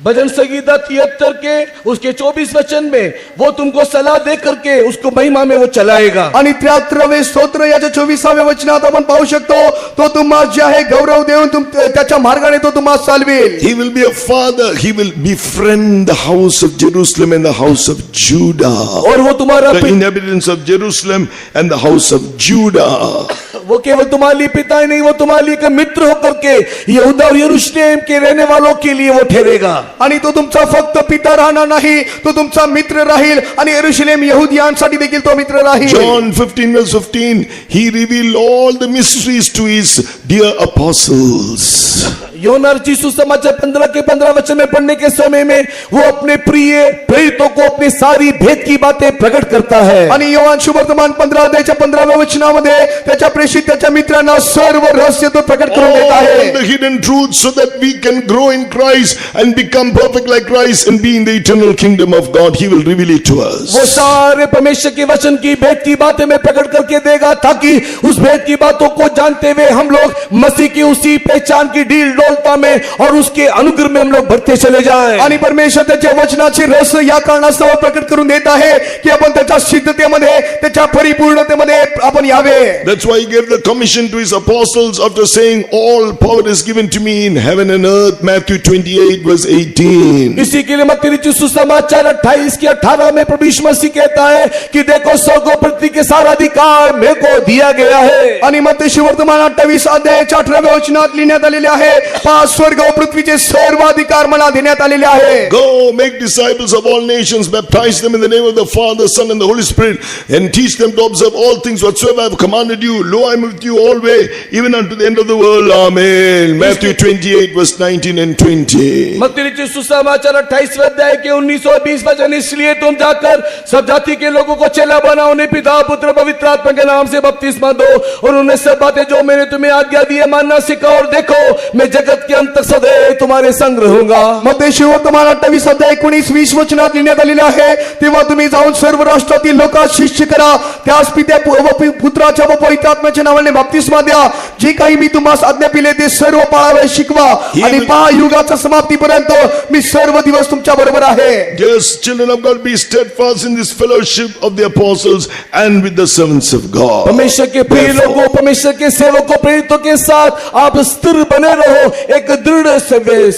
भजन संगीता 73 के उसके 24 वचन में वो तुमको सलाह दे करके उसको महिमा में वो चलाएगा. आणि 73वे स्तोत्र याच्या 24व्या वचनात आपण पाहू शकतो, तो तुम्हास जे आहे गौरव देऊन त्याच्या मार्गाने तो तुम्हास चालवेल. He will be a father. He will befriend the house of Jerusalem and the house of Judah. और वो तुम्हारा The inhabitants of Jerusalem and the house of Judah. वो केवल तुम्हारे लिए पिता ही नहीं, वो तुम्हारे लिए एक मित्र होकर के यहूदा और यरूशलेम के रहने वालों के लिए वो ठहरेगा. आणि तो तुमचा फक्त पिता राहणार नाही, तो तुमचा मित्र राहील. आणि यरूशलेम यहूदियांसाठी देखील तो मित्र राहील. John 15 verse 15, He revealed all the mysteries to His dear apostles. योना रचित सुसमाचार 15 के 15 वचन में पढ़ने के समय में वो अपने प्रिय प्रेरितों को अपनी सारी भेद की बातें प्रकट करता है. आणि योहान शुभवर्तमान 15 अध्यायाच्या 15व्या वचनामध्ये त्याच्या प्रेषित त्याच्या मित्रांना सर्व रहस्य तो प्रकट करून देत All आहे. the hidden truths so that we can grow in Christ and become perfect like Christ and be in the eternal kingdom of God. He will reveal it to us. वो सारे परमेश्वर के वचन की भेद की बातें में प्रकट करके देगा, ताकि उस भेद की बातों को जानते हुए हम लोग मसीह की उसी पहचान की डील डोलता में और उसके अनुग्रह में हम लोग बढ़ते चले जाएं. आणि परमेश्वर त्याच्या वचनाचे रस या कारणास्तव प्रकट करून देत आहे की आपण त्याच्या सिद्धतेमध्ये, त्याच्या परिपूर्णतेमध्ये आपण यावे. That's why He gave the commission to His apostles after saying, all power is given to me in heaven and earth. Matthew 28 verse 18. इसी के लिए मत्ती रचित सुसमाचार 28 के 18 में प्रभु यीशु मसीह कहता है कि देखो स्वर्ग और पृथ्वी के सारा अधिकार मेरे को दिया गया है. आणि मत्ती शुभवर्तमान 28 अध्यायाच्या 18व्या वचनात लिहिण्यात आलेले आहे, पहा स्वर्ग व पृथ्वीचे सर्व अधिकार मला देण्यात आलेले आहे. Go make disciples of all nations, baptize them in the name of the Father, Son and the Holy Spirit, and teach them to observe all things whatsoever I have commanded you. Lo, I am with you always, even unto the end of the world. Amen. Matthew 28 verse 19 and 20. मत्ती रचित सुसमाचार 28 अध्याय के 19 और 20 वचन, इसलिए तुम जाकर सब जाति के लोगों को चेला बनाओ, उन्हें पिता पुत्र पवित्र आत्मा के नाम से बपतिस्मा दो और उन्हें सब बातें जो मैंने तुम्हें आज्ञा दी है मानना सिखाओ, और देखो मैं जगत के अंत तक सदैव तुम्हारे संग रहूंगा. मत्ती शुभवर्तमान 28 अध्याय 19-20 वचनात लिहिण्यात आलेले आहे, तेव्हा तुम्ही जाऊन सर्व राष्ट्रातील लोकांस शिष्य करा, त्यास पित्या व पुत्राच्या व पवित्र आत्म्याच्या नावाने बपतिस्मा द्या, जे काही मी तुम्हास आज्ञा दिली ते सर्व पाळावे शिकवा, आणि पहा युगाच्या समाप्तीपर्यंत मी सर्व दिवस तुमच्या बरोबर आहे. Yes, children of God, be steadfast in this fellowship of the apostles and with the servants of God. परमेश्वर के प्रिय लोगों, परमेश्वर के सेवकों, प्रेरितों के साथ आप स्थिर बने रहो, एक दृढ़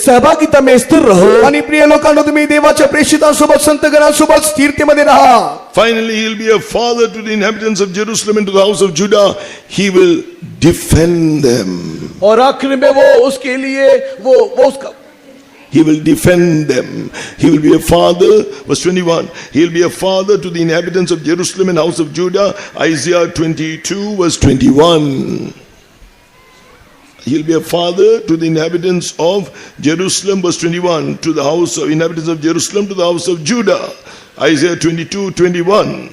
सहभागिता में स्थिर रहो. आणि प्रिय लोकांनो, तुम्ही देवाच्या प्रेषितांसोबत संतगणांसोबत स्थिरतेमध्ये राहा. Finally, He will be a father to the inhabitants of Jerusalem and to the house of Judah. He will defend them. और आखिर में वो उसके लिए वो उसका He will defend them. He will be a father, verse 21. He will be a father to the inhabitants of Jerusalem and house of Judah. Isaiah 22 verse 21. He'll be a father to the inhabitants of Jerusalem, verse 21, to the house of inhabitants of Jerusalem, to the house of Judah. Isaiah 22:21.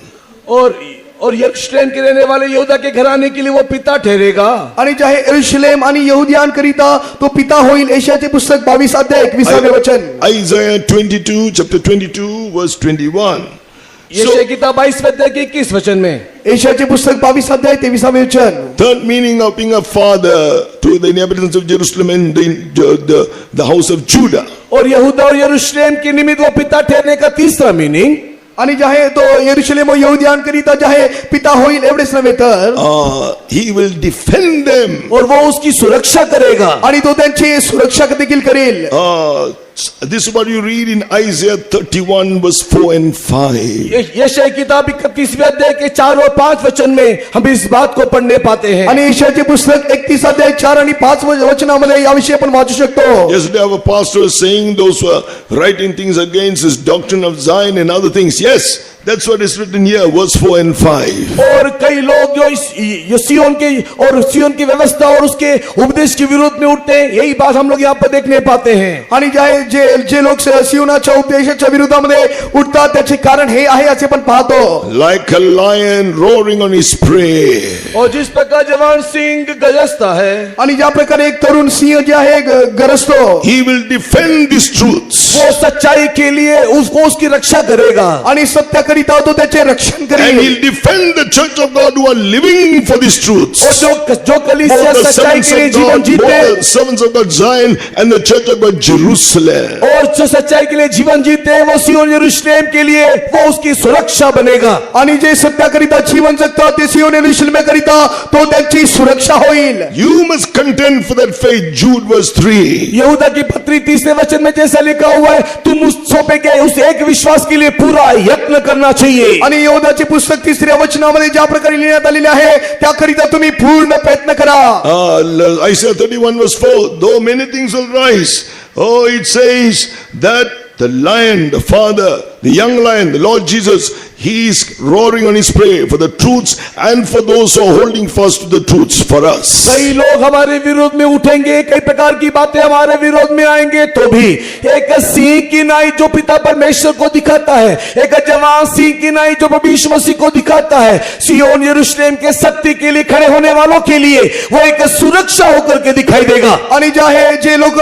और यरूशलेम के रहने वाले यहूदा के घराने के लिए वो पिता ठहरेगा. आणि जे आहे यरूशलेम आणि यहुदियांकरिता तो पिता होईल. यशायाचे पुस्तक 22 अध्याय 21 वचन. Isaiah 22, chapter 22, verse 21. यशाया किताब 22 अध्याय के 21 वचन में. यशायाचे पुस्तक 22 अध्याय 23 वचन. Third meaning of being a father to the inhabitants of Jerusalem and the house of Judah. और यहूदा और यरूशलेम के निमित्त वो पिता ठहरने का तीसरा मीनिंग. आणि जे आहे तो यरूशलेम व यहुदियांकरिता जे आहे पिता होईल एवढेच नव्हे तर He will defend them. और वो उसकी सुरक्षा करेगा. आणि तो त्यांची सुरक्षा देखील करेल. This is what you read in Isaiah 31 verse 4 and 5. यशाया किताब 31वें अध्याय के 4 और 5 वचन में हम इस बात को पढ़ने पाते हैं. आणि यशायाचे पुस्तक 31 अध्याय 4 आणि 5 वचनामध्ये याविषयी आपण वाचू शकतो. Yesterday our pastor was saying those who are writing things against his doctrine of Zion and other things. Yes, that's what is written here, verse 4 and 5. और कई लोग जो सियोन की व्यवस्था और उसके उपदेश के विरोध में उठते हैं, यही बात हम लोग यहाँ पर देखने पाते हैं. आणि जे लोक सियोनाच्या उपदेशाच्या विरोधामध्ये उठतात त्याचे कारण हे आहे असे आपण पाहतो. Like a lion roaring on his prey. और जिस प्रकार जवान सिंह गरजता है, आणि ज्या प्रकारे एक तरुण सिंह जे आहे गरजतो, He will defend these truths. वो सच्चाई के लिए उसकी रक्षा करेगा. आणि सत्याकरिता तो त्याचे रक्षण And करेल. he'll defend the church of God who are living for these truths. और जो कलीसिया Both the सच्चाई servants के लिए of जीवन God, जीते, both the servants of God Zion and the church of God Jerusalem. और जो सच्चाई के लिए जीवन जीते हैं, वो सियोन यरूशलेम के लिए वो उसकी सुरक्षा बनेगा. आणि जे सत्याकरिता जीवन जगतात ते सियोन यरूशलेमकरिता तो त्यांची सुरक्षा होईल. You must contend for that faith. Jude verse 3. यहूदा की पत्री 3 वचन में जैसा लिखा हुआ है, तुम उस सौंपे गए उस एक विश्वास के लिए पूरा यत्न करना चाहिए. आणि यहूदाचे पुस्तक 3 वचनामध्ये ज्या प्रकारे लिहिण्यात आलेले आहे त्याकरिता तुम्ही पूर्ण प्रयत्न करा. Isaiah 31 verse 4. Though many things will rise. Oh, it says that the lion, the father, the young lion, the Lord Jesus, he is roaring on his prey for the truths and for those who are holding fast to the truths for us. कई लोग हमारे विरोध में उठेंगे, कई प्रकार की बातें हमारे विरोध में आएंगे, तो भी एक सिंह की नाई जो पिता परमेश्वर को दिखाता है, एक जवान सिंह की नाई जो प्रभु यीशु मसीह को दिखाता है, सियोन यरूशलेम के सत्य के लिए खड़े होने वालों के लिए वो एक सुरक्षा होकर के दिखाई देगा. आणि जे लोक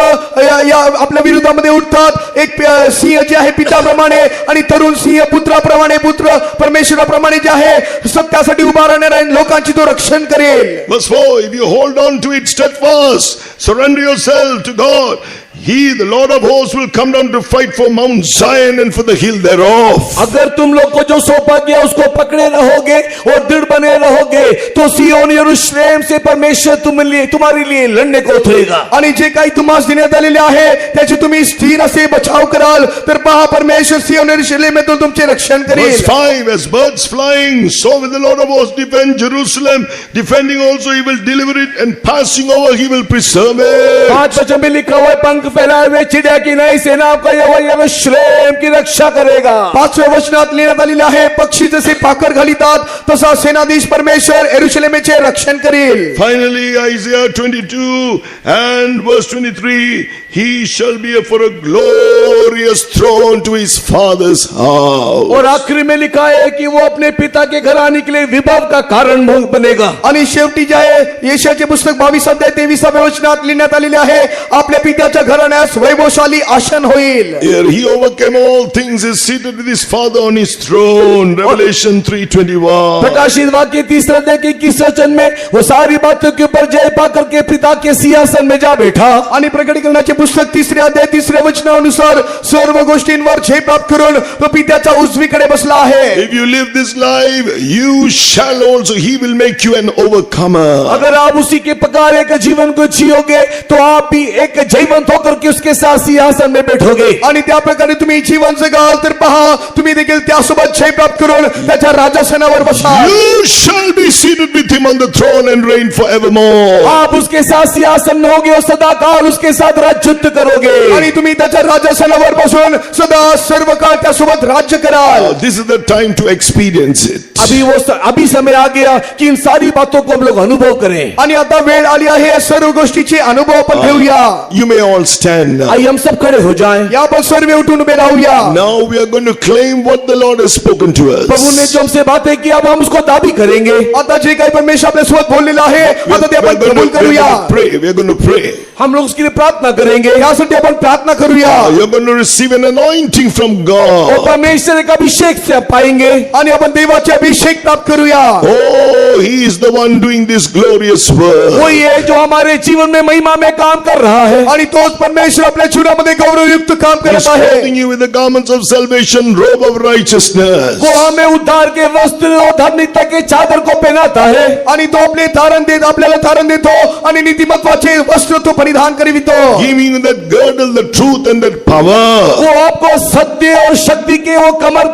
या आपल्या विरोधामध्ये उठतात, एक सिंह जे आहे पिताप्रमाणे आणि तरुण सिंह पुत्राप्रमाणे, पुत्र परमेश्वराप्रमाणे जे आहे सत्यासाठी उभा राहणाऱ्या लोकांची तो रक्षण करेल. Verse 4. If you hold on to it steadfast, surrender yourself to God, He, the Lord of hosts, will come down to fight for Mount Zion and for the hill thereof. अगर तुम लोग को जो सौंपा गया उसको पकड़े रहोगे और दृढ़ बने रहोगे, तो सियोन यरूशलेम से परमेश्वर तुम्हारे लिए लड़ने को उतरेगा. आणि जे काही तुम्हास देण्यात आलेले आहे त्याचे तुम्ही स्थिर असे बचाव कराल तर पहा परमेश्वर सियोन यरूशलेमेतून तुमचे रक्षण Verse करेल. 5. As birds flying, so will the Lord of hosts defend Jerusalem. Defending also he will deliver it, and passing over he will preserve it. 5 वचन में लिखा हुआ है, पंख फैलाए हुए चिड़िया की नई सेना का यहोवा यरूशलेम की रक्षा करेगा. 5व्या वचनात लिहिण्यात आलेले आहे, पक्षी जसे पाखर घालितात तसा सेनाधीश परमेश्वर यरूशलेमेचे रक्षण करेल. Finally, Isaiah 22 and verse 23. He shall be for a glorious throne to his father's house. और आखिरी में लिखा है कि वो अपने पिता के घर आने के लिए विभव का कारण बनेगा. आणि शेवटी जे आहे यशायाचे पुस्तक 22 अध्याय 23व्या वचनात लिहिण्यात आलेले आहे, आपल्या पित्याच्या घराण्यास वैभवशाली आसन होईल. Here he overcame all things, is seated with his father on his throne. Revelation 3:21. प्रकाशित वाक्य 3 अध्याय के 21 वचन में वो सारी बातों के ऊपर जय पाकर के पिता के सिंहासन में जा बैठा. आणि प्रकटीकरणाचे पुस्तक 3 अध्याय 3 वचनानुसार सर्व गोष्टींवर जय प्राप्त करून तो पित्याच्या उजवीकडे बसला आहे. If you live this life, you shall also, he will make you an overcomer. अगर आप उसी के प्रकार एक जीवन को जियोगे तो आप भी एक जयवंत होकर के उसके साथ सिंहासन में बैठोगे. आणि त्या प्रकारे तुम्ही जीवन जगाल तर पहा तुम्ही देखील त्यासोबत जय प्राप्त करून त्याच्या राजासनावर Basal. You shall be seated with him on the throne and reign forevermore. आप उसके साथ सिंहासन में होगे और सदा काल उसके साथ राज्यत्व करोगे. आणि तुम्ही त्याच्या राजासनावर बसून सदा सर्व काळ त्यासोबत राज्य कराल. This is the time to experience it. अभी समय आ गया कि इन सारी बातों को हम लोग अनुभव करें. आणि आता वेळ आली आहे या सर्व गोष्टीचे अनुभव आपण घेऊया. You may all stand now. आइए हम सब खड़े हो जाएं. या आपण सर्व उठून उभे राहूया. Now we are going to claim what the Lord has spoken to us. प्रभु ने जो हमसे बातें की अब हम उसको दावी करेंगे. आता जे काही परमेश्वर आपल्या सोबत बोललेलं आहे आता ते आपण कबूल करूया. We are going to pray. हम लोग उसके लिए प्रार्थना करेंगे. यासाठी आपण प्रार्थना करूया. You're going to receive an anointing from God. और परमेश्वर के अभिषेक से आप पाएंगे. आणि आपण देवाचे अभिषेक प्राप्त करूया. Oh, He is the one doing this glorious work. वही है जो हमारे जीवन में महिमा में काम कर रहा है. आणि तोच परमेश्वर आपल्या जीवनामध्ये गौरवयुक्त काम He's करत आहे. clothing you with the garments of salvation, robe of righteousness. वो हमें उद्धार के वस्त्र और धार्मिकता के चादर को पहनाता है. आणि तो आपल्याला धारण देतो आणि नीतिमत्वाचे वस्त्र तो परिधान करीवितो. Giving you that girdle, the truth and that power. वो आपको सत्य और शक्ति के वो कमर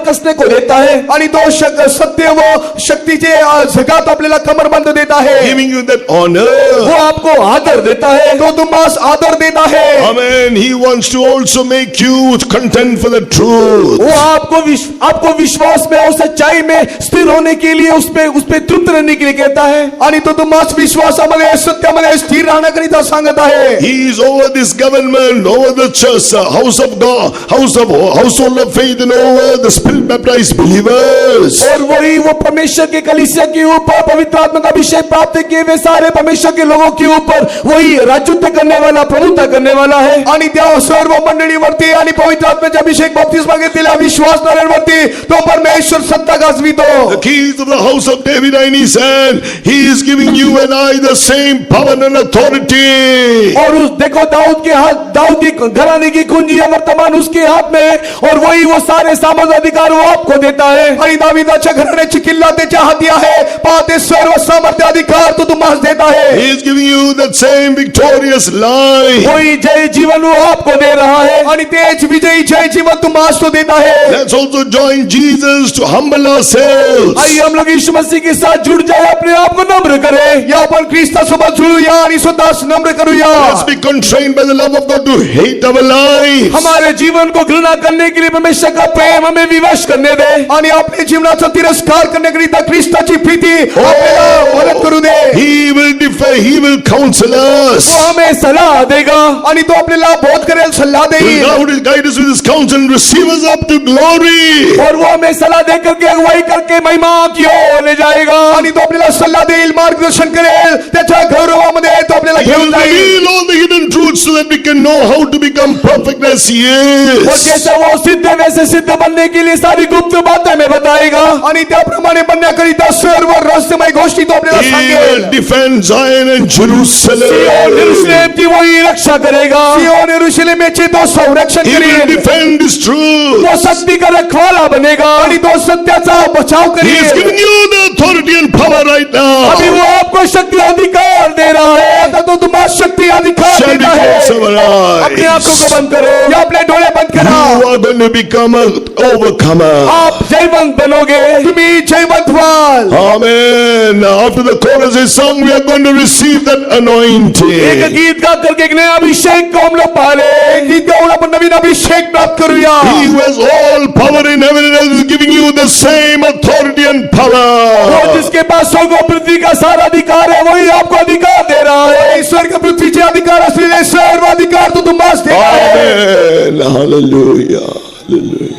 कसने को देता है. आणि तो सत्य व शक्तीचे जगात आपल्याला कमरबंद देत आहे. Giving you that honor. वो आपको आदर देता है. तो तुम्हास आदर देत आहे. Amen. He wants to also make you content for the truth. वो आपको विश्वास में और सच्चाई में स्थिर होने के लिए उस पे तृप्त रहने के लिए कहता है. आणि तो तुम्हास विश्वासामध्ये सत्यामध्ये स्थिर राहण्याकरिता सांगत आहे. He is over this government, over the church, house of God, household of faith, and over the spirit baptized believers. और वही वो परमेश्वर के कलीसिया के ऊपर पवित्र आत्मा का अभिषेक प्राप्त किए वे सारे परमेश्वर के लोगों के ऊपर वही राजत्व करने वाला, प्रभुता करने वाला है. आणि त्या सर्व मंडळीवरती आणि पवित्र आत्म्याचे अभिषेक बाप्तिस्मा घेतलेल्या विश्वासणाऱ्यांवरती तो परमेश्वर सत्ता गाजवितो. The keys of the house of David are in his hand. He is giving you and I the same power and authority. और उस देखो दाऊद की घराने की कुंजी है वर्तमान उसके हाथ में और वही वो सारे सामर्थ अधिकार वो आपको देता है. आणि दाविदाच्या घराण्याची किल्ला त्याच्या हाती आहे. पाहते सर्व सामर्थ्य अधिकार तो तुम्हास देता है. He is giving you that same victorious life. वही जय जीवन वो आपको दे रहा है. आणि तेच विजयी जय जीवन तुम्हास तो देता है. Let's also join Jesus to humble ourselves. आइए हम लोग यीशु मसीह के साथ जुड़ जाए, अपने आप को नम्र करें. या आपण ख्रिस्तासोबत जुळूया आणि स्वतःस नम्र करूया. Let's be constrained by the love of God to hate our lives. हमारे जीवन को घृणा करने के लिए परमेश्वर का प्रेम हमें विवश करने दे. आणि आपल्या जीवनाचा तिरस्कार करण्याकरिता ख्रिस्ताची प्रीती आपल्याला मदत करू दे. He will defend, He will counsel us. वो हमें सलाह देगा आणि तो आपल्याला बोध करेल, सल्ला He देईल. will guide us with His counsel and receive us up to glory. और वो हमें सलाह दे करके अगुवाई करके महिमा की ओर ले जाएगा. आणि तो आपल्याला सल्ला देईल, मार्गदर्शन करेल, त्याच्या गौरवामध्ये तो आपल्याला He will घेऊन जाईल. reveal all the hidden truths so that we can know how to become perfect as He और is. जैसे वो सिद्ध है वैसे सिद्ध बनने के लिए सारी गुप्त बातें हमें बताएगा. आणि त्याप्रमाणे बनण्याकरिता सर्व रहस्यमय गोष्टी तो आपल्याला He सांगेल. will defend Zion and Jerusalem. यरूशलेम की वही रक्षा करेगा. सियोन यरूशलेमेचे तो संरक्षण He will करेल. defend His truth. वो सत्य का रखवाला बनेगा. आणि तो सत्याचा बचाव He is करेल. giving you the authority and power right अभी now. वो आपको शक्ति अधिकार दे रहा है. आता तो तुम्हाला शक्ती अधिकार Shall we देता है. close our अपने eyes? आंखों को बंद करो. या आपले डोळे बंद करा. You are going to become an overcomer. आप जयवंत बनोगे. तुम्ही जयवंत व्हाल. Amen. After the chorus is sung, we are going to receive that एक anointing. गीत गा करके एक नया अभिषेक को हम लोग पाले. गीत गाऊन आपण नवीन अभिषेक प्राप्त करूया. He who has all power in heaven and earth is giving you the same authority and वो power. जिसके पास स्वर्ग और पृथ्वी का सारा अधिकार है वही आपको अधिकार दे रहा है. स्वर्ग पृथ्वीचे अधिकार असलेले सर्व अधिकार तो तुम्हाला देत आहे. Amen. Hallelujah. Hallelujah.